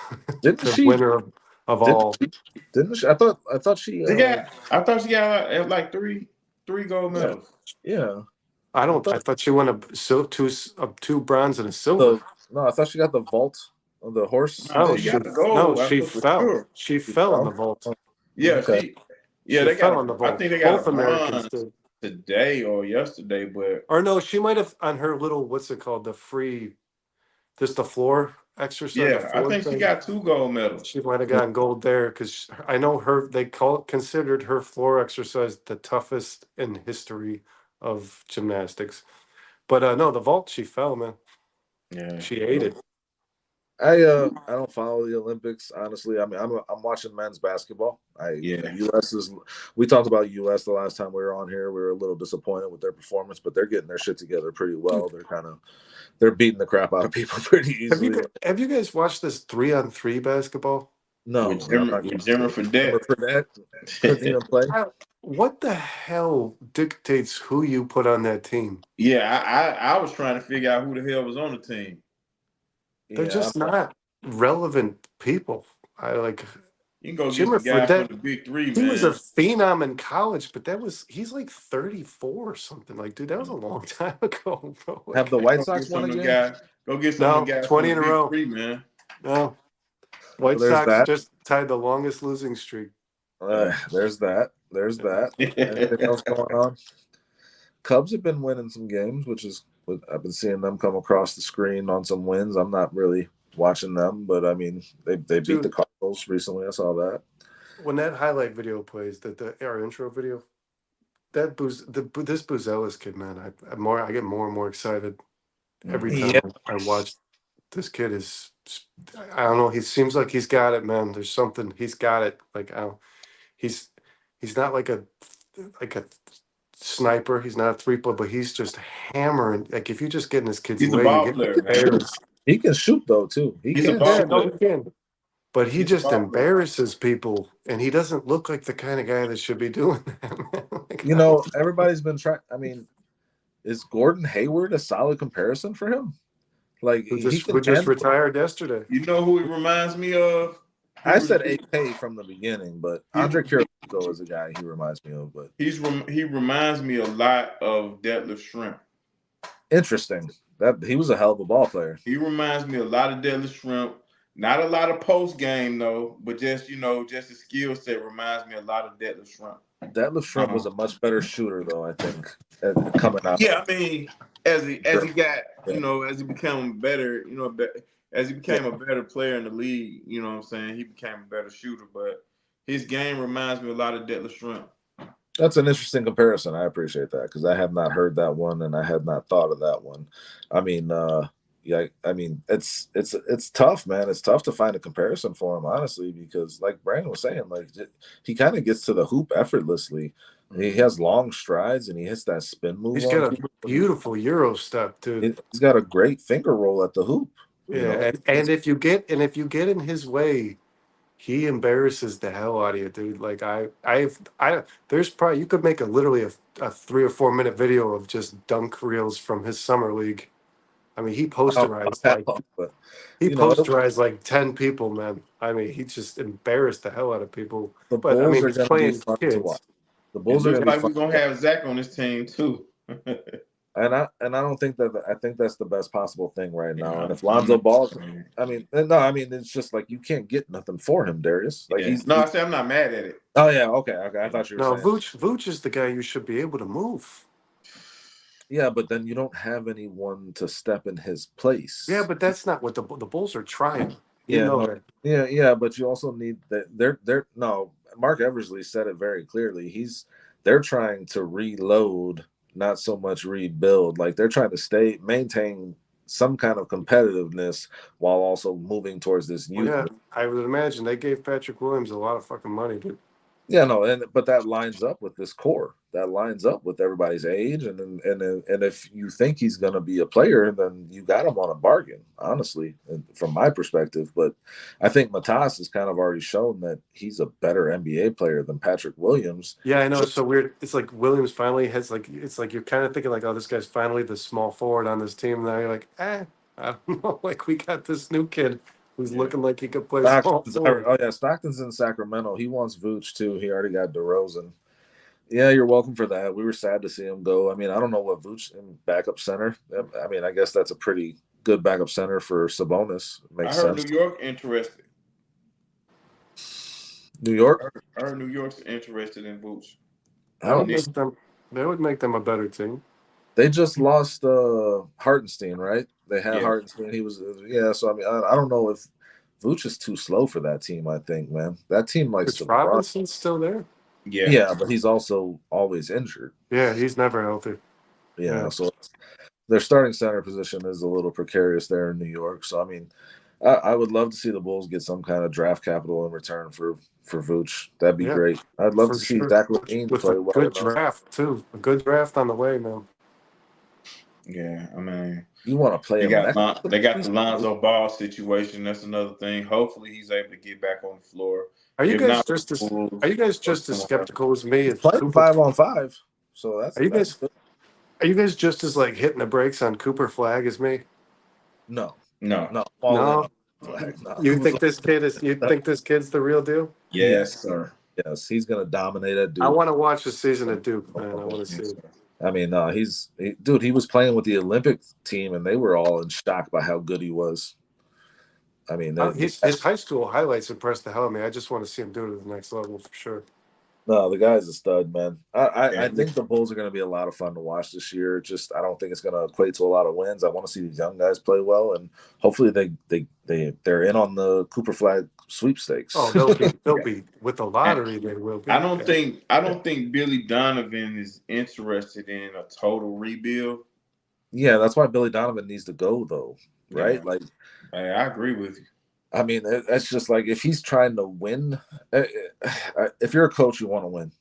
winner of all. Didn't she? I thought she. I thought she got like three gold medals. Yeah. I thought she won two bronze and a silver. No, I thought she got the vault of the horse. She fell. Sure. She fell on the vault. Yeah, okay. They fell on the vault. I think they got both Americans did. Today or yesterday, or no, she might have on her little what's it called, the free, just the floor exercise. Yeah, I think she got 2 gold medals. She might have gotten gold there because I know they considered her floor exercise the toughest in history of gymnastics. But no, the vault she fell, man. Yeah, she ate it. I don't follow the Olympics honestly. I mean, I'm watching men's basketball. Yeah. U.S. is. We talked about U.S. the last time we were on here. We were a little disappointed with their performance, but they're getting their shit together pretty well. They're beating the crap out of people pretty easily. Have you guys watched this 3-on-3 basketball? No, With Jimmer for Remember that. for that couldn't even play. What the hell dictates who you put on that team? Yeah, I was trying to figure out who the hell was on the team. They're Yeah, just not relevant people. I like You can go get Jimmer some guys from Fredette. the big three, He was a man. phenom in college, but he's like 34 or something. Like, dude, that was a long time ago, bro. Like, have the White Go Sox get some won of the again? guys. Go get some of the no, guys 20 from in the a big row. three, man. No. White There's Sox that. just tied the longest losing streak. There's that. There's that. Anything else going on? Cubs have been winning some games, which is I've been seeing them come across the screen on some wins. I'm not really watching them, but I mean they beat the Cardinals recently. I saw that. When that highlight video plays, our intro video, this Buzelis kid, man, I get more and more excited every Yeah, time I watch. This kid is, I don't know. He seems like he's got it, man. There's something he's got it. Like, he's not like a sniper. He's not a three point, but he's just hammering. Like, if you just get in this kid's He's a way, you ball get player, man. embarrassed. he can shoot though too. He He's a can ball Yeah, shoot. no, player. he can. But he He's a just ball player. embarrasses people, and he doesn't look like the kind of guy that should be doing that, man. Like, You know, everybody's been trying. I mean, is Gordon Hayward a solid comparison for him? Like who he can just handle. retired yesterday. You know who he reminds me of? I said AK from the beginning, but He- Andre Kirilenko is a guy he reminds me of. But he reminds me a lot of Detlef Shrimp. interesting that he was a hell of a ball player. He reminds me a lot of Detlef Shrimp. Not a lot of post game though, but just just the skill set reminds me a lot of Detlef Shrimp. Detlef Shrimp was a much better shooter, though. I think coming out. Yeah, I mean, as he got, as he became better, as he became a better player in the league, you know what I'm saying, he became a better shooter. But his game reminds me a lot of Detlef Shrimp. That's an interesting comparison. I appreciate that because I have not heard that one and I had not thought of that one. I mean, yeah, I mean, it's tough, man. It's tough to find a comparison for him, honestly, because like Brandon was saying, like he kind of gets to the hoop effortlessly. He has long strides and he hits that spin move. He's got a beautiful Euro step, dude. He's got a great finger roll at the hoop. Yeah, and if you get in his way, he embarrasses the hell out of you, dude. Like there's probably you could make literally a 3 or 4 minute video of just dunk reels from his summer league. I mean, he posterized like 10 people, man. I mean, he just embarrassed the hell out of people. The But I Bulls mean, are he's going to playing be fun kids. to watch. The It Bulls are looks going to like be we're fun. gonna have Zach on this team too. And I don't think that I think that's the best possible thing right now. And if Lonzo Ball, I mean, it's just like you can't get nothing for him, Darius. Like I say I'm not mad at it. Oh yeah, okay. I thought you were saying. Vooch is the guy you should be able to move. Yeah, but then you don't have anyone to step in his place. Yeah, but that's not what the Bulls are trying. Yeah, but you also need that. They're no. Mark Eversley said it very clearly. They're trying to reload, not so much rebuild. Like they're trying to maintain some kind of competitiveness while also moving towards this youth. Yeah, I would imagine they gave Patrick Williams a lot of fucking money, dude. Yeah, no, but that lines up with this core. That lines up with everybody's age, and if you think he's going to be a player, then you got him on a bargain. Honestly, from my perspective, but I think Matas has kind of already shown that he's a better NBA player than Patrick Williams. Yeah, I know. It's so weird. It's like Williams finally has it's like you're kind of thinking like, oh, this guy's finally the small forward on this team. Now you're like, I don't know. Like we got this new kid who's looking like he could play small forward. Oh yeah, Stockton's in Sacramento. He wants Vooch too. He already got DeRozan. Yeah, you're welcome for that. We were sad to see him go. I mean, I don't know what Vooch in backup center. I mean, I guess that's a pretty good backup center for Sabonis. Makes sense. New York interested. New York? I heard New York's interested in Vooch. That would make them a better team. They just lost Hartenstein, right? They had Hartenstein. He was So I mean, I don't know if Vooch is too slow for that team. I think, man, that team likes Robinson's still there. Yeah, but he's also always injured. Yeah, he's never healthy. Yeah, so their starting center position is a little precarious there in New York. So I mean, I would love to see the Bulls get some kind of draft capital in return for Vooch. That'd be Yeah, great. I'd love for to see sure. Zach LaVine With a play well good enough. draft too, a good draft on the way, man. Yeah, I mean, You want to play they a got Mexican? they got the Lonzo Ball situation. That's another thing. Hopefully, he's able to get back on the floor. Are you If guys not, with just the as Bulls or somewhere. skeptical as me He's as playing Cooper? 5-on-5, so Are you that's guys good. are you guys just as like hitting the brakes on Cooper Flag as me? No, No. no, all in No, on Flag. No, you think this kid is? You think this kid's the real deal? Yes, sir. yes, he's gonna dominate at I Duke. want to watch the season at Duke, man. I want to see Yes, it. sir. I mean, dude, he was playing with the Olympic team, and they were all in shock by how good he was. I mean, His high school highlights impressed the hell out of me. I just want to see him do it at the next level for sure. no, the guy's a stud, man. I Yeah, think the Bulls are going to be a lot of fun to watch this year. Just I don't think it's going to equate to a lot of wins. I want to see these young guys play well, and hopefully they're in on the Cooper Flag sweepstakes. Oh, they'll be with the and lottery. They will be. I don't think Billy Donovan is interested in a total rebuild. Yeah, that's why Billy Donovan needs to go, though, right? Yeah, Like, I agree with you. I mean, that's just like if he's trying to win. If you're a coach, you want to win.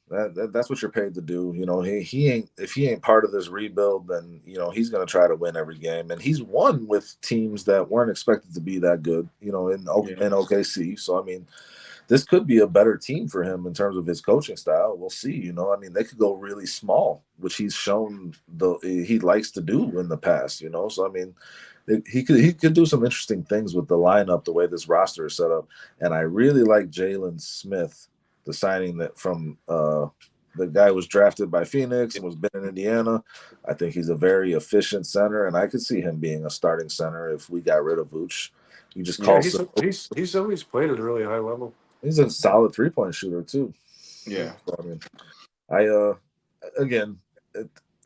That's what you're paid to do. You know, he ain't if he ain't part of this rebuild, then you know he's going to try to win every game, and he's won with teams that weren't expected to be that good. You know, in OKC. So I mean, this could be a better team for him in terms of his coaching style. We'll see. You know, I mean, they could go really small, which he's shown he likes to do in the past. You know, so I mean, he could do some interesting things with the lineup, the way this roster is set up. And I really like Jalen Smith, the signing that from the guy was drafted by Phoenix and was been in Indiana. I think he's a very efficient center, and I could see him being a starting center if we got rid of Vooch. You just Yeah, call. he's always played at a really high level. He's a solid 3-point shooter too. Yeah. So, I mean, again,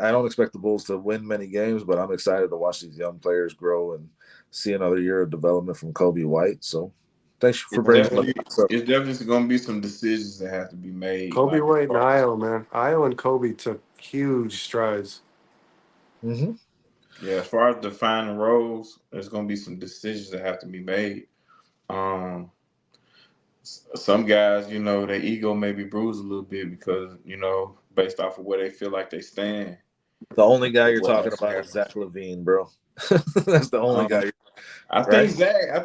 I don't expect the Bulls to win many games, but I'm excited to watch these young players grow and see another year of development from Kobe White. So, thanks for bringing It's definitely going to be some decisions that have to be made. Kobe Like, White and Io, man. Io and Kobe took huge strides. Mm-hmm. Yeah, as far as defining roles, there's going to be some decisions that have to be made. Some guys, you know, their ego may be bruised a little bit because, you know, based off of where they feel like they stand. The only guy you're What talking actually about is happens. Zach LaVine, bro. That's the only guy. I Right?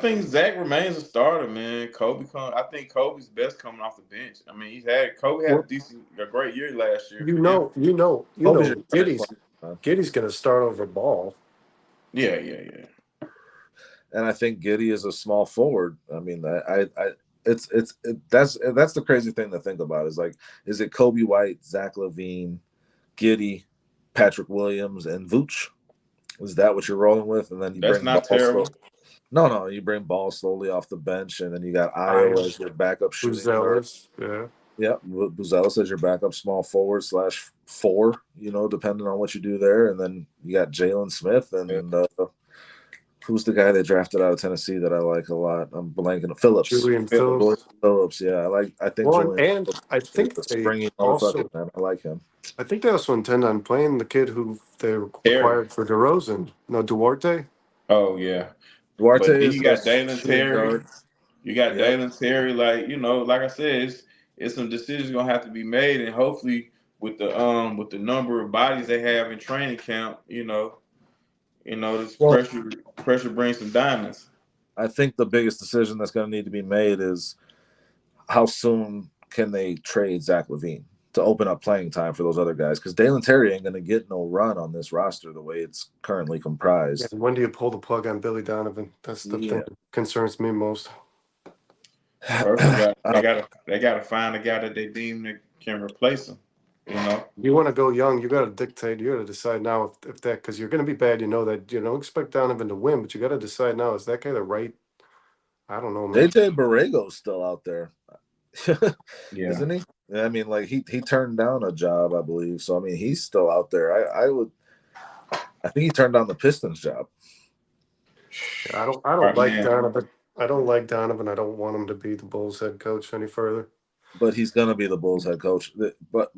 think Zach remains a starter, man. I think Kobe's best coming off the bench. I mean, Kobe had Well, a great year last year. you know, Kobe's your Giddy's going to start over Ball. Yeah. And I think Giddey is a small forward. I mean, that's the crazy thing to think about is like, is it Kobe White, Zach LaVine, Giddey, Patrick Williams, and Vooch? Is that what you're rolling with? And then you That's bring not terrible. No, you bring Ball slowly off the bench, and then you got Io as your backup shooting guard. Yeah, Buzelis as your backup small forward /4. You know, depending on what you do there, and then you got Jalen Smith and who's the guy they drafted out of Tennessee that I like a lot? I'm blanking. Phillips. Julian Phillips. Yeah, I think Well, Julian. and I think the they springy also. motherfucker, man. I like him. I think they also intend on playing the kid who they Terry. acquired for DeRozan. No, Duarte. Oh yeah. Duarte But then is you got a Dalen shooting Terry. guard. You got Yep. Dalen Terry. Like, you know, like I said, it's some decisions gonna have to be made, and hopefully with the number of bodies they have in training camp, this pressure brings some diamonds. I think the biggest decision that's going to need to be made is how soon can they trade Zach LaVine to open up playing time for those other guys? Because Dalen Terry ain't going to get no run on this roster the way it's currently comprised. Yeah, when do you pull the plug on Billy Donovan? That's the thing that concerns me most. First, they gotta find a guy that they deem that can replace him. You know, you want to go young, you got to dictate. You got to decide now if that, because you're going to be bad. You know that. You don't expect Donovan to win, but you got to decide now. Is that guy the right? I don't know, man. JJ Borrego's still out there, yeah. Isn't he? I mean, like he turned down a job, I believe. So I mean, he's still out there. I think he turned down the Pistons job. I don't like Donovan. I don't like Donovan. I don't want him to be the Bulls head coach any further. but he's gonna be the Bulls head coach. But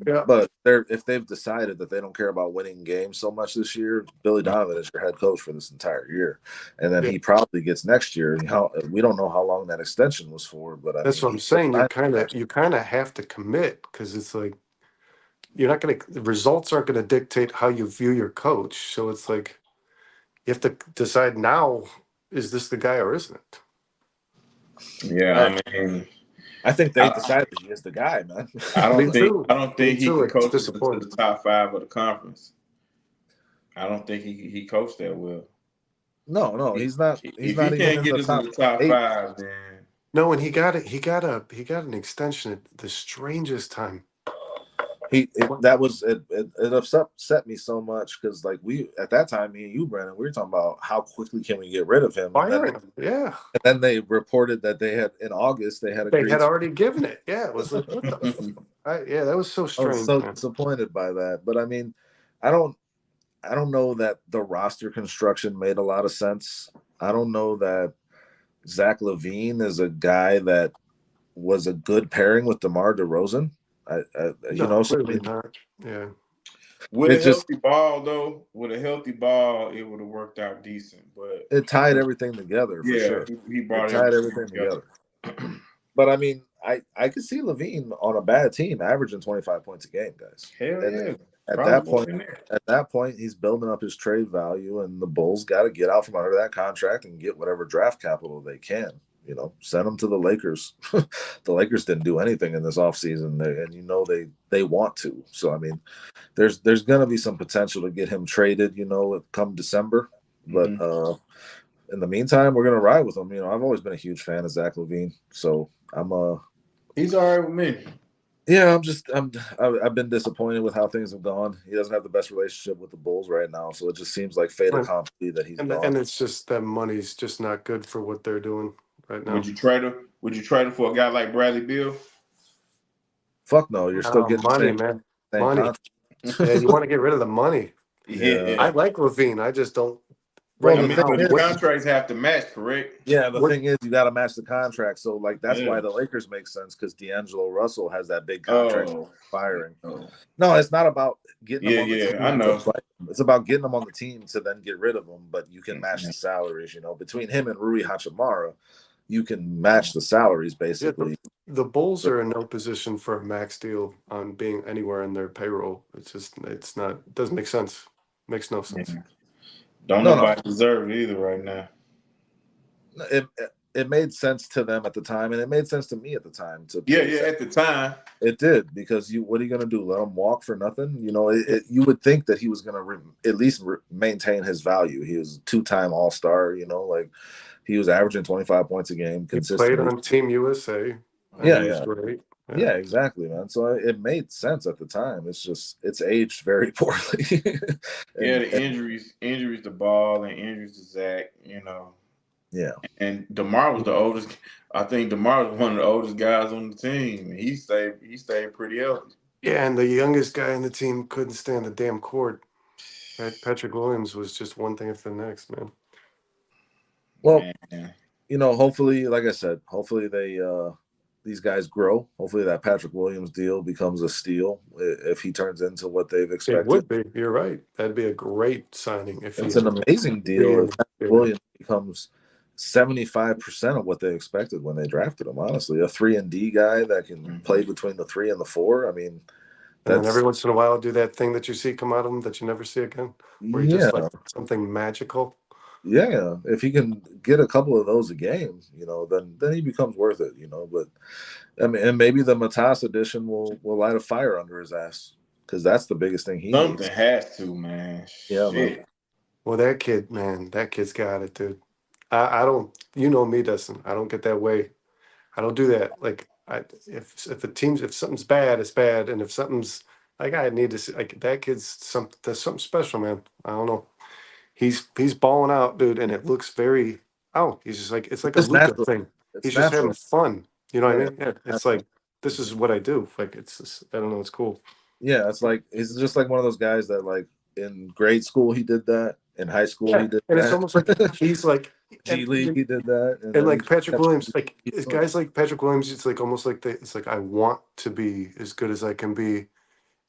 if they've decided that they don't care about winning games so much this year, Billy Donovan is your head coach for this entire year, and then he probably gets next year. We don't know how long that extension was for, but that's what I'm saying. You kind of have to commit, because it's like you're not going to. The results aren't going to dictate how you view your coach. So it's like you have to decide now: is this the guy or isn't it? Yeah, I mean, I think they decided he is the guy, man. I don't think he can coach us into the top 5 of the conference. I don't think he coached that well. No, he's not. If he can't get us in the top 5, then no. And he got an extension at the strangest time. It upset me so much because like at that time, me and you, Brandon, we were talking about how quickly can we get rid of him. And then they reported that they had in August they had already given it. Yeah, it was like what the that was so strange. I was so disappointed by that. But I mean, I don't know that the roster construction made a lot of sense. I don't know that Zach LaVine is a guy that was a good pairing with DeMar DeRozan. With a healthy ball, it would have worked out decent. But it tied everything together for sure. He brought everything together. But I mean, I could see LaVine on a bad team averaging 25 points a game, guys. At that point, he's building up his trade value, and the Bulls got to get out from under that contract and get whatever draft capital they can. Send them to the Lakers. The Lakers didn't do anything in this offseason, and they want to. So I mean, there's going to be some potential to get him traded, come December. But in the meantime, we're going to ride with him. I've always been a huge fan of Zach LaVine, so he's all right with me. Yeah, I've been disappointed with how things have gone. He doesn't have the best relationship with the Bulls right now, so it just seems like fait accompli that he's gone. And it's just that money's just not good for what they're doing right now. Would you trade him for a guy like Bradley Beal? Fuck no, you're still getting money, man. Money. Yeah, you want to get rid of the money. Yeah. I like LaVine. I just don't. The contracts have to match, correct? Yeah, the thing is, you got to match the contract. So, that's why the Lakers make sense, because D'Angelo Russell has that big contract firing. No, it's not about getting them on the team. I know. It's about getting them on the team to then get rid of them, but you can match the salaries. Between him and Rui Hachimura, you can match the salaries basically. The Bulls are in no position for a max deal on being anywhere in their payroll. It doesn't make sense. Makes no sense. Yeah. Nobody deserve it either right now. It made sense to them at the time, and it made sense to me at the time. At the time it did, because what are you going to do? Let him walk for nothing? You would think that he was going to at least maintain his value. He was a 2-time All-Star. He was averaging 25 points a game consistently. He played on Team USA. Yeah. Great. Yeah, exactly, man. So it made sense at the time. It's aged very poorly. The injuries to Ball and injuries to Zach, Yeah. And DeMar was the oldest. I think DeMar was one of the oldest guys on the team. He stayed pretty healthy. Yeah, and the youngest guy on the team couldn't stand the damn court. Patrick Williams was just one thing after the next, man. Well, hopefully, like I said, hopefully these guys grow. Hopefully that Patrick Williams deal becomes a steal if he turns into what they've expected. It would be. You're right. That'd be a great signing. It's an amazing deal if Patrick Williams becomes 75% of what they expected when they drafted him. Honestly, a 3-and-D guy that can play between the 3 and the 4. I mean, and every once in a while do that thing that you see come out of him that you never see again, where he just like something magical. Yeah, if he can get a couple of those a game, then he becomes worth it, But I mean, and maybe the Matas edition will light a fire under his ass, because that's the biggest thing he needs. Something has to, man. Yeah, man. Well, that kid's got it, dude. I don't, me, Dustin. I don't get that way. I don't do that. Like, if something's bad, it's bad, and if something's like, I need to see, like, that kid's there's something special, man. I don't know. He's balling out, dude, and it looks very. He's just like, it's like a Luka thing. He's just having fun. You know what I mean? Yeah, it's like, this is what I do. Like, it's just, I don't know, it's cool. Yeah, it's just like one of those guys that, like, in grade school he did that, In high school, Yeah, he did and it's that. almost like he's like, G League, he did that, and then he like Patrick kept Williams, like keep it's doing it. guys like Patrick Williams. It's like almost like it's like I want to be as good as I can be,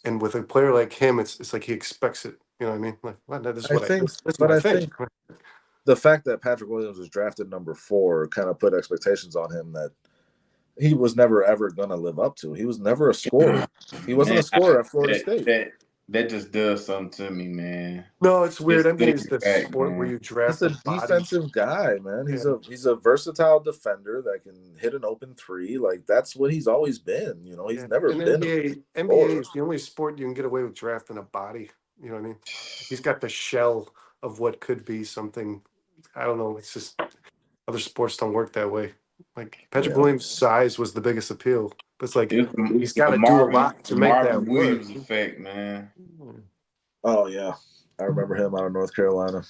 and with a player like him, it's like he expects it. You know what I mean? Like, well, this is I what think, this is but what I I think. think the fact that Patrick Williams was drafted number 4 kind of put expectations on him that he was never ever going to live up to. He was never a scorer. He wasn't Man, a scorer at Florida State. that just does something to me, man. No, it's weird. Just NBA is looking the back, sport where man. you He's draft a a body. defensive guy, man. Yeah. He's a versatile defender that can hit an open 3. Like that's what he's always been. You know, he's Yeah. never And been a NBA scorer. is the only sport you can get away with drafting a body. You know what I mean? He's got the shell of what could be something. I don't know. It's just other sports don't work that way. Like Patrick Yeah. Williams' size was the biggest appeal, but it's like he's got to The do a lot to make that Marvin work. Williams effect, man. Oh yeah, I remember him out of North Carolina.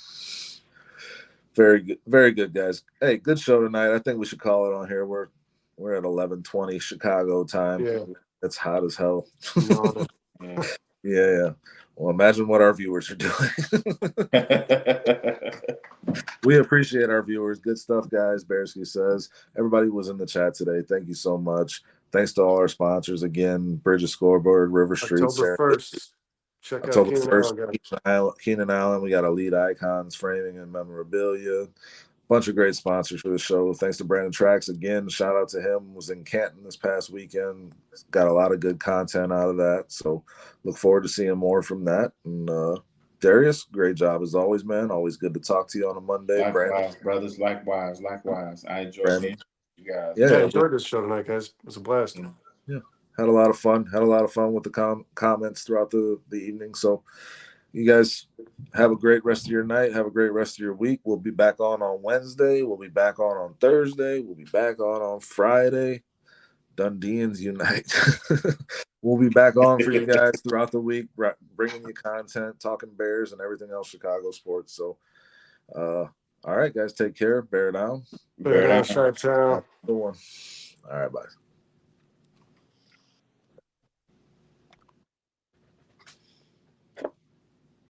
Very good guys. Hey, good show tonight. I think we should call it on here. We're at 11:20 Chicago time. Yeah. It's hot as hell. No, Yeah. Yeah. Well, imagine what our viewers are doing. We appreciate our viewers. Good stuff, guys. Bearsky says. Everybody was in the chat today. Thank you so much. Thanks to all our sponsors again. Bridges Scoreboard, River Street, October 1st. Check out October Keenan 1st, Allen. Keenan Allen. We got Elite Icons, Framing and Memorabilia. Bunch of great sponsors for the show. Thanks to Brandon Trax again. Shout out to him. Was in Canton this past weekend. Got a lot of good content out of that. So look forward to seeing more from that. And Darius, great job as always, man. Always good to talk to you on a Monday. Likewise, Brandon, brothers. Likewise. I enjoyed Brandon. being with you guys. Yeah, I enjoyed this show tonight, guys. It was a blast. Yeah. Had a lot of fun. Had a lot of fun with the comments throughout the evening. So you guys have a great rest of your night. Have a great rest of your week. We'll be back on Wednesday. We'll be back on Thursday. We'll be back on Friday. Dundeans unite. We'll be back on for you guys throughout the week, bringing you content, talking Bears and everything else Chicago sports. So, all right, guys, take care. Bear down. Bear down, Chi-Town. Good one. All right, bye.